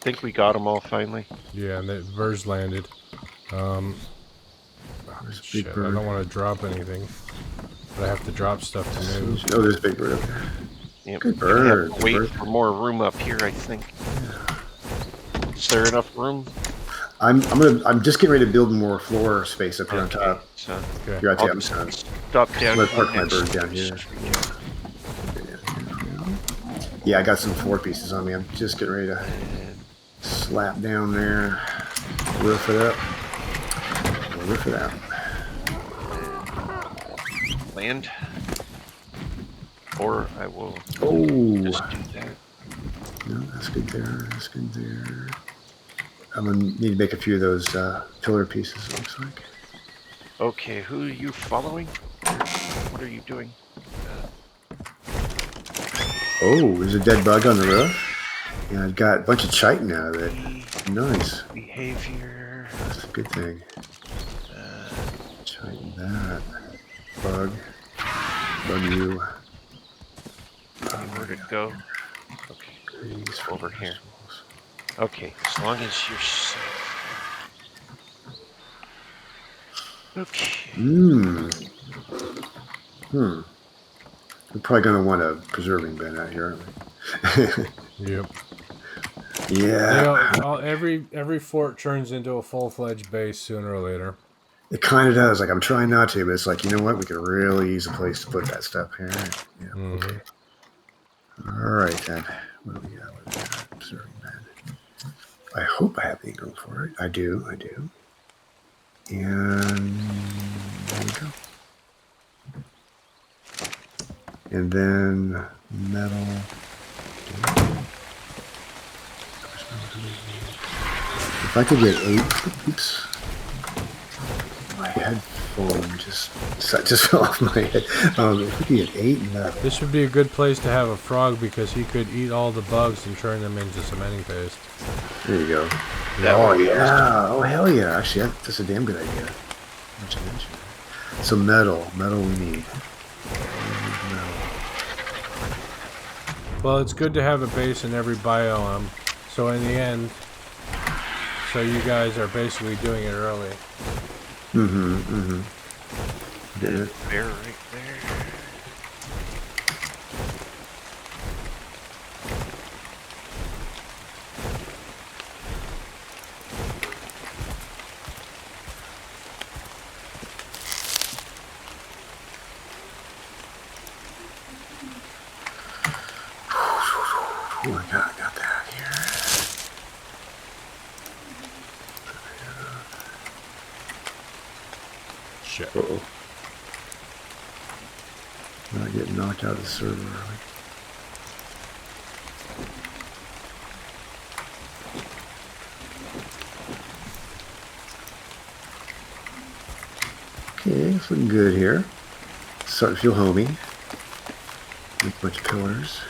I think we got them all finally. Yeah, and the birds landed. Shit, I don't want to drop anything. But I have to drop stuff to move. Oh, there's a big bird over there. Yep. Good We're gonna bird. have to wait for more room up here, I think. Is there enough room? I'm just getting ready to build more floor space up here on top. So Here, I'll I'm just gonna stop down let here park my next bird to down the here. street. Yeah, I got some floor pieces on me. I'm just getting ready to slap down there. Roof it up. Roof it out. Land. Or I will just do that. No, that's good there. That's good there. I'm gonna need to make a few of those pillar pieces, it looks like. Okay, who are you following? What are you doing? Oh, there's a dead bug on the roof. And I've got a bunch of chitin out of it. Nice. Behavior. That's a good thing. Chitin that. Bug. Bug you. Where'd it go? Okay, it's over here. Okay, as long as you're safe. Okay. We're probably going to want a preserving bin out here, aren't we? Yep. Yeah. Every fort turns into a full-fledged base sooner or later. It kind of does. Like, I'm trying not to, but it's like, you know what? We could really use a place to put that stuff here. Yeah, okay. All right, then. What do we got with that? Preserving bin. I hope I have the go for it. I do. And there we go. And then metal. If I could get 8, oops, my headphone just fell off my head. If we could get 8 metal. This would be a good place to have a frog because he could eat all the bugs and turn them into cementing paste. There you go. Oh yeah. Oh hell yeah. Actually, that's a damn good idea. So metal we need. Well, it's good to have a base in every biome. So in the end, so you guys are basically doing it early. There's a bear right there. Oh my god, I got that here. Shit. Uh-oh. Not getting knocked out of the server early. Okay, it's looking good here. Starting to feel homey. Make a bunch of pillars.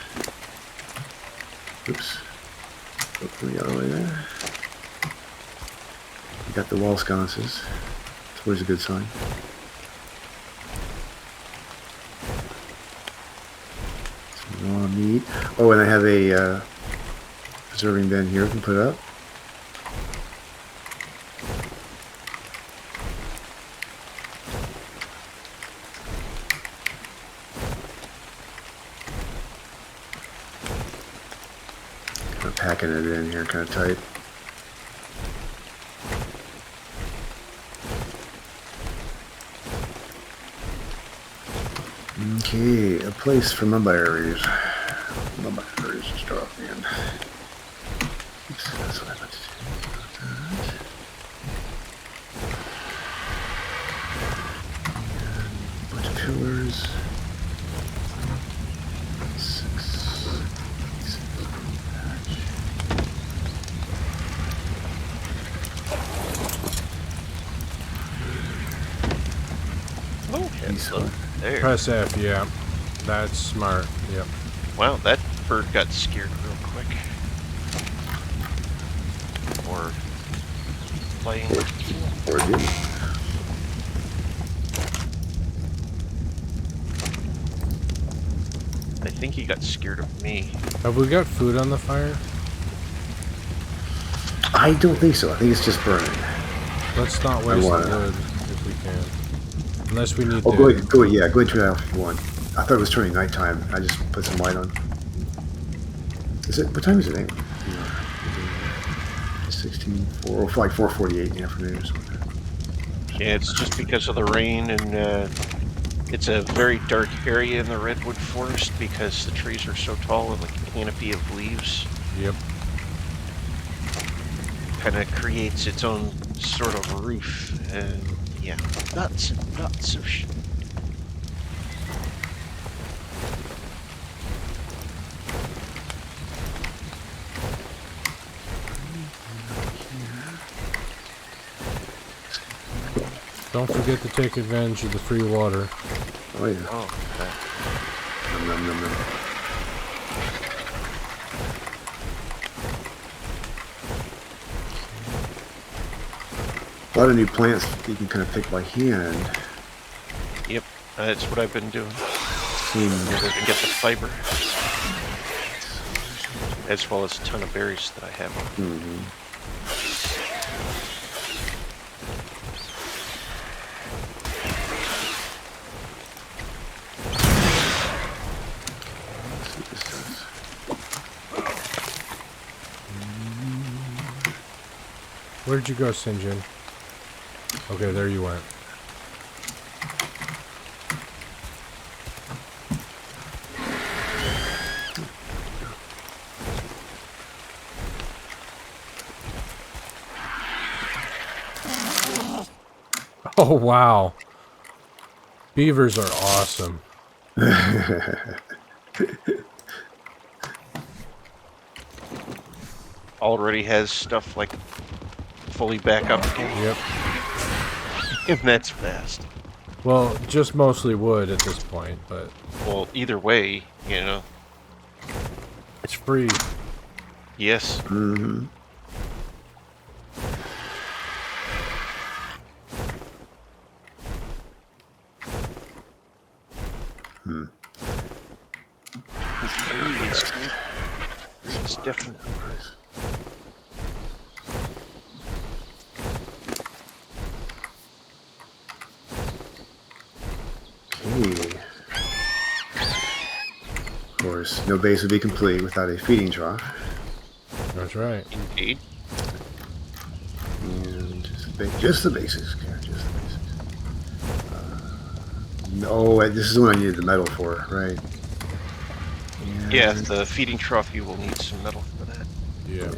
Oops. Hopefully the other way there. We got the wall sconces. It's always a good sign. Some raw meat. Oh, and I have a preserving bin here we can put up. Packing it in here kind of tight. Okay, a place for my berries. My berries just drop in. Oops, that's what I meant to do. And a bunch of pillars. 6. There. Press F, yeah. That's smart, yep. Wow, that bird got scared real quick. Or playing. Or did he? I think he got scared of me. Have we got food on the fire? I don't think so. I think it's just burning. Let's not waste the wood if we can. Unless we need Oh, to... go ahead, turn it off if you want. I thought it was turning nighttime. I just put some light on. Is it, what time is it anyway? 4 like 4:48 in the afternoon or something. Yeah, it's just because of the rain, and it's a very dark area in the redwood forest because the trees are so tall and the canopy of leaves. Yep. Kind of creates its own sort of roof, and yeah, lots and lots of Don't forget to take advantage of the free water. Oh yeah. Oh, okay. Nom, nom, nom, nom. A lot of new plants you can kind of pick by hand. Yep, that's what I've been doing. Seems In order to get the fiber, as well as a ton of berries that I have. Where'd you go, Sinjin? Okay, there you went. Oh, wow. Beavers are awesome. Already has stuff like fully back up again. Yep. And that's fast. Well, just mostly wood at this point, but Well, either way, you know. it's free. Yes. Mm-hmm. It's definitely. Okay. Of course, no base would be complete without a feeding trough. That's right. Indeed. And just the basics, Karen, just the basics. No, this is the one I needed the metal for, right? And Yeah, the feeding trough, you will need some metal for that. Yeah.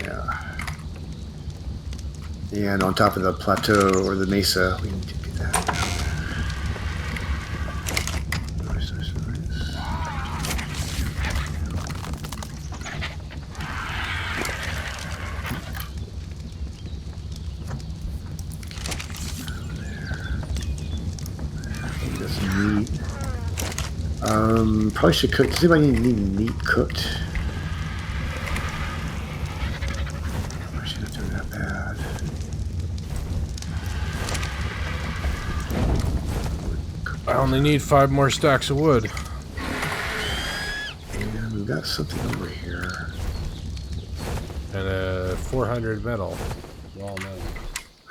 Yeah. And on top of the plateau or the mesa, we need to get that down there. Nice, nice, nice. That's meat. Probably should cook. Does anybody need meat cooked? I should have done that bad. I only need 5 more stacks of wood. And we've got something over here. And 400 metal. Raw metal.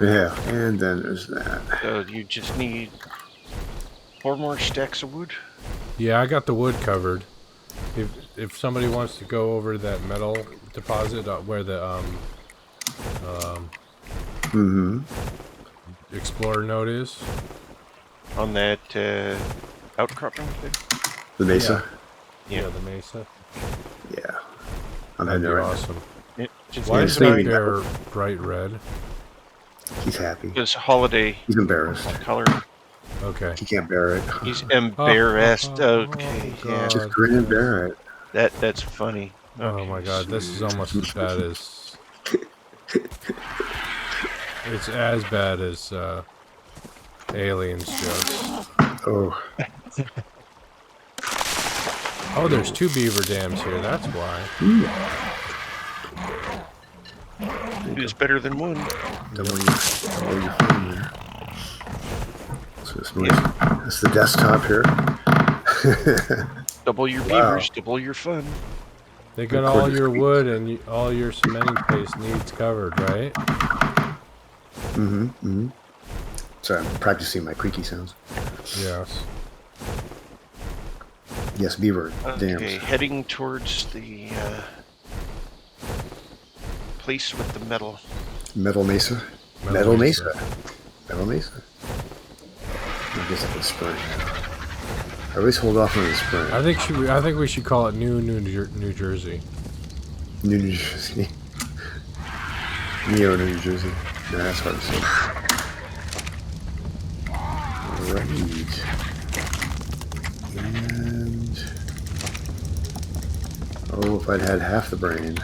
Yeah, and then there's that. So you just need 4 more stacks of wood. Yeah, I got the wood covered. If somebody wants to go over that metal deposit where the explorer node is. On that outcropping thing? The mesa? Yeah, the mesa. Yeah. I'm That'd heading be there right awesome. Just Why Yeah, is it's maybe- that there bright red? now. He's happy. This holiday He's embarrassed. color. Okay. He can't bear it. He's embarrassed. Okay, yeah. God. Just grin and bear it. That's funny. Oh Okay, my god, this is almost as bad as... It's as bad as Aliens jokes. Oh. Oh, there's 2 beaver dams here, that's why. It's better than one. Double your phone there. So it's noisy. That's the desktop here. Double your Wow. beavers, double your fun. They got all your wood and all your cementing paste needs covered, right? Sorry, I'm practicing my creaky sounds. Yes. Yes, beaver Okay, dams. heading towards the place with the metal. Metal Mesa. Metal Mesa. Metal Mesa. I guess I can spring now. I always hold off on the spring. I think we should call it New Jersey. New Jersey. Neo New Jersey. Nah, that's hard to say. Right. And if I'd had half the brain,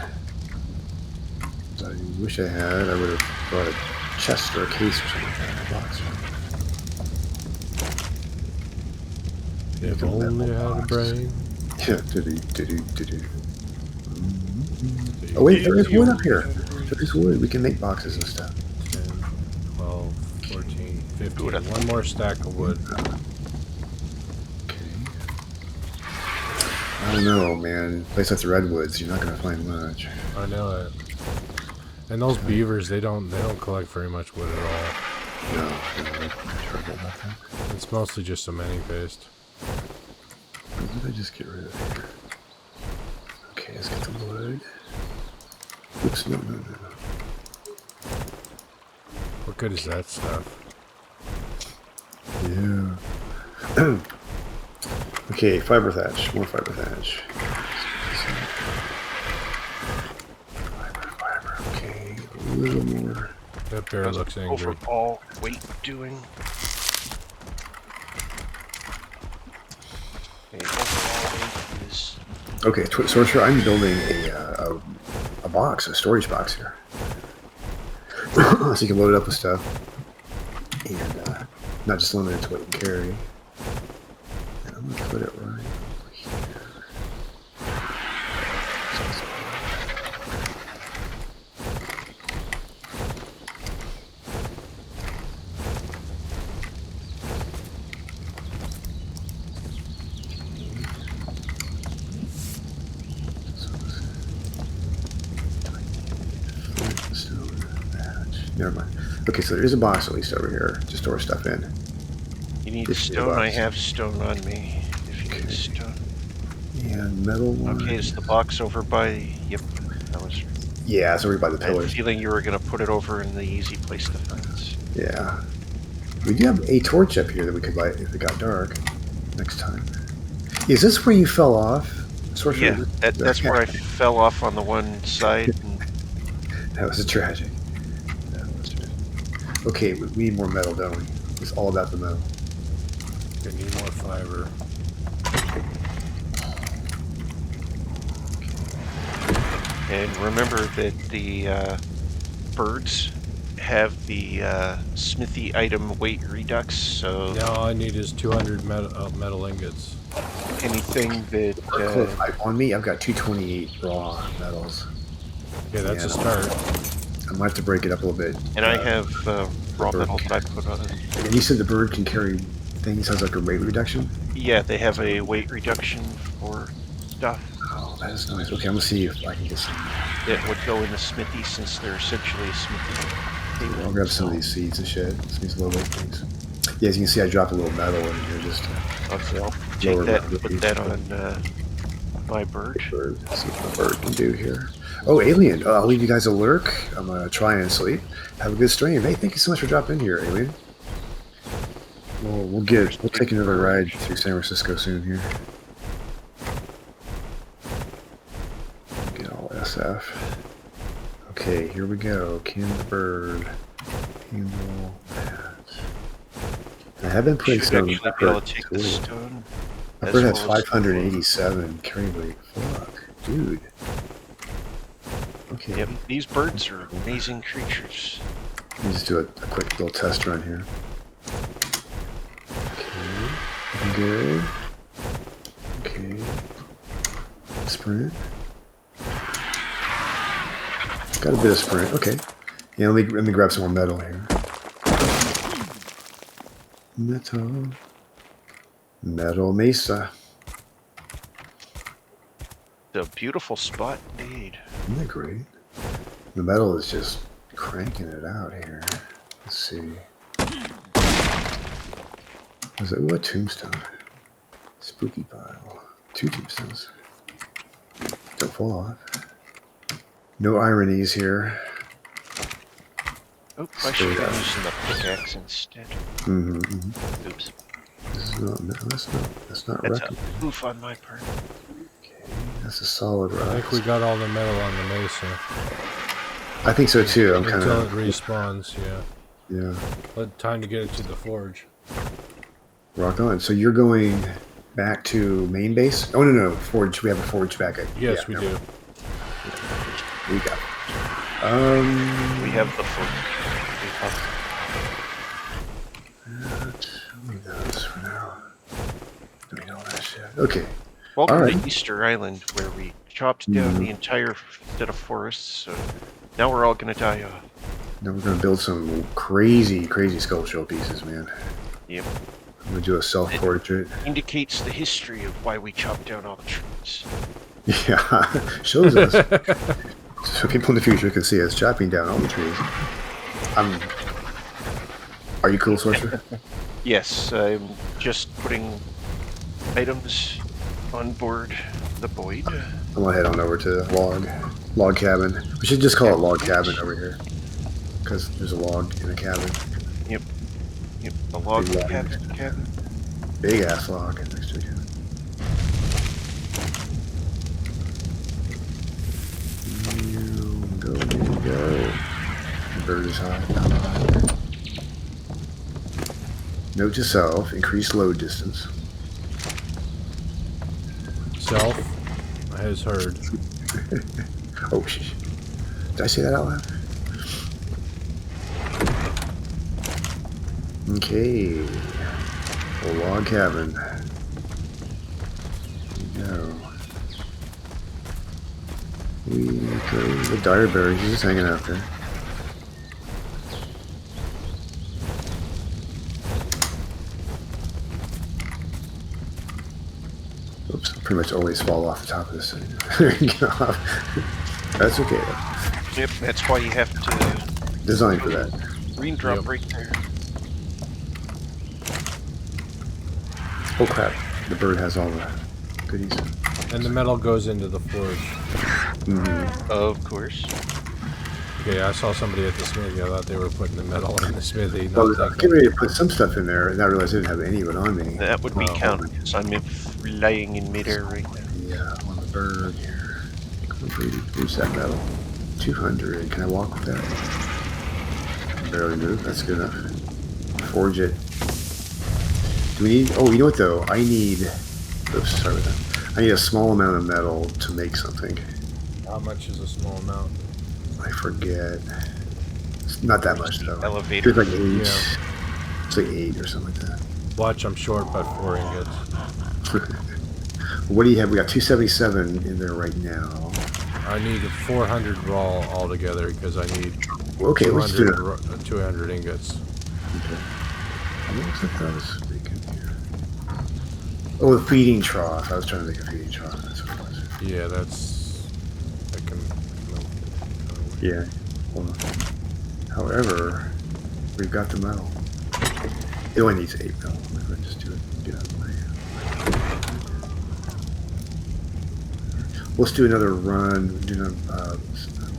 I wish I had, I would have brought a chest or a case or something like that, a box. If only I had a brain. Yeah, Oh wait, there is wood up here. There is wood. We can make boxes and stuff. 10, 12, 14, 15. One more stack of wood. Okay. I don't know, man. Place like the redwoods, you're not gonna find much. I know it. And those beavers, they don't collect very much wood at all. No, they're terrible about that. It's mostly just cementing paste. What did I just get rid of here? Okay, let's get the wood. Oops, no. What good is that stuff? Yeah. Okay, fiber thatch. More fiber thatch. Fiber. Okay, a little more. That bear looks angry. Overall weight doing. Okay, overall weight is. Okay, Sorcerer, I'm building a box, a storage box here. So you can load it up with stuff. And not just limited to what you can carry. And I'm going to put it right over here. Never mind. Okay, so there's a box at least over here to store stuff in. You need stone? I have stone on me. If you need stone. And metal one. Okay, is the box over by... Yep, that was... Yeah, it's over by the I had a pillars. feeling you were going to put it over in the easy place defense. Yeah. We do have a torch up here that we could light if it got dark next time. Is this where you fell off? Sorcerer? Yeah, that's where I fell off on the one side. And... That was tragic. Okay, we need more metal, don't we? It's all about the metal. We need more fiber. And remember that the birds have the smithy item weight redux, so... Now all I need is 200 metal ingots. Anything that... on me, I've got 228 raw metals. Yeah, that's a start. I might have to break it up a little bit. And I have raw metals I put on it. And you said the bird can carry things, has like a weight reduction? Yeah, they have a weight reduction for stuff. Oh, that is nice. Okay, I'm gonna see if I can get some. That would go in the smithy since they're essentially a smithy. I'll grab some of these seeds and shit. These low weight things. Yeah, as you can see, I dropped a little metal in here just to... Okay, I'll take that and put that on my bird. Let's see what the bird can do here. Oh, Alien. I'll leave you guys a lurk. I'm going to try and sleep. Have a good stream. Hey, thank you so much for dropping in here, Alien. We'll take another ride through San Francisco soon here. Get all SF. Okay, here we go. Can the bird handle that? I have been putting some... Be able to take the stone. My bird has 587 carry weight. Fuck, dude. Okay. Yep, these birds are amazing creatures. Let me just do a quick little test run here. Okay, good. Okay. Sprint. Got a bit of sprint. Okay. Yeah, let me grab some more metal here. Metal Mesa. It's a beautiful spot indeed. Isn't that great? The metal is just cranking it out here. Let's see. I was like, what tombstone? Spooky pile. 2 tombstones. Don't fall off. No ironies here. Oh, I should have been using the pickaxe instead. Oops. That's not That's wrecking. a oof on my part. Okay, that's a solid rock. I think we got all the metal on the mesa. I think so too. I'm kind Until of it respawns, yeah. Yeah. But time to get it to the forge. Rock on. So you're going back to main base? Oh no, forge. We have a forge back at. Yes, we do. We got it. We have the forge. Leave those for now. Don't need all that shit. Okay. Welcome right. to Easter Island, where we chopped down the entire set of forests. So now we're all gonna die off. Now we're gonna build some crazy skull shell pieces, man. Yep. I'm gonna do a self-portrait. Indicates the history of why we chopped down all the trees. Yeah, shows us. So people in the future can see us chopping down all the trees. Are you cool, Sorcerer? Yes, I'm just putting items on board the Boyd. I'm gonna head on over to log cabin. We should just call it log cabin over here, because there's a log in a cabin. Yep, a log cabin. Big ass log next to a cabin. Go. The bird is hot. Note to self: increase load distance. Self has heard. Oh shit! Did I say that out loud? Okay. A log cabin. No. We go to the dire berry. He's just hanging out there. Oops, pretty much always fall off the top of this thing. That's okay though. Yep, that's why you have to Designed for that. green drop right there. Oh crap, the bird has all the goodies. And the metal goes into the forge. Of course. Okay, I saw somebody at the smithy. I thought they were putting the metal in the smithy. Well, I was getting ready to put some stuff in there, and I realized I didn't have any of it on me. That would be counted, because I'm laying in midair right now. Yeah, on the bird here. Where's that metal? 200. Can I walk with that? Barely move. That's good enough. Forge it. Do we need... Oh, you know what, though? I need... Oops, sorry about that. I need a small amount of metal to make something. How much is a small amount? I forget. It's not that much, though. Elevator. It's like 8. Yeah. It's like 8 or something like that. Watch, I'm short by 4 ingots. What do you have? We got 277 in there right now. I need 400 raw altogether because I need Okay, let's do it. 200 ingots. Okay. What was it that I was making here? Oh, the feeding trough. I was trying to make a feeding trough. That's what it was. Yeah, that's... I can... Yeah. Hold on. However, we've got the metal. It only needs 8 metal. Let's just do it. Get out of the way. Let's do another run.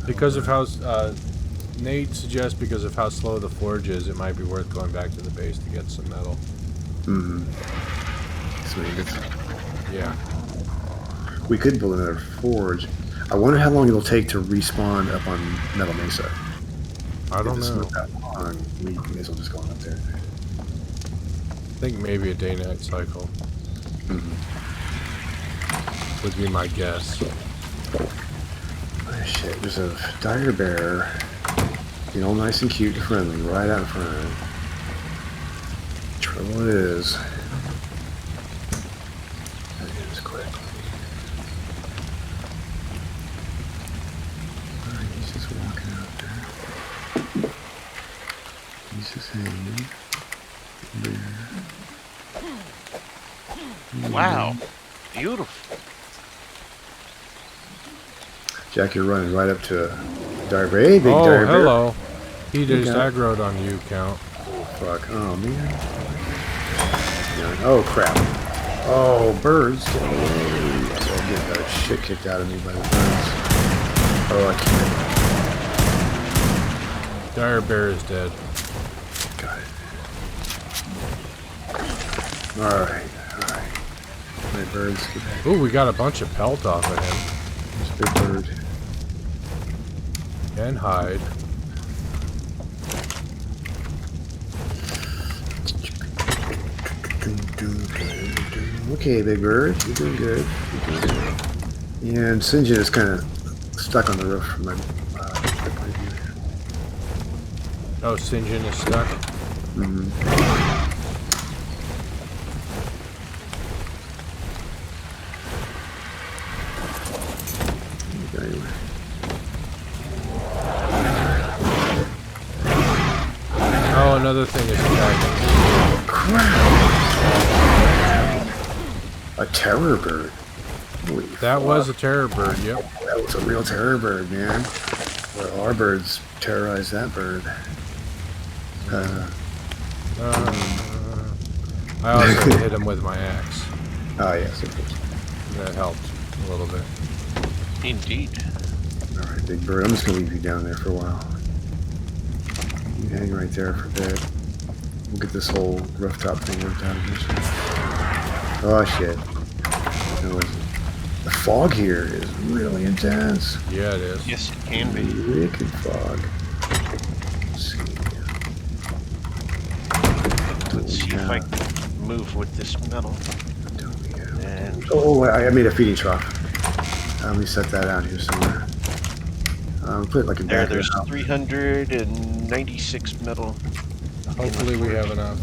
Because of how... Nate suggests because of how slow the forge is, it might be worth going back to the base to get some metal. Sweet. Yeah. We could build another forge. I wonder how long it'll take to respawn up on Metal Mesa. I don't know. Not that long. We may as well just go on up there. I think maybe a day-night cycle. Would be my guess. Oh, shit, there's a dire bear. You know, nice and cute and friendly, right out in front. Trouble is... That is quick. Alright, he's just walking out there. He's just hanging. There. Wow. Beautiful. Jack, you're running right up to a dire bear. Hey, big Oh, dire bear. hello. He just Okay. aggroed on you, Count. Fuck. Oh, man. feeling. Oh crap! Oh, birds! Get away! I'm getting the shit kicked out of me by the birds. Oh, I can't. Dire bear is dead. Got it. All right. My birds. Get back. Ooh, we got a bunch of pelt off of him. There's a big bird. And hide. Okay, big bird, you're doing good. And Sinjin is kind of stuck on the roof from my point of view here. Oh, Sinjin is stuck. Anyway. Oh, another thing is attacking. Crap! A terror bird. Holy That fuck. was a terror bird, yep. That was a real terror bird, man. Well, our birds terrorized that bird. I also hit him with my axe. Oh, yes, of course. That helped a little bit. Indeed. Alright, big bird, I'm just going to leave you down there for a while. You hang right there for a bit. We'll get this whole rooftop thing worked out eventually. Oh, shit. The fog here is really intense. Yeah, it is. Yes, it can be. Wicked fog. Let's see if I can move with this metal. And Oh, I made a feeding trough. Let me set that out here somewhere. Put it like in back there's of the house. 396 metal. Hopefully we have enough.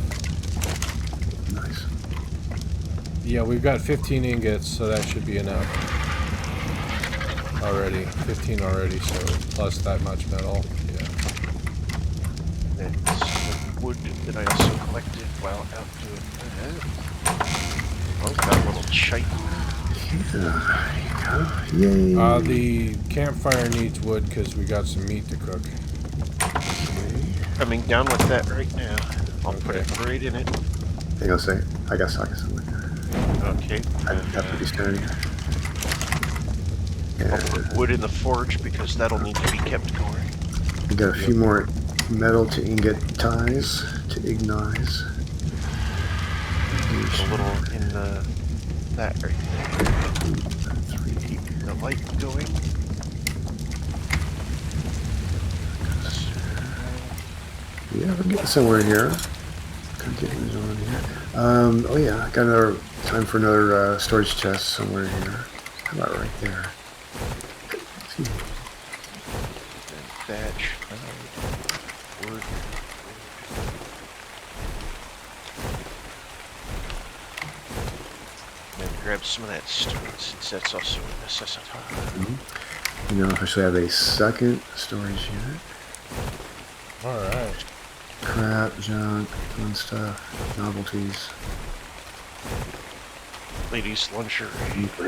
Nice. Yeah, we've got 15 ingots, so that should be enough. Already. 15 already, so plus that much metal. Yeah. That's the wood that I also collected while out doing that. Oh, got a little chite. There you go. Yay. The campfire needs wood because we got some meat to cook. Coming down with that right now. I'll put it Okay. right in it. Hang on a second. I got sockets in there. Okay. I have to be sturdy. I'll put wood in the forge because that'll need to be kept going. We got a few more metal to ingot ties, to ignize. A little in that right there. Keep the light going. Yeah, we're getting somewhere here. Could get these on here. Oh yeah, got another time for another storage chest somewhere here. How about right there? See. Thatch. Wood. Then grab some of that stone since that's also a necessity. We now officially have a second storage unit. Alright. Crap, junk, fun stuff, novelties. Ladies' lingerie.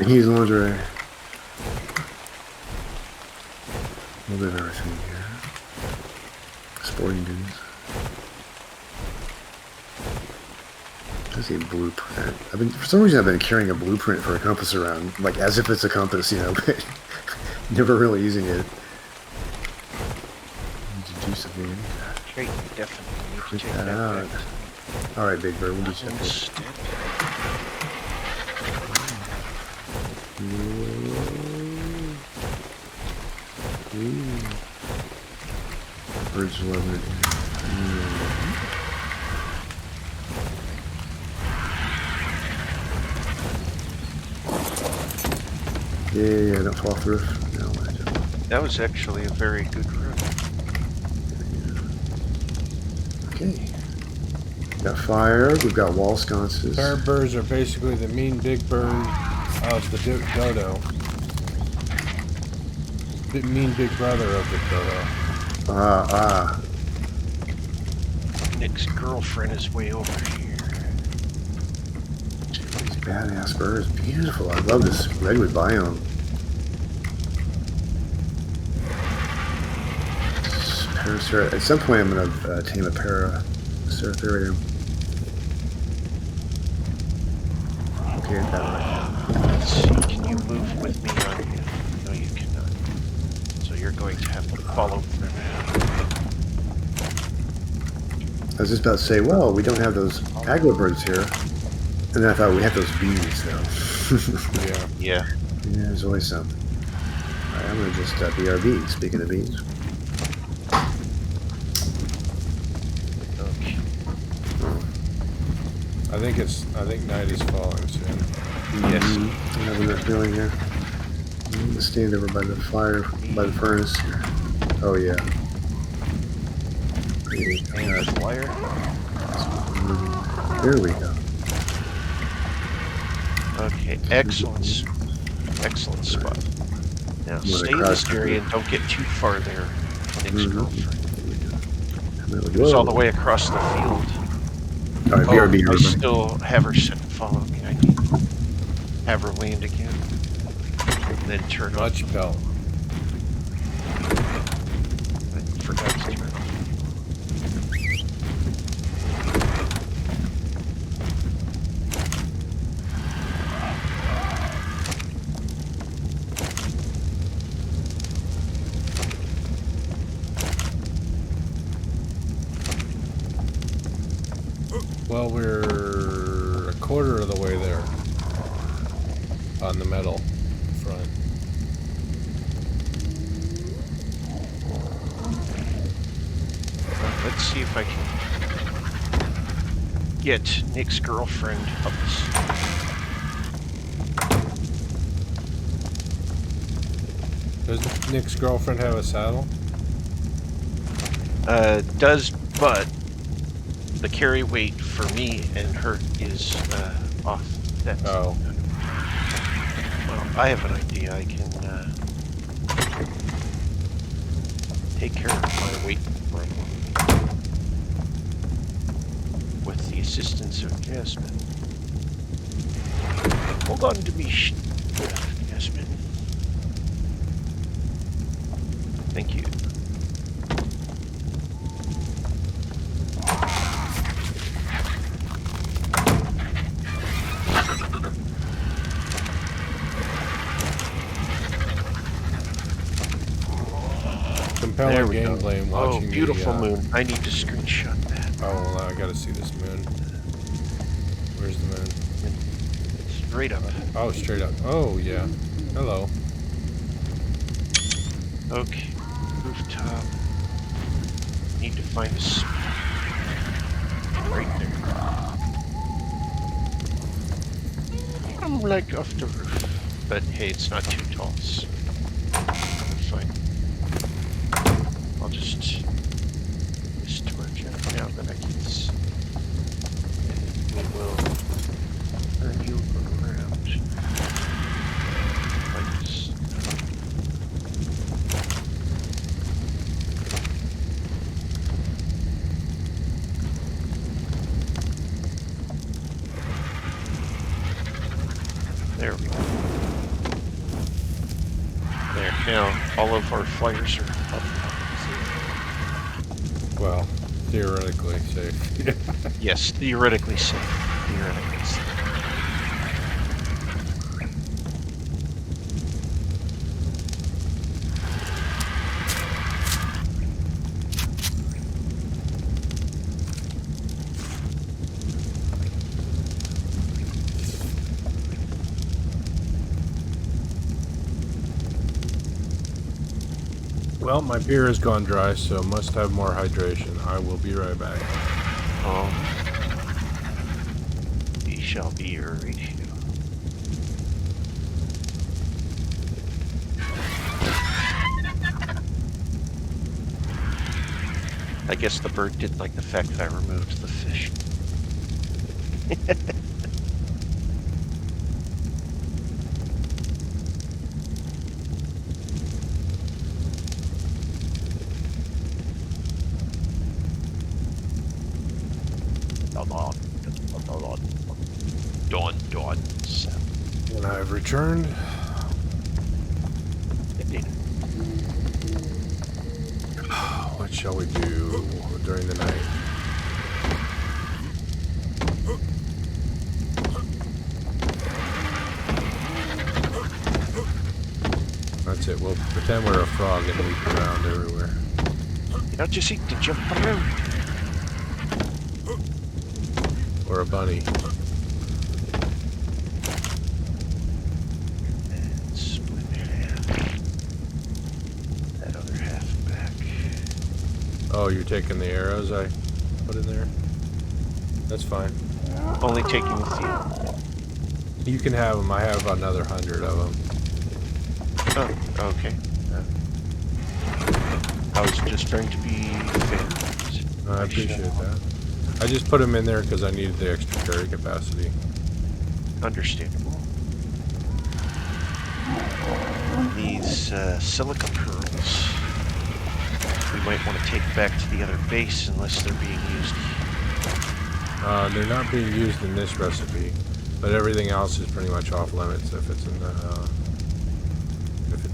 He's lingerie. A little bit of everything here. Sporting goods. There's a blueprint. For some reason I've been carrying a blueprint for a compass around, like as if it's a compass, you know, but never really using it. Need to do something. Okay, you definitely need to Print take that that out. back. Alright, Big Bird, we'll do something. Instead. Birds love it. Yeah, don't fall off the roof. No, I don't. That was actually a very good run. Okay. We've got fire, we've got wall sconces. Terror birds are basically the mean big bird of the dodo. The mean big brother of the dodo. Nick's girlfriend is way over here. These badass birds, beautiful. I love this redwood biome. At some point I'm going to tame a Paraceratherium. looking at that right now. Let's see. Can you move with me on you? No, you cannot. So you're going to have to follow through. I was just about to say, well, we don't have those agribirds here. And then I thought we had those bees, though. Yeah. Yeah, there's always something. All right, I'm going to just BRB, speaking of bees. Okay. I think night is falling soon. Yes. I'm having that feeling here. I'm going to stand over by the fire, by the furnace here. Oh, yeah. And flyer. There we go. Okay, excellent. Excellent spot. Now stay in this area and don't get too far there, Nick's girlfriend. Who's all the way across the field. All right, BRB, I still have her set to follow me. I need to have her land again. And then turn off. Much belt. I forgot to turn off. Well, we're a quarter of the way there. On the metal front. Let's see if I can get Nick's girlfriend up this. Does Nick's girlfriend have a saddle? Does, but the carry weight for me and her is off. That's, Oh. Well, I have an idea. I can take care of my weight problem with the assistance of Jasmine. Hold on to me, Jasmine. Thank you. Compelling gameplay and watching. Oh, beautiful moon. I need to screenshot that. Oh, well, I gotta see this moon. Where's the moon? Straight up. Oh, straight up. Oh, yeah. Hello. Okay. Rooftop. Need to find a spot. Right there. I'm like off the roof. But hey, it's not too tall. So fine. I'll just this torch out now that I can see. And we will turn you around. Like this. There we go. There, now all of our flyers are up. Well, theoretically safe. Yes, theoretically safe. Theoretically safe. Well, my beer has gone dry, so must have more hydration. I will be right back. We shall be your ratio. I guess the bird did like the fact that I removed the fish. Dawn. So, When I've returned, what shall we do during the night? That's it. We'll pretend we're a frog and leap around everywhere. You know, just to jump around. Or a bunny. And split half. That other half back. Oh, you're taking the arrows I put in there? That's fine. Only taking a few. You can have them. I have another 100 of them. Oh, okay. I was just trying to be fair. I appreciate that. I just put them in there because I needed the extra carry capacity. Understandable. These silica pearls we might want to take back to the other base unless they're being used. They're not being used in this recipe, but everything else is pretty much off limits if it's in the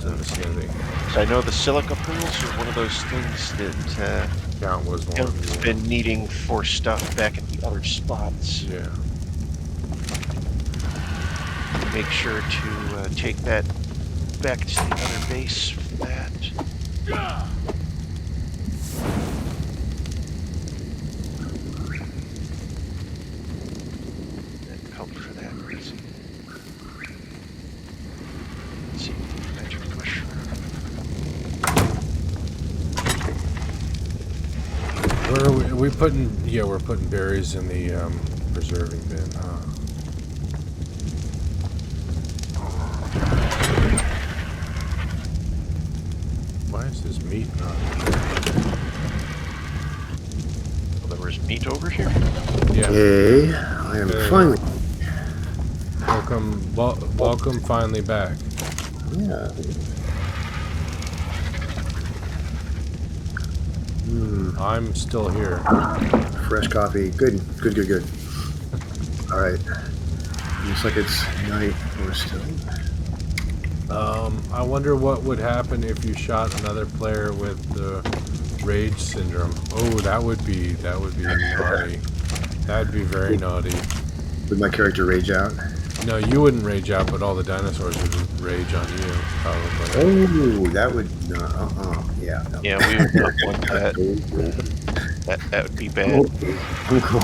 vicinity. So I know the silica pearls are one of those things that Count was one. has been needing for stuff back at the other spots. Yeah. Make sure to take that back to the other base for that. And help for that reason. Let's see, magic mushroom. Where are we? Are we putting? Yeah, we're putting berries in the preserving bin. Huh? Why is this meat not? Well, there was meat over here. Yeah. Hey, I am finally. Welcome finally back. Yeah. I'm still here. Fresh coffee. Good. All right. Looks like it's night. We're still. I wonder what would happen if you shot another player with the rage syndrome. Oh, that would be naughty. That'd be very naughty. Would my character rage out? No, you wouldn't rage out, but all the dinosaurs would rage on you, probably. Oh, that would not. Yeah. No. Yeah, we would not want that. That would be bad. I'm cool.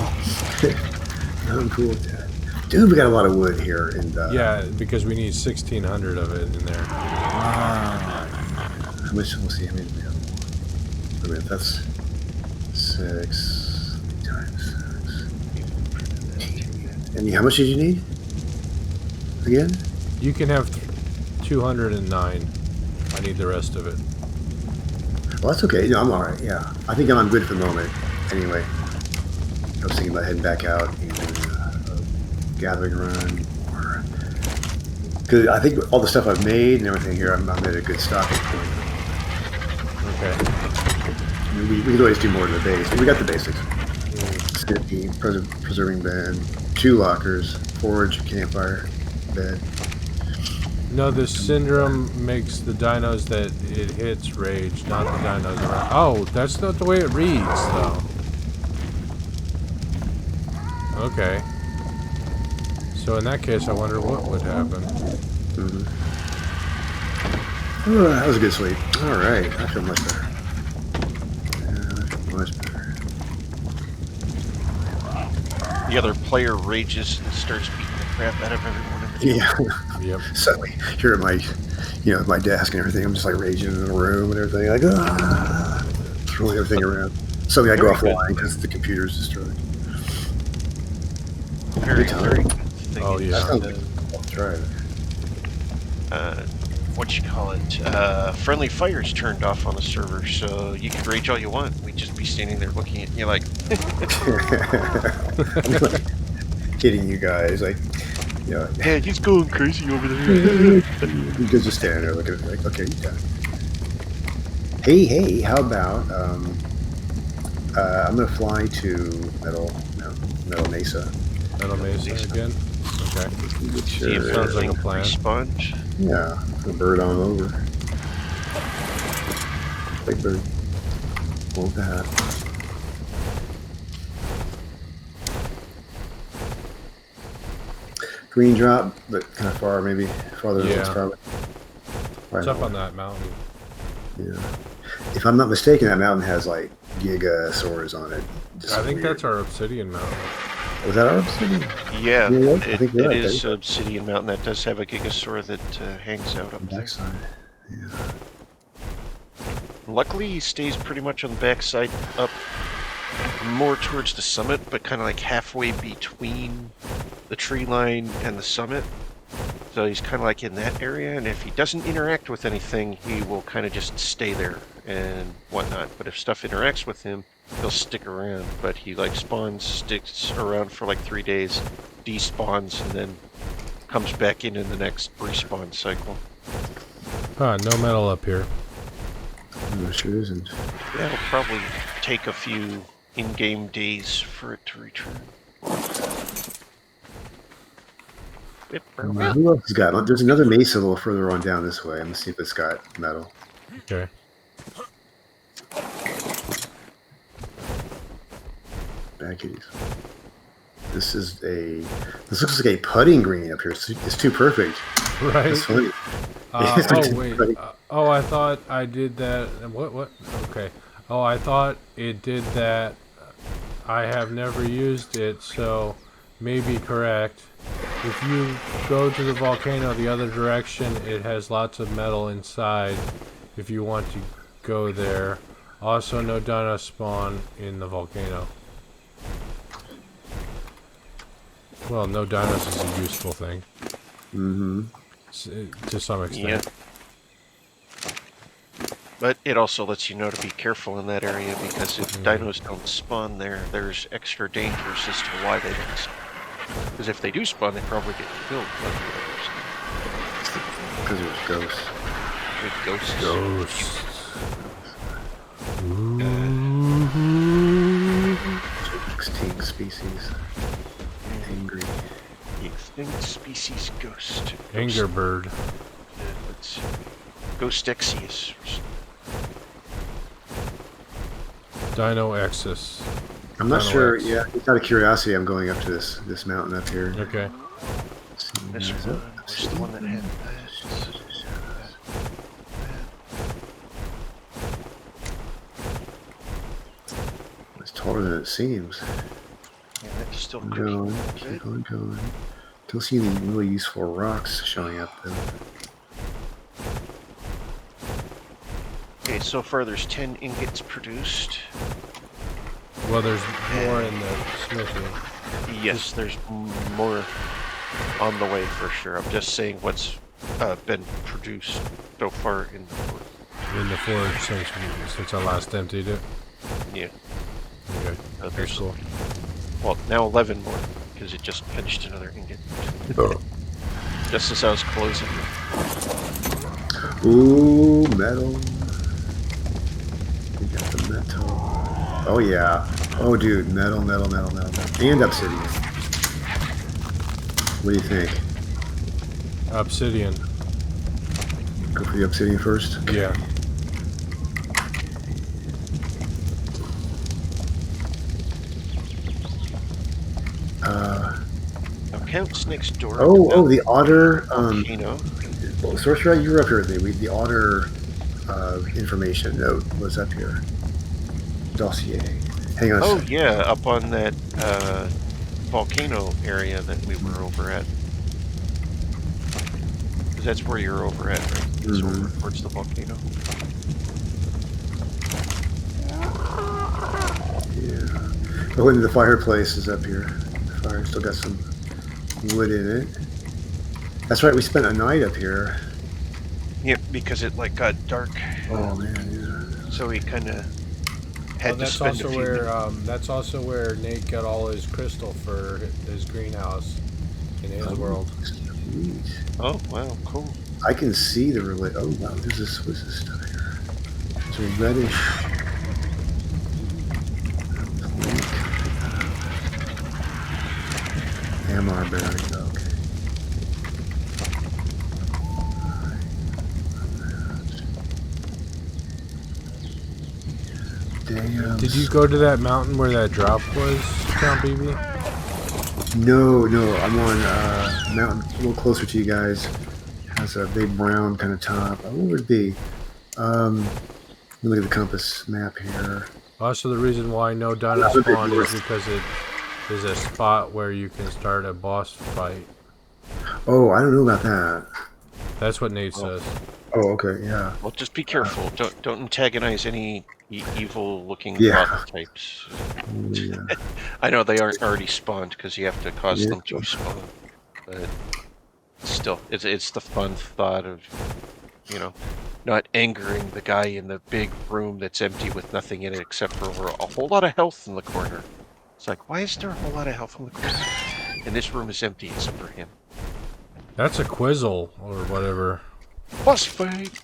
I'm cool with that. Dude, we got a lot of wood here. Yeah, because we need 1,600 of it in there. How much? We'll see. How many do we have? Wait a minute. That's 6 times 6. And how much did you need? Again? You can have 209. I need the rest of it. Well, that's okay. No, I'm all right. Yeah, I think I'm good for the moment. Anyway, I was thinking about heading back out and doing a gathering run, or because I think all the stuff I've made and everything here, I'm at a good stopping point. Okay. I mean, we could always do more to the base. We got the basics. Snippy, preserving bin, 2 lockers, forge, campfire, bed. No, the syndrome makes the dinos that it hits rage, not the dinos around. Oh, that's not the way it reads, though. Okay. So in that case, I wonder what would happen. Oh, that was a good sleep. All right, I feel much better. Yeah, I feel much better. The other player rages and starts beating the crap out of everyone in the Yeah. Yep. Suddenly, here at my, my desk and everything, I'm just like raging in the room and everything, like throwing everything around. Suddenly, I go offline because the computer's destroyed. very good thing. Oh, yeah. I'll try it. What you call it? Friendly fire's turned off on the server, so you can rage all you want. We'd just be standing there looking at you like, Kidding you guys, like, yeah, he's going crazy over there. you guys just standing there looking at me like, okay, you got it. Hey, how about I'm gonna fly to Metal Mesa. Metal Mesa again? Okay. See if Sounds like a plan. Respawned. Yeah, a bird on over. Big bird. Hold that. Green drop, but kind of far, maybe farther than this, Yeah. probably. It's up on that mountain. Yeah. If I'm not mistaken, that mountain has like gigasaurs on it. I think that's our obsidian mountain. Was that our obsidian? Yeah, I think you're it right, is Obsidian Mountain that does have a gigasaur that hangs out up there. Backside. Yeah. Luckily, he stays pretty much on the backside, up more towards the summit, but kind of like halfway between the tree line and the summit. So he's kind of like in that area, and if he doesn't interact with anything, he will kind of just stay there and whatnot. But if stuff interacts with him, he'll stick around. But he like spawns, sticks around for like 3 days, despawns, and then comes back in the next respawn cycle. Huh, no metal up here. No, sure isn't. That'll probably take a few in-game days for it to return. Who else has got? There's another mesa a little further on down this way. I'm gonna see if it's got metal. Okay. Bad kitties. This looks like a putting green up here. It's too perfect. Right. That's funny. Oh wait. Oh, I thought I did that. What? Okay. Oh, I thought it did that. I have never used it, so maybe correct. If you go to the volcano the other direction, it has lots of metal inside. If you want to go there. Also, no dino spawn in the volcano. Well, no dinos is a useful thing. Mm-hmm. To some extent. Yeah. But it also lets you know to be careful in that area, because if dinos don't spawn there, there's extra dangers as to why they don't spawn. Because if they do spawn, they probably get killed. Because there's ghosts. With ghosts. Ghosts. Extinct species. Angry. The extinct species ghost. Anger bird. Let's see. Ghost Exius. Dino Exus. I'm not Dino sure. X. Yeah, just out of curiosity, I'm going up to this mountain up here. Okay. This one was the one that had that. It's taller than it seems. Yeah, that's still Keep pretty going, good. keep going. Don't see any really useful rocks showing up though. Okay, so far there's 10 ingots produced. Well, there's more in the smithy. Yes, there's more on the way for sure. I'm just saying what's been produced so far in the forge. In the forge since I last emptied it. Yeah. Okay. There's cool. Well, now 11 more, because it just finished another ingot. Just as I was closing it. Ooh, metal. We got the metal. Oh yeah. Oh dude, metal. And obsidian. What do you think? Obsidian. Go for the obsidian first? Yeah. Accounts next door. The otter. Volcano. Sorcerer, you were up here with me. The otter information note was up here. Dossier. Hang on a second. Yeah, up on that volcano area that we were over at. Because that's where you're over at, right? It's over towards the volcano. Yeah. Oh, and the fireplace is up here. The fire still got some wood in it. That's right, we spent a night up here. Yep, because it like got dark. Oh man, yeah. So we kind of had to spend a few minutes. That's also where Nate got all his crystal for his greenhouse in his world. Sweet. Oh wow, cool. I can see the oh wow, what's this stuff here? It's a reddish. Amar berry, okay. Damn. Did you go to that mountain where that drop was, Count BB? No, I'm on mountain a little closer to you guys. Has It's a big brown kind of top. What would it be? Let me look at the compass map here. Also, the reason why no dino spawn is because it is a spot where you can start a boss fight. Oh, I don't know about that. That's what Nate says. Oh, okay, yeah. Well, just be careful. Don't antagonize any evil-looking boss types. Yeah. I know they aren't already spawned because you have to cause them to spawn, but still, it's the fun thought of, you know, not angering the guy in the big room that's empty with nothing in it except for a whole lot of health in the corner. It's like, why is there a whole lot of health in the corner? And this room is empty except for him. That's a Quizzle or whatever. Boss fight!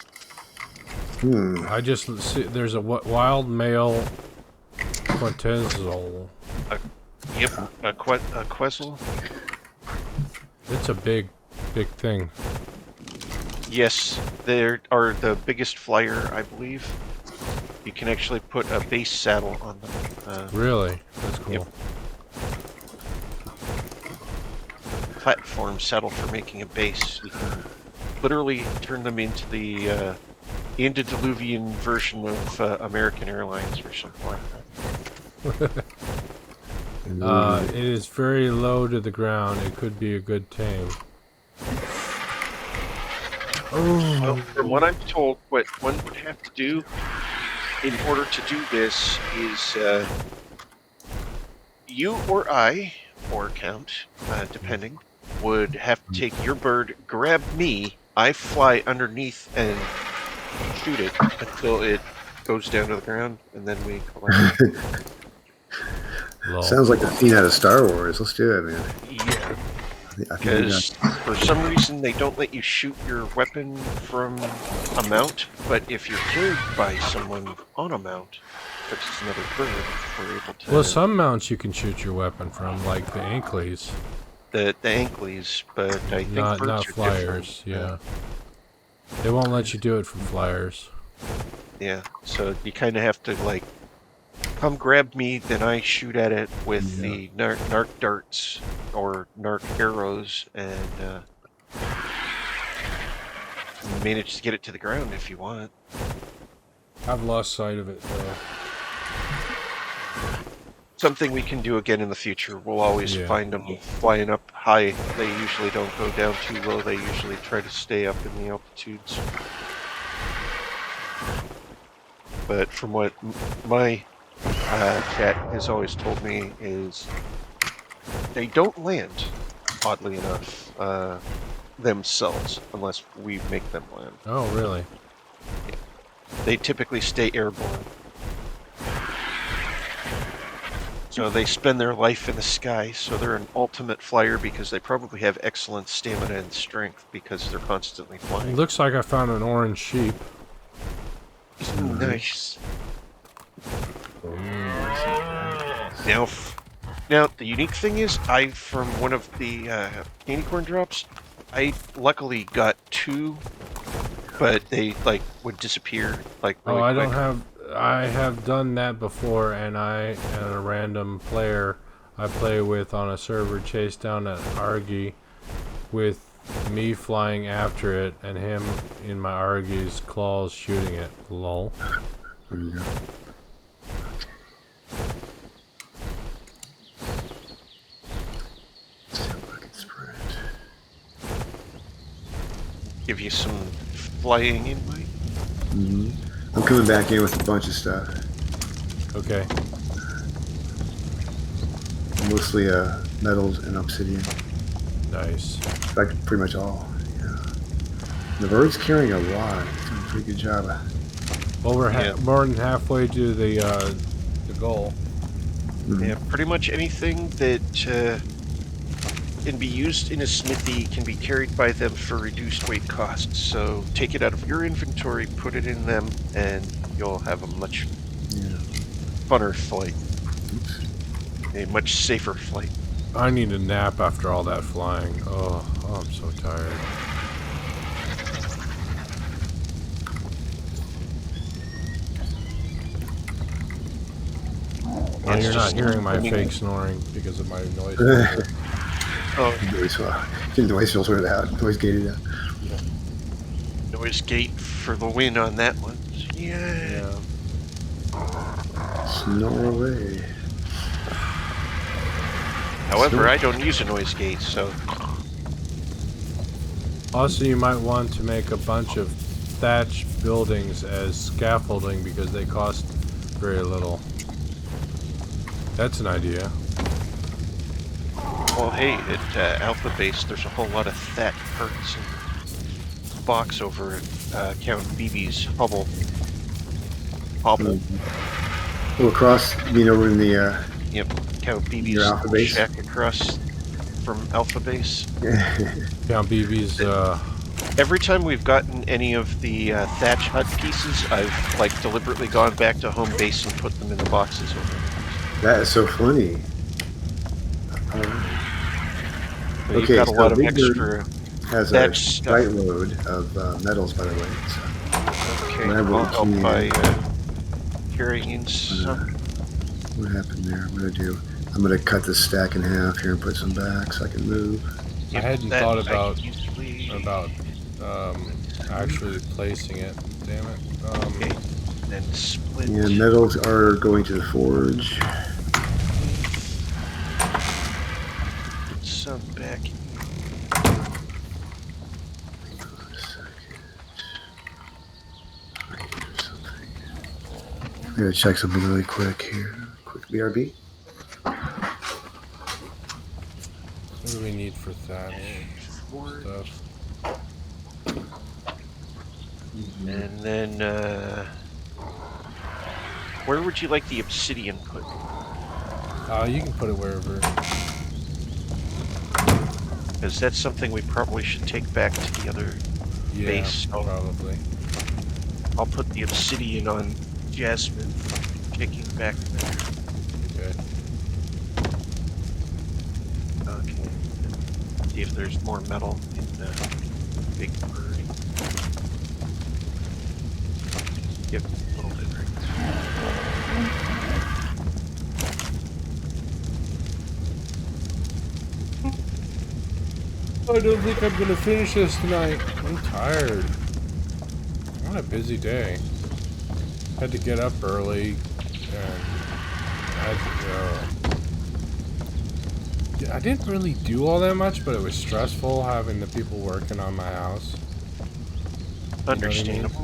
I just see there's a wild male Quetzal. Yep, a Quetzal. It's a big thing. Yes, they are the biggest flyer, I believe. You can actually put a base saddle on them. Really? That's cool. Yep. Platform saddle for making a base. You can literally turn them into the antediluvian version of American Airlines or something like that. It is very low to the ground. It could be a good tame. Well, from what I'm told, what one would have to do in order to do this is you or I, or Count, depending, would have to take your bird, grab me, I fly underneath and shoot it until it goes down to the ground, and then we collect it. Sounds like the scene out of Star Wars. Let's do it, man. Yeah. Because for some reason they don't let you shoot your weapon from a mount, but if you're carried by someone on a mount, such as another bird, we're able to... Well, some mounts you can shoot your weapon from, like the Ankleys. The Ankleys, but I think not birds are flyers, different. Yeah. They won't let you do it from flyers. Yeah, so you kind of have to, like, come grab me, then I shoot at it with the narc darts or narc arrows, and manage to get it to the ground if you want. I've lost sight of it, though. Something we can do again in the future. We'll always find them flying up high. They usually don't go down too low. They usually try to stay up in the altitudes. But from what my cat has always told me is they don't land, oddly enough, themselves, unless we make them land. Oh, really? Yeah. They typically stay airborne. So they spend their life in the sky, so they're an ultimate flyer because they probably have excellent stamina and strength because they're constantly flying. It looks like I found an orange sheep. Nice. Now, the unique thing is, from one of the candy corn drops, I luckily got 2, but they, like, would disappear, like, really quick. I have done that before, and I and a random player I play with on a server chased down an Argy with me flying after it and him in my Argy's claws shooting it. Lol. There you go. Give you some flying invite. I'm coming back in with a bunch of stuff. Okay. Mostly metals and obsidian. Nice. In fact, pretty much all. Yeah. The bird's carrying a lot. He's doing a pretty good job. Well, we're more than halfway to the goal. Yeah, pretty much anything that can be used in a smithy can be carried by them for reduced weight costs. So take it out of your inventory, put it in them, and you'll have a much funner flight. Oops. A much safer flight. I need a nap after all that flying. Oh, I'm so tired. And you're not hearing my fake snoring because of my noise. Noise filter it out. Noise gated out. Noise gate for the win on that one. Yeah. Snore away. However, I don't use a noise gate, so... Also, you might want to make a bunch of thatch buildings as scaffolding because they cost very little. That's an idea. Well, hey, at Alpha Base, there's a whole lot of thatch parts and box over at Count BB's Hubble. Well, across, you know, in the Yep, Count BB's Alpha Base shack across from Alpha Base. Count BB's. Every time we've gotten any of the thatch hut pieces, I've like deliberately gone back to home base and put them in the boxes over. That is so funny. But you've got a lot of extra. Has a right load of metals, by the way. So okay, I'll help by carrying in some. What happened there? I'm gonna cut this stack in half here and put some back so I can move. I hadn't thought about actually placing it. Damn it. Okay. Then split. Yeah, metals are going to the forge. Put some back. I'm gonna check something really quick here. Quick BRB. What do we need for thatch stuff? And then, where would you like the obsidian put? You can put it wherever. Because that's something we probably should take back to the other base. Probably. I'll put the obsidian on Jasmine, taking back there. Okay. See if there's more metal in the big bird. Yep, a little bit right I don't think I'm gonna finish this tonight. I'm tired. What a busy day. Had to get up early and had to go. I didn't really do all that much, but it was stressful having the people working on my house. Understandable. You know what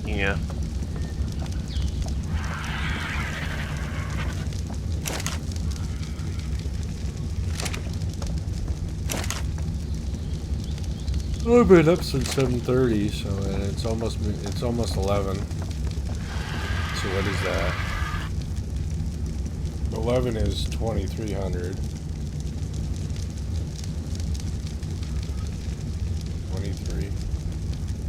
I mean? Yeah. I've been up since 7:30, so it's almost 11. So what is that? 11 is 2,300. 23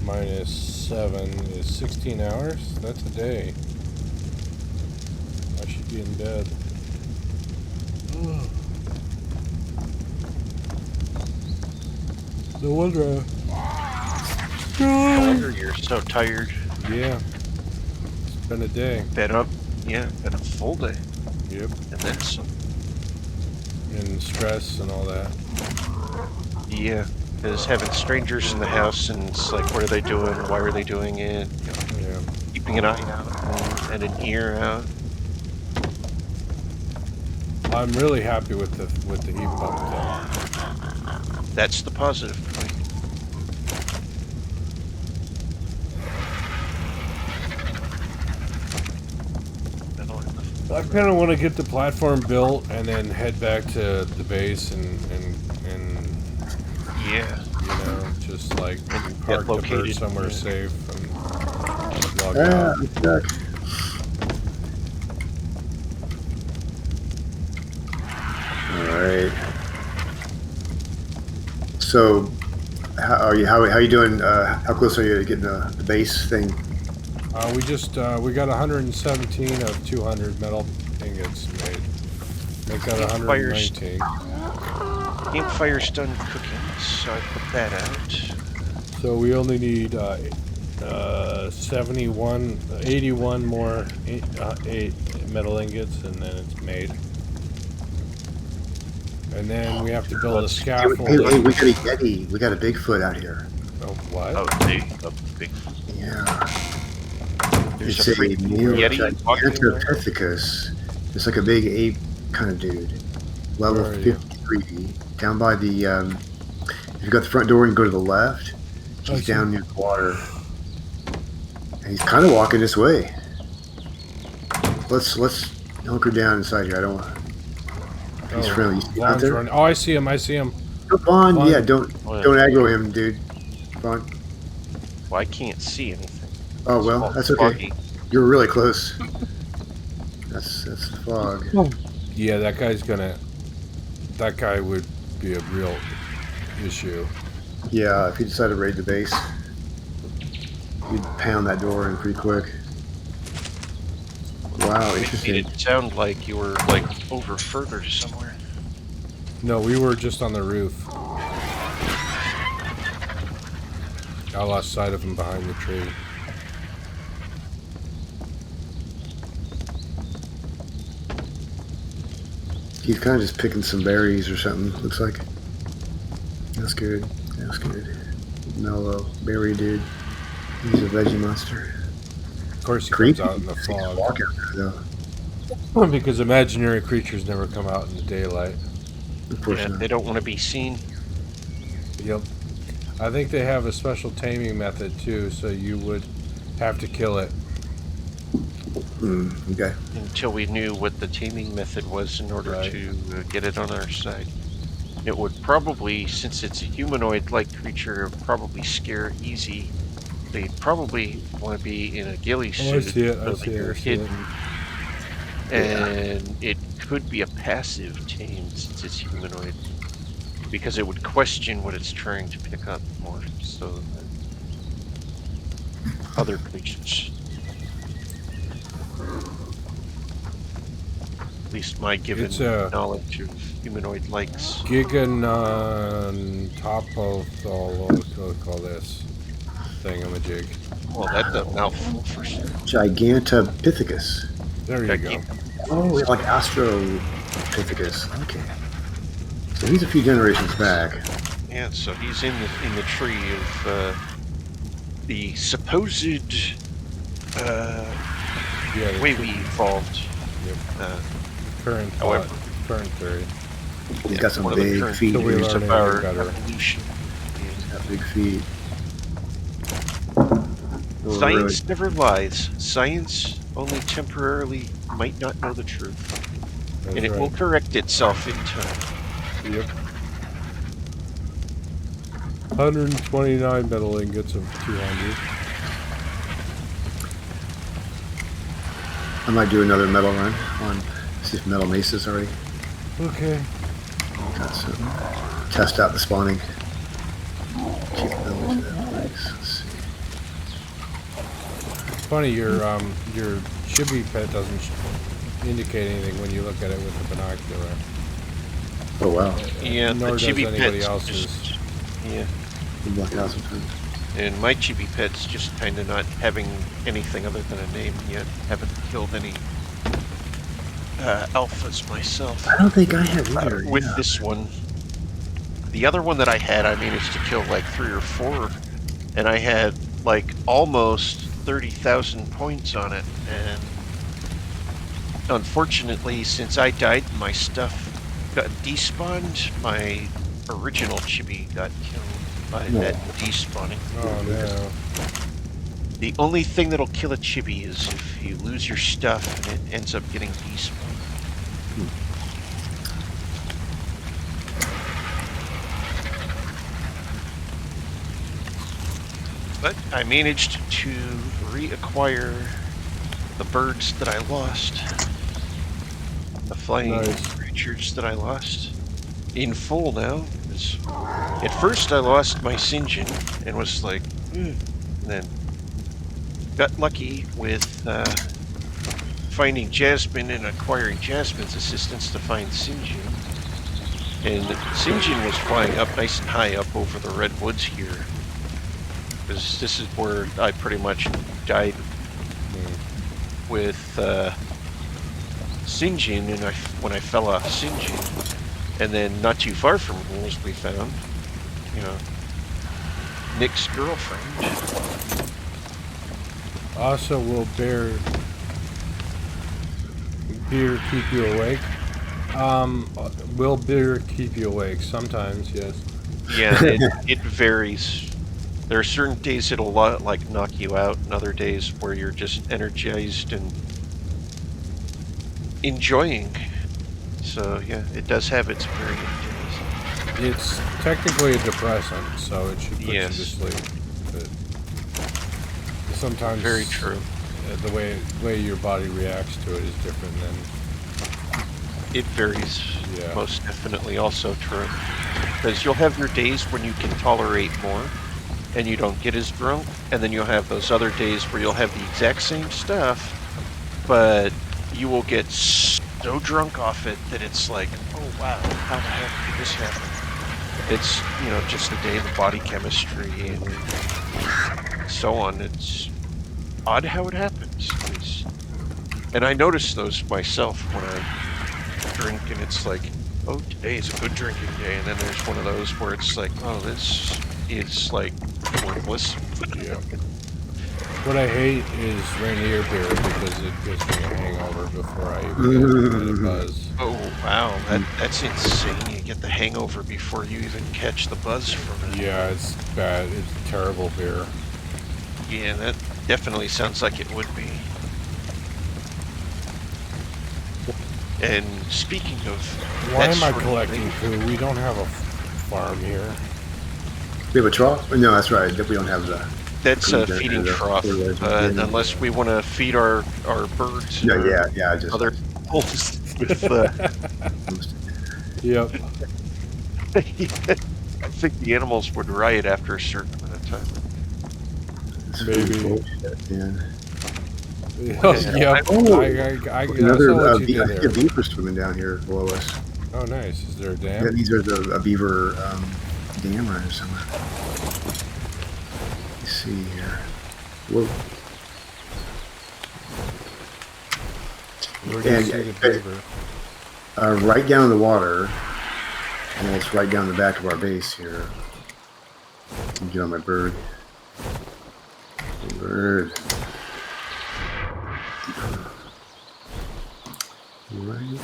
minus 7 is 16 hours. That's a day. I should be in bed. No wonder. No wonder you're so tired. Yeah. It's been a day. Been up. Yeah, been a full day. Yep. And then some. And stress and all that. Yeah. Because having strangers in the house and it's like, what are they doing? Why are they doing it? You know, Yeah. Keeping an eye out and an ear out. I'm really happy with the heat pump though. That's the positive point. I kind of want to get the platform built and then head back to the base and yeah, you know, just like park the bird somewhere safe and log out. I'm stuck. All right. So, how are you? How are you doing? How close are you to getting the base thing? We got 117 of 200 metal ingots made. Make that 119. Campfire's done cooking, so I put that out. So we only need 81 more 8 metal ingots, and then it's made. And then we have to build a scaffold. Hey, we got a Yeti. We got a Bigfoot out here. Oh, what? Oh, a big. Yeah. There's It's a a freaking male Yeti walking around. Gigantopithecus. It's like a big ape kind of dude. Level Where are you? 53. Down by the, if you got the front door and go to the left, I he's see. down near the water. And he's kind of walking this way. Let's hunker down inside here. I don't want. He's friendly. You see him out Vaughn's there? running. Oh, I see him. I see him. Oh, Vaughn, Vaughn. yeah, don't aggro him, dude. Vaughn. Well, I can't see anything. Oh It's well, all that's okay. foggy. You're really close. That's the fog. Yeah, that guy's gonna. That guy would be a real issue. Yeah, if you decide to raid the base, you'd pound that door in pretty quick. Wow, Made interesting. it sound like you were like over further to somewhere. No, we were just on the roof. I lost sight of him behind the tree. He's kind of just picking some berries or something, looks like. That's good. That's good. Mellow berry dude. He's a veggie monster. Of course, he Creepy. comes out in the fog. Walk out there, though. Because imaginary creatures never come out in the daylight. Of course Yeah, not. they don't want to be seen. Yep. I think they have a special taming method too, so you would have to kill it. Okay. Until we knew what the taming method was in order to get it on our side. It would probably, since it's a humanoid-like creature, probably scare easy. They'd probably want to be in a ghillie suit. I see it. So that you're hidden. And it could be a passive tame since it's humanoid. Because it would question what it's trying to pick up more so than other creatures. At least my given knowledge of humanoid likes. Gigan on top of the, what do we call this thingamajig? Well, that's a mouthful for sure. Gigantopithecus. There you go. Oh, like Astropithecus. Okay. So he's a few generations back. Yeah, so he's in the tree of the supposed way we evolved. Yep. Current theory. He's got some one big of feet. the We're of learning our better. evolution. He's got big feet. Science never lies. Science only temporarily might not know the truth. That's And it will correct itself in time. Yep. 129 metal ingots of 200. I might do another metal run on, see if metal mace's already. Okay. Got some. Test out the spawning capabilities of that place. Let's see. Funny, your chibi pet doesn't indicate anything when you look at it with the binocular. Oh wow. Yeah, Nor the does chibi anybody pet's else's. just, yeah. The black house sometimes. And my chibi pet's just kind of not having anything other than a name yet. Haven't killed any alphas myself. I don't think I have either. With this one. The other one that I had, I managed to kill like 3 or 4. And I had like almost 30,000 points on it. And unfortunately, since I died, my stuff got despawned. My original chibi got killed by that despawning. Oh no. The only thing that'll kill a chibi is if you lose your stuff and it ends up getting despawned. But I managed to reacquire the birds that I lost. The flying creatures that I lost. In full now. At first I lost my Sinjin and was like, and then got lucky with finding Jasmine and acquiring Jasmine's assistance to find Sinjin. And Sinjin was flying up nice and high up over the redwoods here. Because this is where I pretty much died with Sinjin, and when I fell off Sinjin. And then not too far from here, as we found, Nick's girlfriend. Also, will beer keep you awake? Will beer keep you awake? Sometimes, yes. Yeah, it varies. There are certain days it'll like knock you out, and other days where you're just energized and enjoying. So yeah, it does have its varying days. It's technically a depressant, so it should put you to Yes. sleep. But sometimes Very true. The way your body reacts to it is different than. It varies. Yeah. Most definitely also true. Because you'll have your days when you can tolerate more and you don't get as drunk, and then you'll have those other days where you'll have the exact same stuff, but you will get so drunk off it that it's like, oh wow, how the heck did this happen? It's, you know, just the day, the body chemistry and so on. It's odd how it happens. And I notice those myself when I drink, and it's like, oh, today is a good drinking day, and then there's one of those where it's like, oh, this is like worthless. Yeah. What I hate is Rainier beer because it gives me a hangover before I even get a buzz. Oh wow, that's insane. You get the hangover before you even catch the buzz from it. Yeah, it's bad. It's terrible beer. Yeah, that definitely sounds like it would be. And speaking of, why am I collecting poo? We don't have a farm here. We have a trough? No, that's right. We don't have the. That's a feeding trough, unless we want to feed our birds. Yeah. Other animals with. Yep. I think the animals would riot after a certain amount of time. Maybe. Yeah. Yep. Oh, I another saw what you did there. beaver swimming down here below us. Oh, nice. Is there a dam? Yeah, these are a beaver dam or somewhere. Let's see here. Whoa. Where do you see the beaver? Right down the water, almost right down the back of our base here. Let me get on my bird. Bird. Right.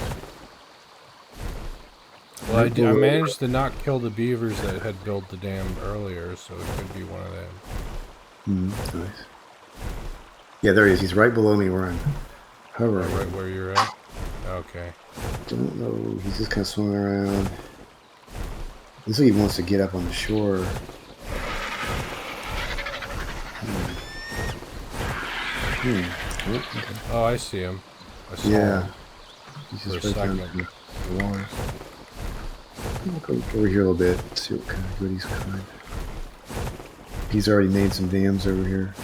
Well, I managed to not kill the beavers that had built the dam earlier, so it could be one of them. Nice. Yeah, there he is. He's right below me where I'm hovering. Right where you're at? Okay. Don't know. He's just kind of swimming around. Looks like he wants to get up on the shore. Oh, okay. Oh, I see him. I saw Yeah. him. He's For a just right down second. the water. I'll go over here a little bit, see what kind of good he's find. He's already made some dams over here.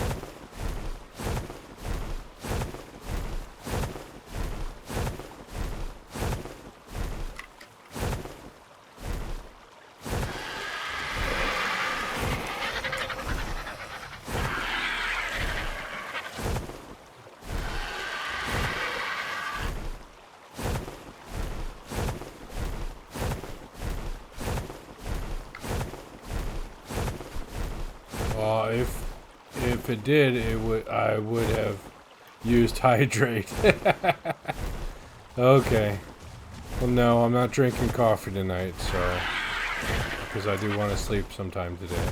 If it did, I would have used hydrate. Okay. Well, no, I'm not drinking coffee tonight, so because I do want to sleep sometime today.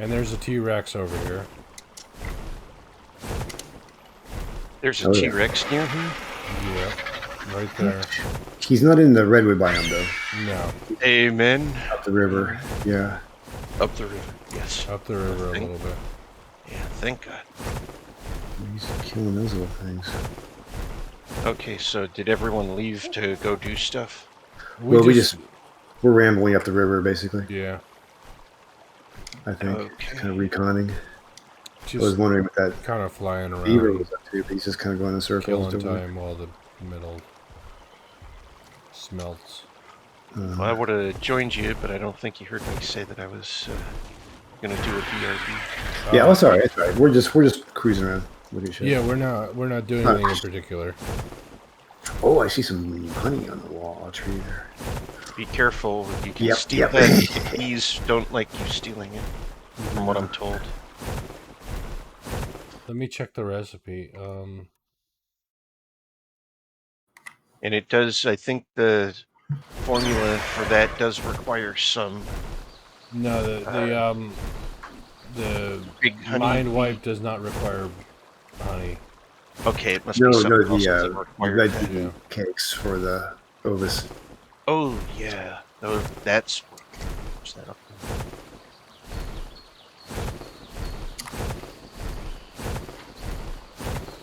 And there's a T-Rex over here. There's a T-Rex near here? Yeah, right there. He's not in the redwood biome though. No. Amen. Up the river. Yeah. Up the river. Yes. Up the river a little bit. Yeah, thank God. He's killing those little things. Okay, so did everyone leave to go do stuff? We're rambling up the river basically. Yeah. I think. Okay. Kind of reconning. Just I was wondering what that kind of flying around. beaver was up to, but he's just kind of going in circles. Killing time while the middle smelts. Well, I would have joined you, but I don't think you heard me say that I was going to do a BRB. Yeah, that's all right. That's all right. We're just cruising around. Yeah, we're not doing anything in particular. Oh, I see some honey on the wall tree there. Be careful. You can steal that. The bees don't like you stealing it. from what I'm told. Let me check the recipe. And it does, I think the formula for that does require some. No, the big honey mind wipe bee. does not require honey. Okay, it must be something else that the required that. veggie cakes for the Ovis. Oh yeah, that's that up.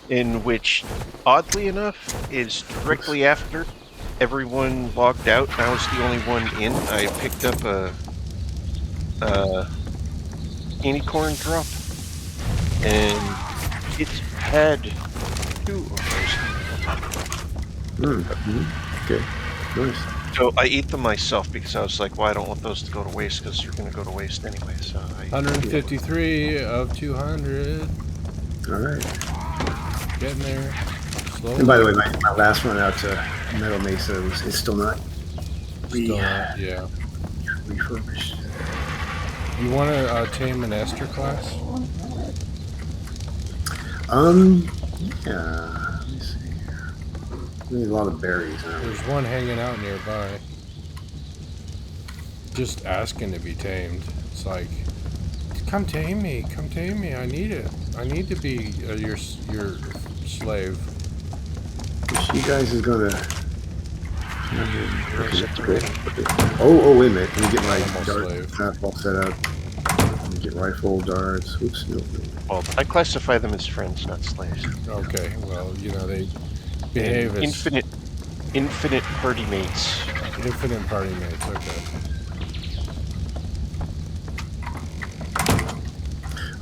In which, oddly enough, is directly after everyone logged out. I was the only one in. I picked up a candy corn drop, and it had 2 of those. Okay, nice. So I ate them myself because I was like, well, I don't want those to go to waste because you're going to go to waste anyway. So 153 of 200. All right. Getting there. Slowly. And by the way, my last run out to Metal Mesa is still not refurbished. You want to tame an Esther class? Yeah. Let me see here. We need a lot of berries. There's one hanging out nearby. Just asking to be tamed. It's like, come tame me. Come tame me. I need it. I need to be your slave. She guys is gonna. Oh, wait a minute. Let me get my dart all set up. Let me get rifle darts. Oops, no. Well, I classify them as friends, not slaves. Okay, well, they behave as infinite party mates. Infinite party mates.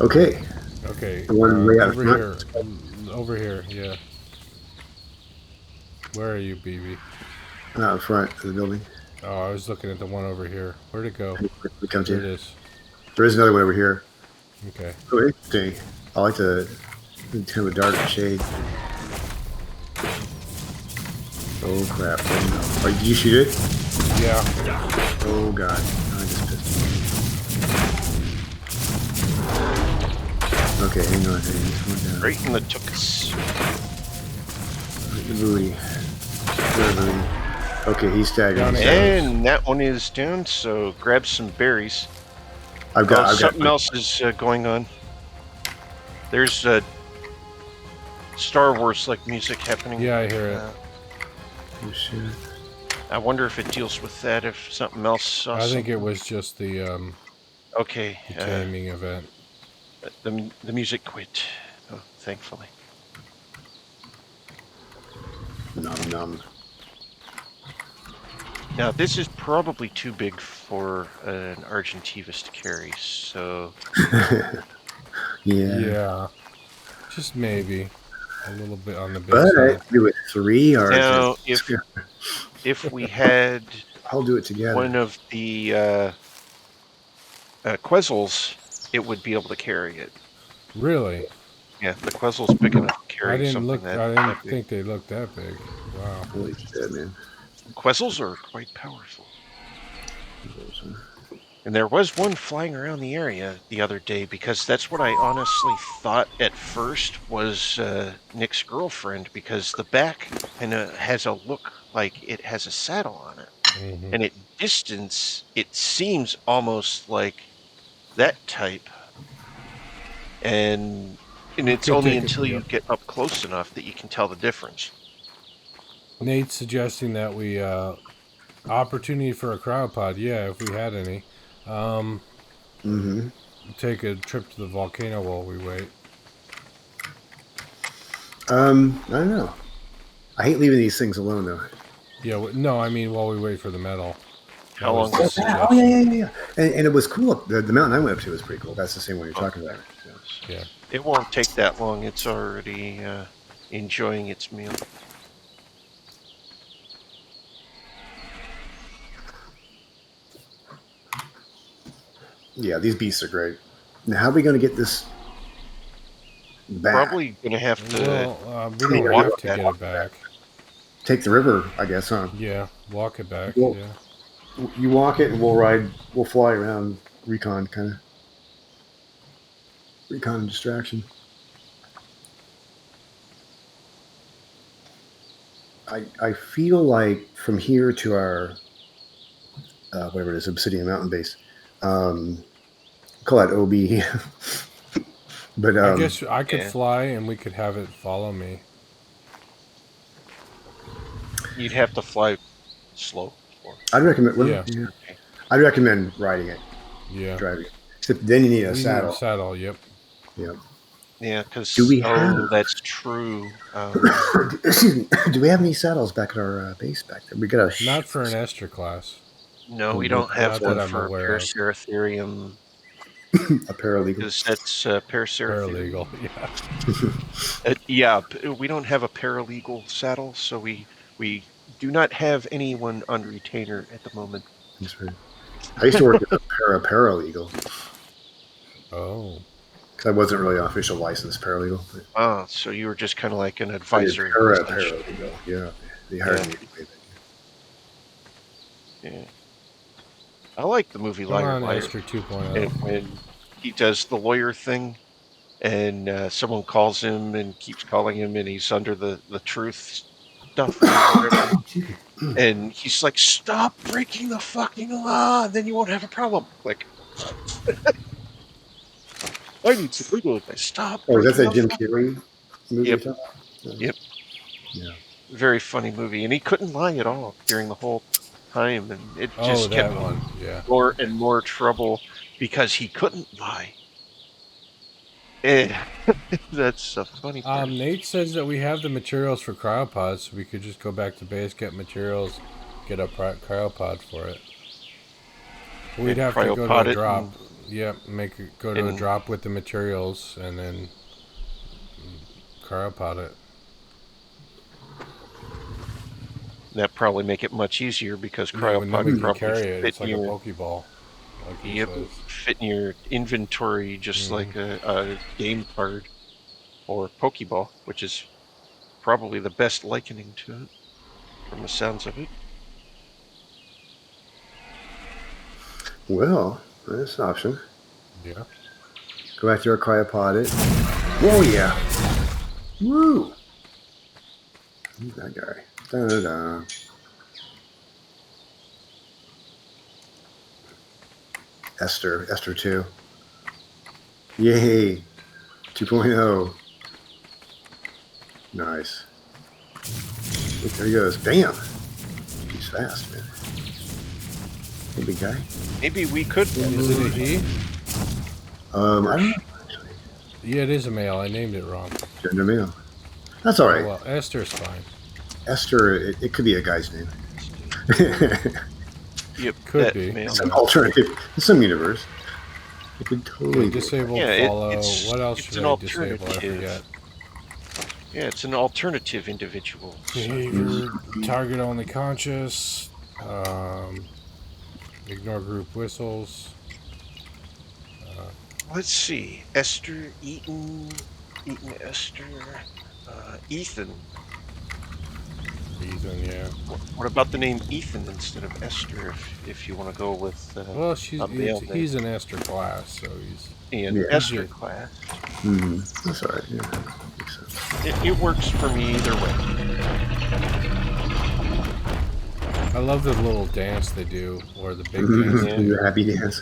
Okay. Okay. The one way out over here. Over here. Yeah. Where are you, BB? Out front of the building. Oh, I was looking at the one over here. Where'd it go? There it is. There is another one over here. Okay. Oh, interesting. I like to have a dark shade. Oh crap! Oh, did you shoot it? Yeah. Oh god! I just pissed. Okay, hang on. Right in the tuchus. Right in the booty. Okay, he's staggering. And that one is down, so grab some berries. I've got something else is going on. There's Star Wars like music happening. Yeah, I hear it. Oh shit. I wonder if it deals with that, if something else. I think it was just the okay, the taming event. The music quit. Oh, thankfully. Nom. Now, this is probably too big for an Argentavis to carry, so... Yeah. Just maybe. A little bit on the big side. But do it 3 or... Now, if we had... I'll do it together. One of the Quezzles, it would be able to carry it. Really? Yeah, the Quezzle's big enough to carry something I didn't think they looked that big. Wow. Holy shit, man. Quezzles are quite powerful. And there was one flying around the area the other day, because that's what I honestly thought at first was Nick's girlfriend, because the back kind of has a look like it has a saddle on it. Mm-hmm. And at distance, it seems almost like that type. And it's only until you get up close enough that you can tell the difference. Nate's suggesting that we opportunity for a crowd pod. Yeah, if we had any. Take a trip to the volcano while we wait. I don't know. I hate leaving these things alone, though. Yeah, no, I mean while we wait for the metal. How long? Oh, yeah. And it was cool. The mountain I went up to was pretty cool. That's the same one you're talking about. Yeah. It won't take that long. It's already enjoying its meal. Yeah, these beasts are great. Now, how are we going to get this back? Probably going to have to... Well, we don't have to get it back. Take the river, I guess, huh? Yeah, walk it back. You walk it, and we'll fly around recon, kind of. Recon and distraction. I feel like from here to our whatever it is, Obsidian Mountain Base, call that OB. But I guess I could fly and we could have it follow me. You'd have to fly slow. I'd recommend. Well, Yeah. yeah. I'd recommend riding it. Yeah. Driving it. Except then you need a saddle. Need a saddle. Yep. Yep. Yeah, because that's true. Excuse me. Do we have any saddles back at our base back there? We got a not for an Esther class. No, we don't have one for Paraceratherium. A paralegal. Because that's Paraceratherium. Paralegal, yeah. Yeah, we don't have a paralegal saddle, so we do not have anyone on retainer at the moment. That's right. I used to work as a paralegal. Oh. Because I wasn't really an official licensed paralegal. Ah, so you were just kind of like an advisor. Paralegal, yeah. They hired me. Yeah. I like the movie Liar Liar. Esther 2.0. When he does the lawyer thing, and someone calls him and keeps calling him, and he's under the truth stuff, and he's like, "Stop breaking the fucking law, then you won't have a problem." Like, I need some legal advice. Stop. Oh, that's a Jim Carrey movie. Yep. Yep. Yeah. Very funny movie, and he couldn't lie at all during the whole time, and it just kept more and more trouble because he couldn't lie. That's a funny part. Nate says that we have the materials for cryopods, so we could just go back to base, get materials, get a cryopod for it. We'd have to go to a drop. Yep, go to a drop with the materials and then cryopod it. That'd probably make it much easier because cryopod would probably carry it. It's like a Pokeball. Yep, fit in your inventory just like a game card or Pokeball, which is probably the best likening to it from the sounds of it. Well, that's an option. Yeah. Go back to our cryopod it. Whoa, yeah. Woo! Who's that guy? Da-da-da. Esther 2. Yay! 2.0. Nice. Look, there he goes. Bam! He's fast, man. Hey, big guy. Maybe we could. Is it a he? I don't know, actually. Yeah, it is a male. I named it wrong. Gender male. That's all right. Oh, well, Esther's fine. Esther, it could be a guy's name. Yep, could be. It's an alternative in some universe. It could totally disable follow. What else should I disable? I forget. Yeah, it's an alternative individual. Behavior, target only conscious. Ignore group whistles. Let's see. Esther, Ethan, Esther, Ethan. Ethan, yeah. What about the name Ethan instead of Esther? If you want to go with well, he's an Esther class, so he's Esther class. Mm-hmm. That's all right. Yeah, makes sense. It works for me either way. I love the little dance they do, or the big dance. The happy dance.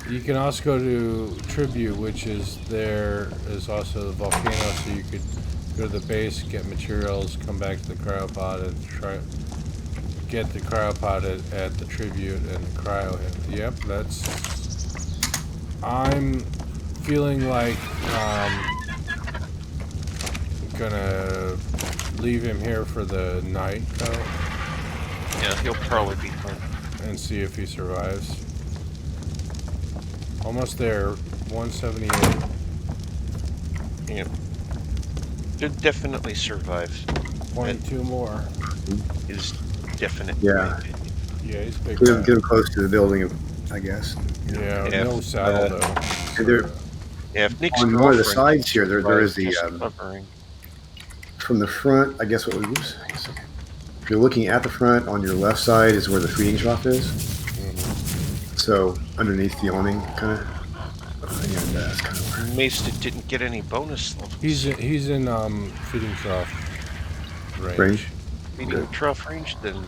You can also go to Tribute, which is also the volcano, so you could go to the base, get materials, come back to the cryopod, and get the cryopod at the Tribute and cryo him. Yep, I'm feeling like gonna leave him here for the night, though. Yeah, he'll probably be fine. And see if he survives. Almost there, 178. Yep. Should definitely survive. 0.2 more. Is definite. Yeah. Yeah, he's big. Get him close to the building, I guess. Yeah, no saddle though. If Nick's on one of the sides here, there is the covering. From the front. I guess if you're looking at the front, on your left side is where the feeding trough is. So underneath the awning, kind of, and that's kind of where amazed it didn't get any bonus levels. He's in feeding trough range. Feeding trough range, then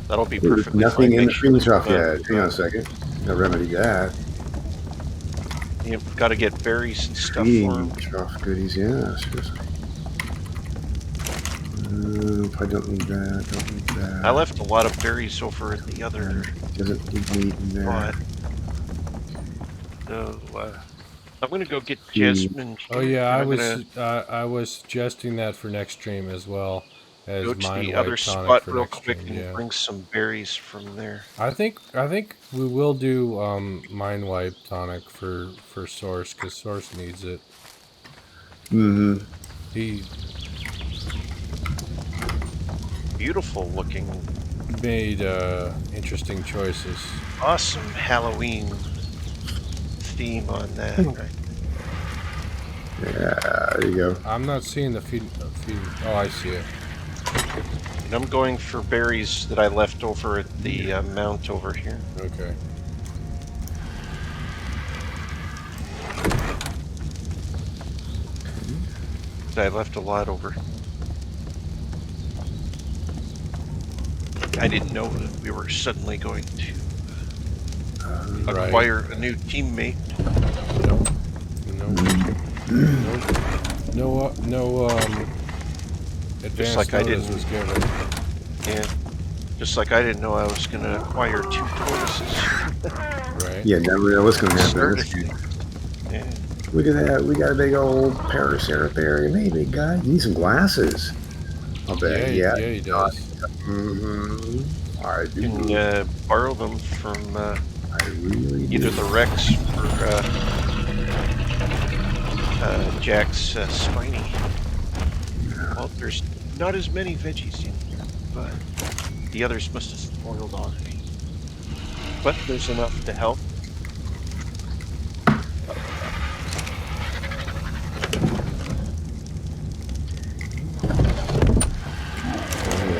that'll be There's perfectly nothing fine. in Make the sure feeding trough to yet. move Hang on on. a second. Gotta remedy that. You've got to get berries and stuff for Feeding them. trough goodies, yeah, seriously. I don't need that. Don't need that. I left a lot of berries over at the other Doesn't need meat in there. spot. So I'm gonna go get Feed. Jasmine. Oh Here, yeah, and I was suggesting that for next stream as well as go to mind the wipe other tonic spot for real next quick stream. and Yeah, bring some berries from there. I think we will do mind wipe tonic for Source because Source needs it. Mm-hmm. He Beautiful looking. made interesting choices. Awesome Halloween theme on that. Right? Yeah, there you go. I'm not seeing the feed. Oh, I see it. And I'm going for berries that I left over at the mount over here. Okay. I left a lot over. I didn't know that we were suddenly going to acquire a new teammate. No. Advanced notice was given. Yeah. Just like I didn't know I was going to acquire 2 tortoises. Right. Yeah, never know what's going to happen. Yeah. Look at that. We got a big old Paraceratherium. Hey, big guy. You need some glasses. I'll bet. Yeah, he does. Mm-hmm. I do. You can borrow them from either the Rex or Jack's Spiny. Well, there's not as many veggies in here, but the others must have spoiled already. But there's enough to help.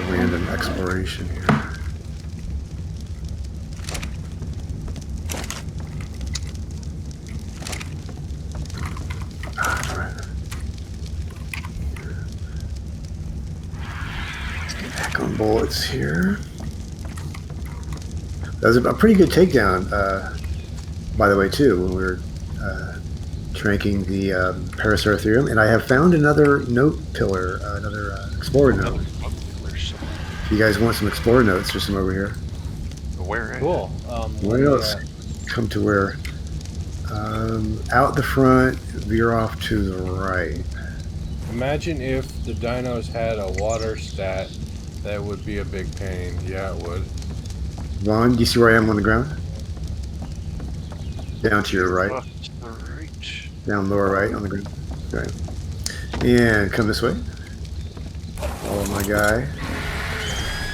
Random exploration here. Back on bullets here. That was a pretty good takedown, by the way, too, when we were tranking the Paraceratherium. And I have found another note pillar, another explorer note. If you guys want some explorer notes, there's some over here. Where? Cool. Where else? Come to where? Out the front, veer off to the right. Imagine if the dinos had a water stat. That would be a big pain. Yeah, it would. Vaughn, do you see where I am on the ground? Down to your right. Down lower right on the ground. Okay. And come this way. Follow my guy.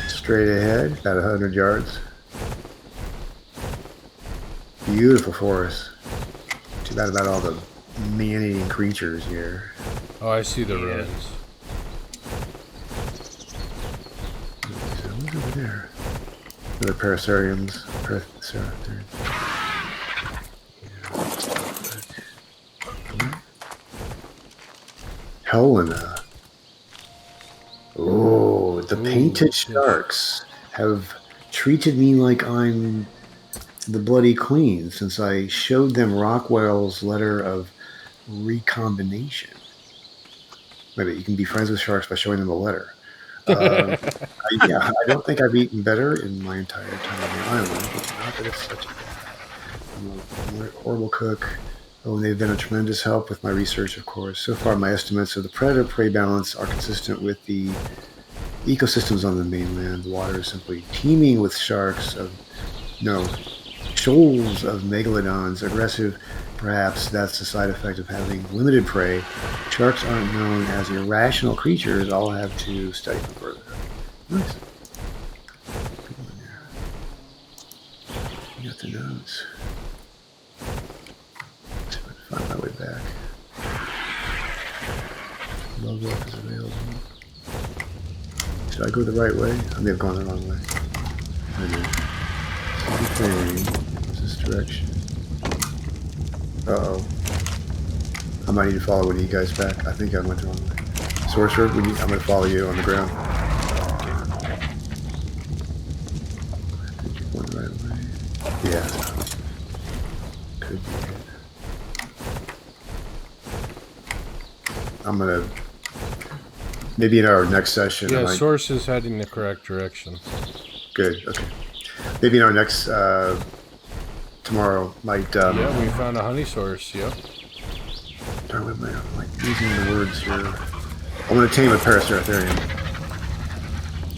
Straight ahead, about 100 yards. Beautiful forest. Too bad about all the man-eating creatures here. Oh, I see the ruins. What's over there? Another Paraceriums. Helena. Oh, the painted sharks have treated me like I'm the bloody queen since I showed them Rockwell's letter of recombination. Maybe you can be friends with sharks by showing them a letter. I don't think I've eaten better in my entire time on the island. It's not that it's such a horrible cook. Oh, and they've been a tremendous help with my research, of course. So far, my estimates of the predator-prey balance are consistent with the ecosystems on the mainland. The water is simply teeming with shoals of megalodons, aggressive. Perhaps that's the side effect of having limited prey. Sharks aren't known as irrational creatures. I'll have to study them further. Nice. Good one there. You got the notes. See if I can find my way back. Love work is available. Should I go the right way? I may have gone the wrong way. I did. Same thing. What's this direction? Uh-oh. I might need to follow one of you guys back. I think I went the wrong way. Sorcerer, I'm going to follow you on the ground. Okay. One right away. Yeah. Could be it. I'm going to... Maybe in our next session... Yeah, source is heading the correct direction. Good, okay. Maybe in our next... tomorrow might... yeah, we found a honey source, yep. I'm like using the words here. I want to tame a Paraceratherium.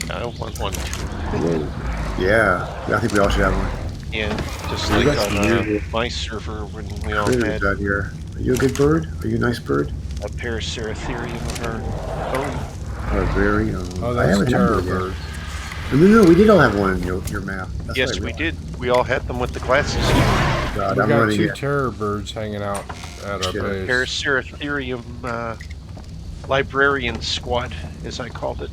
I want one too. Yeah, I think we all should have one. Yeah, just like on my server when we all had out here. Are you a good bird? Are you a nice bird? a Paraceratherium of our own. Very Oh, that's a terror bird. No, we did all have one in your map. That's yes, right, we did. We all had them with the glasses. God, we got 2 terror birds hanging out at our base. Paraceratherium librarian squad, as I called it.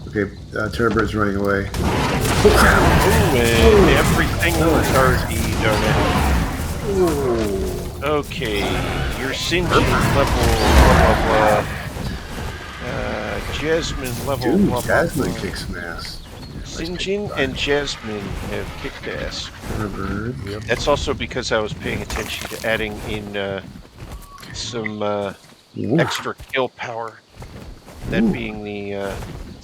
Okay, terror bird's running away. Oh, and everything was already done. Okay, your Sinjin level, blah, blah, blah. Jasmine level, Dude, blah, Jasmine blah. kicks some ass. Sinjin and Jasmine have kicked ass. Yep. That's also because I was paying attention to adding in some extra kill power. That being the...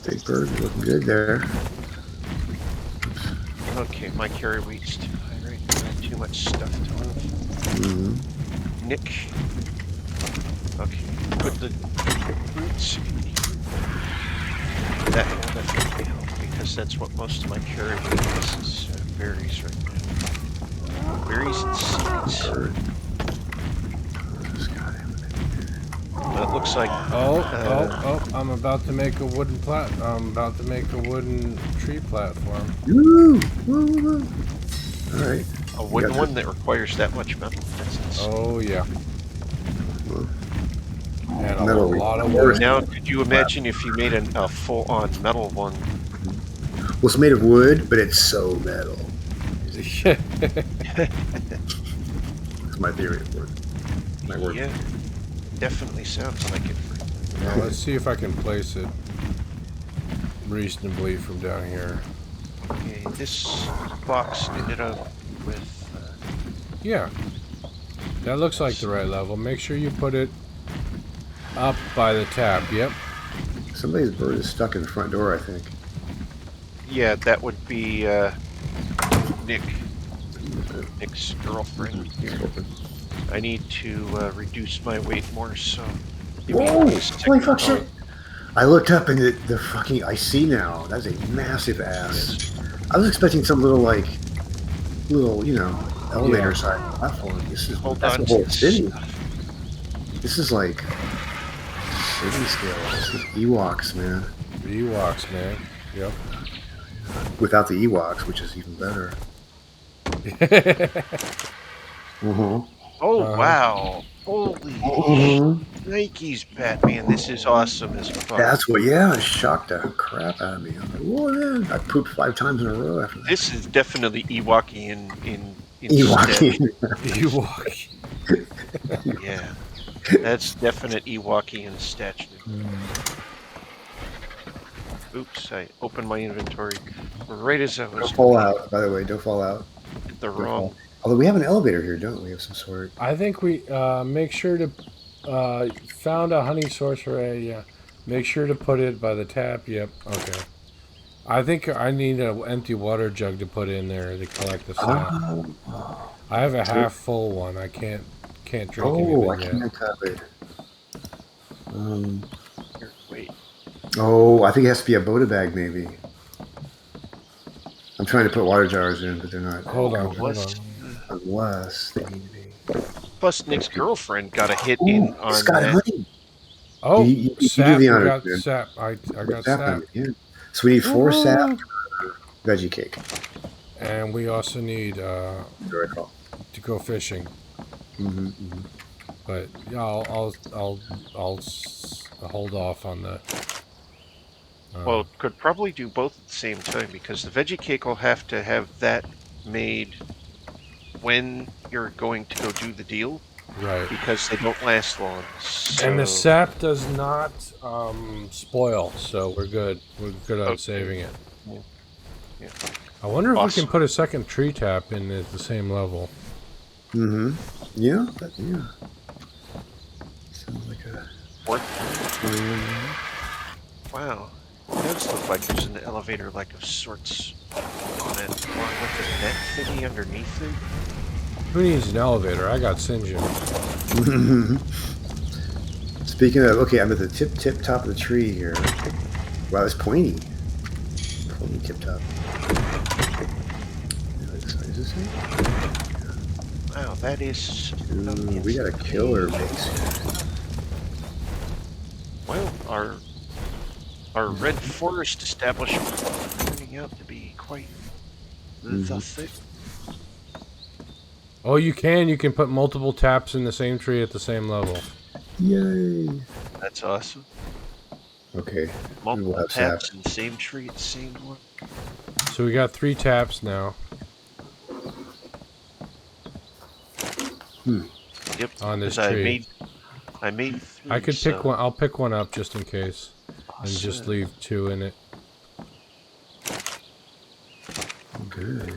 Big bird, looking good there. Okay, my carry weight's too high, right? I have too much stuff to move. Nick. Okay, put the boots in here. That will definitely help, because that's what most of my carry weight is berries right now. Berries and seeds. Well, it looks like... Oh, I'm about to make a wooden tree platform. Woo! Alright. A wooden one that requires that much metal. Oh, yeah. And a Metal lot of wood. Now, could you imagine if you made a full-on metal one? Well, it's made of wood, but it's so metal. That's my theory of wood. My work. Yeah, definitely sounds like it. Now, let's see if I can place it reasonably from down here. Okay, this box ended up with... yeah. That looks like the right level. Make sure you put it up by the tap. Yep. Somebody's bird is stuck in the front door, I think. Yeah, that would be Nick's girlfriend. I need to reduce my weight more, so... Whoa! Holy fuck shit! I looked up and the fucking... I see now. That's a massive ass. I was expecting some little, you know, elevator side platform. This is... That's the whole city. This is like... city scale. This is Ewoks, man. Ewoks, man. Yep. Without the Ewoks, which is even better. Oh, wow. Holy Nikes, Batman. This is awesome as fuck. That's what, yeah, it shocked the crap out of me. I'm like, whoa, man. I pooped 5 times in a row after that. This is definitely Ewoky in Ewoky. Ewoky. Yeah. That's definite Ewoky in stature. Oops, I opened my inventory right as I was... Don't fall out, by the way. Don't fall out. The wrong... Although we have an elevator here, don't we? Of some sort. I think we make sure to found a honey sorcerer. Yeah, make sure to put it by the tap. Yep. Okay. I think I need an empty water jug to put in there to collect the sap. I have a half full one. I can't drink anything I yet. can't have it. Here, wait. Oh, I think it has to be a Boda bag, maybe. I'm trying to put water jars in, but they're not. Hold on. Unless they need to be. Plus, Nick's girlfriend got a hit in on Scott that. Honey. Oh, you sap. do the I honor, got man. sap. I got Sap sap. on it, yeah. So we need 4 sap veggie cake. And we also need to go fishing. But yeah, I'll hold off on the. Well, could probably do both at the same time, because the veggie cake will have to have that made when you're going to go do the deal. Right. because they don't last long. So, And the sap does not spoil, so we're good. We're good on okay. saving it. Yeah. Yeah. I wonder if we Awesome. can put a second tree tap in at the same level. Mm-hmm. Yeah. Yeah. Sounds like a... Wow. It does look like there's an elevator like of sorts on it, along with a net thingy underneath it. Who needs an elevator? I got St. John. Speaking of, okay, I'm at the tip top of the tree here. Wow, it's pointy. Pointy tip top. Is this it? Wow, that is... Ooh, we got a killer base here. Well, our red forest establishment is turning out to be quite the thick. Oh, you can put multiple taps in the same tree at the same level. Yay! That's awesome. Okay. Multiple taps in the same tree at the same one. So we got 3 taps now. Yep. On this tree. I made 3. I could pick one. I'll pick one up just in case, and just leave 2 in it. Good.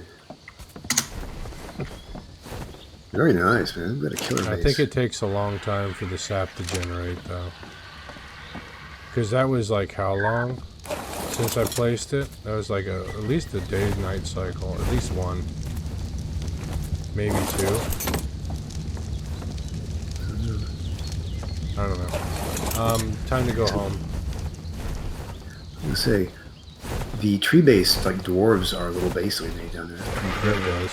Very nice, man. We've got a killer base. I think it takes a long time for the sap to generate, though. Because that was like how long since I placed it? That was like at least a day-night cycle. At least 1. Maybe 2. I don't know. Time to go home. I was gonna say, the tree base, like dwarves, are a little base we made down there. There it goes.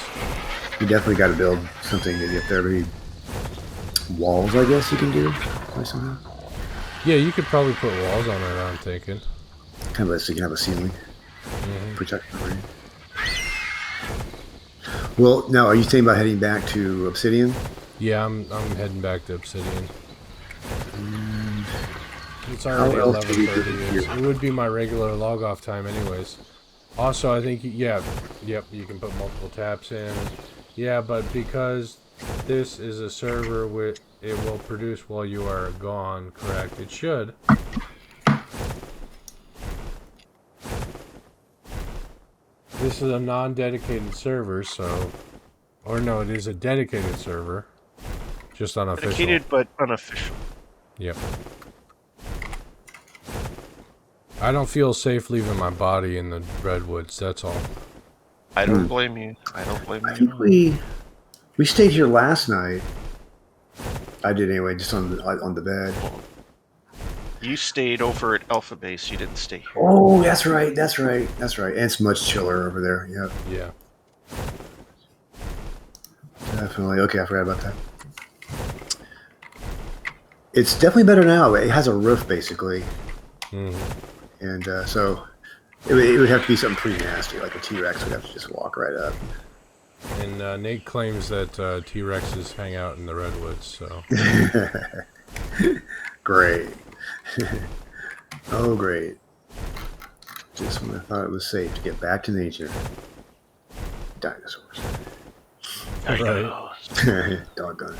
You definitely got to build something to get there. Maybe walls, I guess you can do or something. Yeah, you could probably put walls on it, I'm thinking. Kind of so you can have a ceiling protection for you. Well, now are you thinking about heading back to Obsidian? Yeah, I'm heading back to Obsidian. And it's already 11:30. It would be my regular log off time anyways. Also, I think yep, you can put multiple taps in. Yeah, but because this is a server with it will produce while you are gone, correct? It should. This is a non-dedicated server, so... Or no, it is a dedicated server. Just unofficial. Dedicated, but unofficial. Yep. I don't feel safe leaving my body in the redwoods, that's all. I don't blame you. I don't blame you. I think we stayed here last night. I did anyway, just on the bed. You stayed over at Alpha Base. You didn't stay here. Oh, that's right. And it's much chiller over there. Yep. Yeah. Definitely. Okay, I forgot about that. It's definitely better now. It has a roof, basically. And so it would have to be something pretty nasty, like a T-Rex would have to just walk right up. And Nate claims that T-Rexes hang out in the redwoods, so... Great. Oh, great. Just when I thought it was safe to get back to nature. Dinosaurs. Right. Doggone.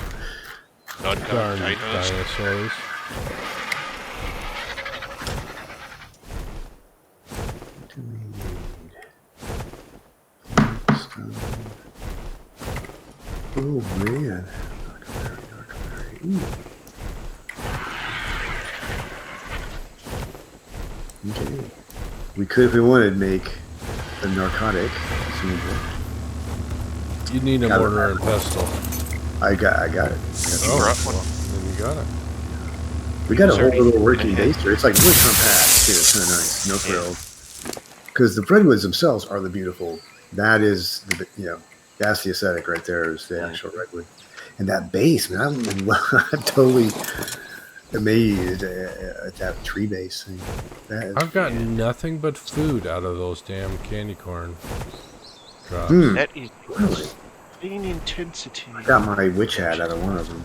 Darn dinosaurs. What do we need? Oh, man. Dark berry. Okay. We could, if we wanted, make a narcotic. You need a mortar and pestle. I got it. Oh, well, then you got it. We got a whole little working base here. It's like really compact too. It's kind of nice. No frills. Because the redwoods themselves are the beautiful. That is the that's the aesthetic right there. Is the actual redwood, and that base, man. I'm totally amazed at that tree base thing. I've got nothing but food out of those damn candy corn drops. That is really insane intensity. I got my witch hat out of one of them.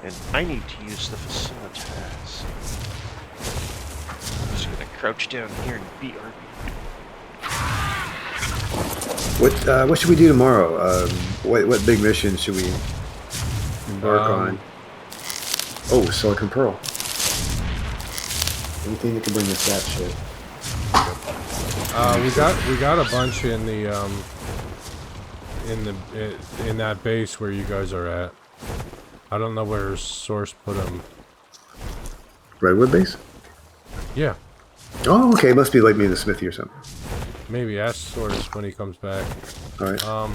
And I need to use the facilitas. I'm just gonna crouch down here and beat our... What should we do tomorrow? What big mission should we embark on. Oh, silicon pearl. Anything that can bring us that shit. We got a bunch in the in that base where you guys are at. I don't know where Source put them. Redwood base? Yeah. Oh, okay. Must be like me in the smithy or something. Maybe ask Source when he comes back. All right.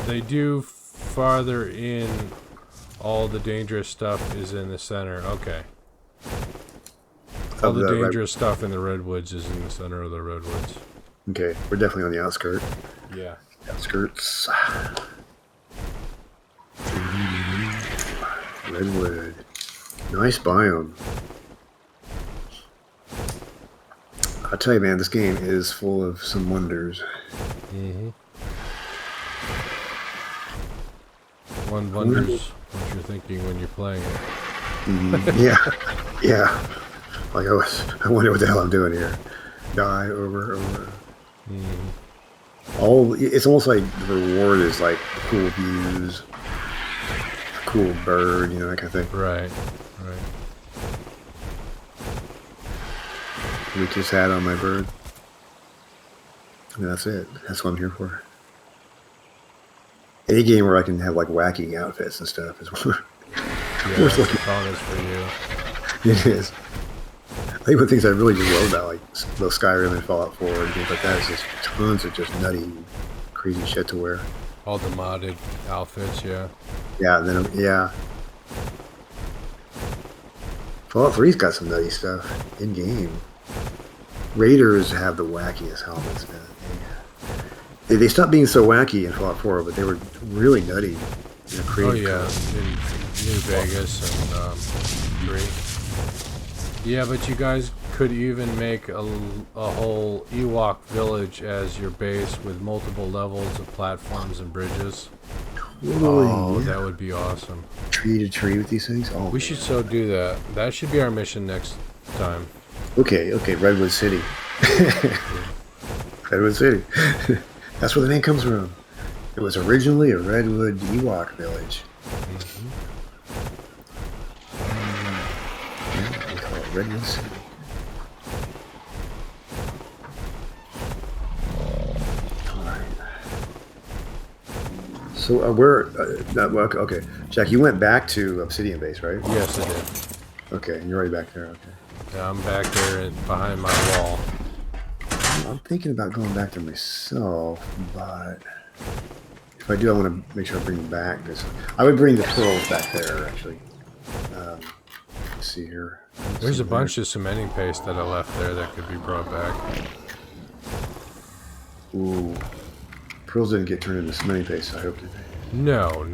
They do farther in. All the dangerous stuff is in the center. Okay. All the dangerous stuff in the redwoods is in the center of the redwoods. Okay, we're definitely on the outskirts. Yeah. Outskirts. Redwood. Nice biome. I'll tell you, man, this game is full of some wonders. Mm-hmm. One wonders what you're thinking when you're playing it. Yeah. Yeah. Like, I wonder what the hell I'm doing here. Die over. It's almost like the reward is like cool views, cool bird, that kind of thing. Right. We just had on my bird. And that's it. That's what I'm here for. Any game where I can have like wacky outfits and stuff is worth looking for you. It is. I think one of the things I really do love about like those Skyrim and Fallout 4 and things like that is just tons of just nutty, crazy shit to wear. All the modded outfits, yeah. Yeah, and then Fallout 3's got some nutty stuff in game. Raiders have the wackiest helmets, man. They stopped being so wacky in Fallout 4, but they were really nutty. Oh yeah, in New Vegas and 3. Yeah, but you guys could even make a whole Ewok village as your base with multiple levels of platforms and bridges. Totally, oh, yeah. That would be awesome. Tree to tree with these things? Oh, we should so do that. That should be our mission next time. Okay, Redwood City. Redwood City. That's where the name comes from. It was originally a Redwood Ewok village. Yeah, we call it Redwood City. So okay, Jack, you went back to Obsidian Base, right? Yes, I did. Okay, you're right back there. Okay. Yeah, I'm back there behind my wall. I'm thinking about going back there myself, but if I do, I want to make sure I bring them back. I would bring the pearls back there, actually. Let's see here. There's a bunch of cementing paste that I left there that could be brought back. Ooh. Pearls didn't get turned into cementing paste, I hope, did they? No.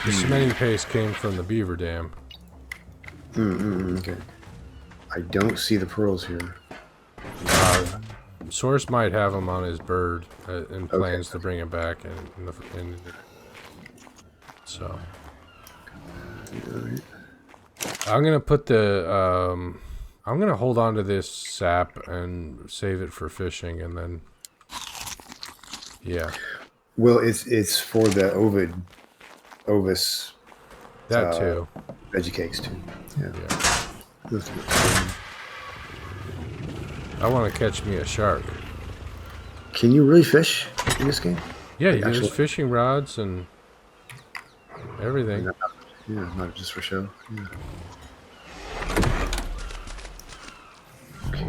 The cementing paste came from the beaver dam. Okay. I don't see the pearls here. Source might have them on his bird and plans to bring it back. So. Right. I'm going to put the... I'm going to hold on to this sap and save it for fishing and then... Yeah. Well, it's for the Ovis. That too. Veggie cakes too. Yeah. I want to catch me a shark. Can you really fish in this game? Yeah, there's fishing rods and everything. Yeah, not just for show. Yeah. Okay.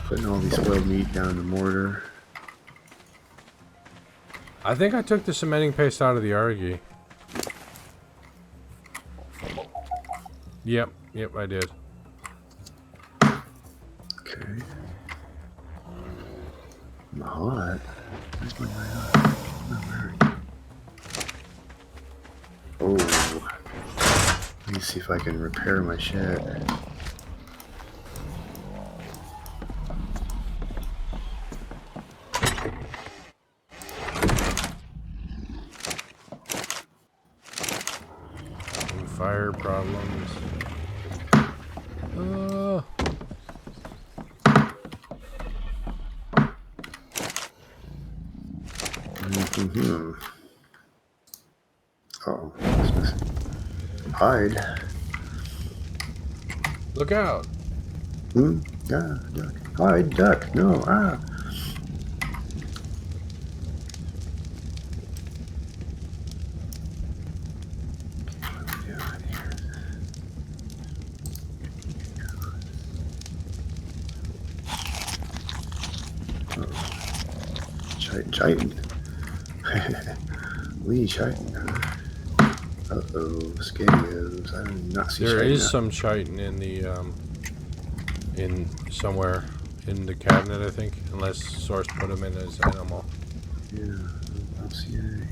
Putting all these spoiled meat down in the mortar. I think I took the cementing paste out of the Argy. Yep, I did. Okay. I'm hot. Where's my hot? Oh. Let me see if I can repair my shed. Fire problems. Oh, what's missing? Hide. Look out! Yeah, duck. Hide, duck. No, ah. Chitin. Lee Chitin. Uh-oh, Scadios. I did not see There Chitin. is some chitin in the, in somewhere in the cabinet, I think. Unless Source put him in as animal. Yeah, I don't see any.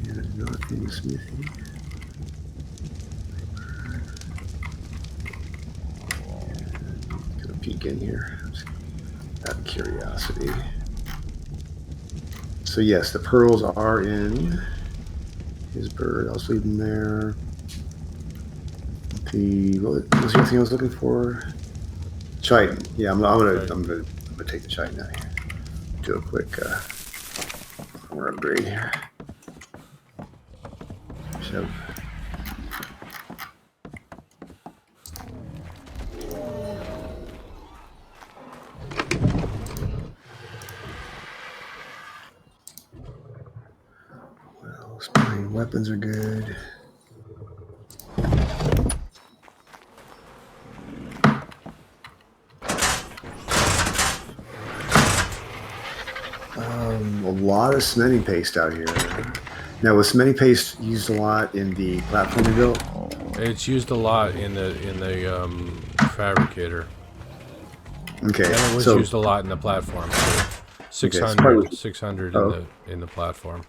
There's nothing smithy. Gonna peek in here. Out of curiosity. So yes, the pearls are in his bird. I'll just leave them there. What was the other thing I was looking for? Chitin. Yeah, I'm gonna take the chitin out here. Do a quick upgrade here. So. Well, spine weapons are good. A lot of cementing paste out here. Now, was cementing paste used a lot in the platform you built? It's used a lot in the fabricator. Okay, and it was used a lot in the platform. So 600, 600 in the platform.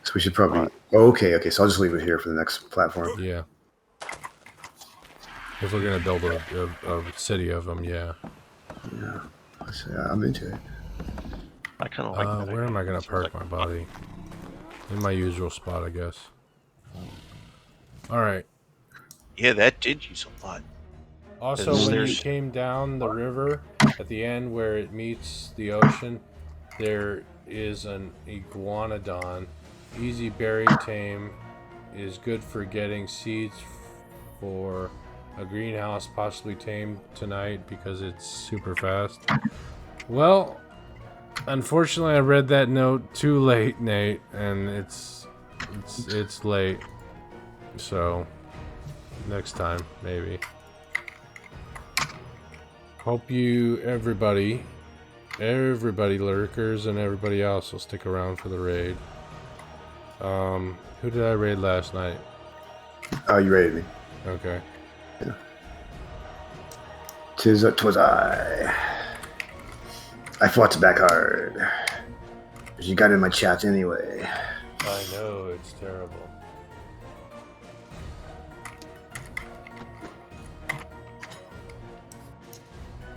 So we should probably. Okay. So I'll just leave it here for the next platform. Yeah. If we're gonna build a city of them, yeah. Yeah, I'm into it. I kind of like that. Where am I gonna park my body? In my usual spot, I guess. All right. Yeah, that did use a lot. Also, when you came down the river at the end where it meets the ocean, there is an iguanodon. Easy berry tame, is good for getting seeds for a greenhouse, possibly tame tonight because it's super fast. Well, unfortunately, I read that note too late, Nate, and it's late. So next time, maybe. Hope you, everybody lurkers and everybody else will stick around for the raid. Who did I raid last night? Oh, you raided me. Okay. Yeah. 'Twas I. I fought back hard. But you got in my chat anyway. I know, it's terrible.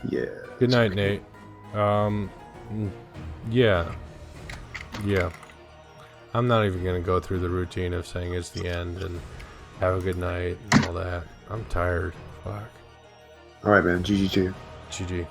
Yeah. Good night, Nate. Yeah. I'm not even gonna go through the routine of saying it's the end and have a good night and all that. I'm tired. Fuck. Alright, man. GG too. GG.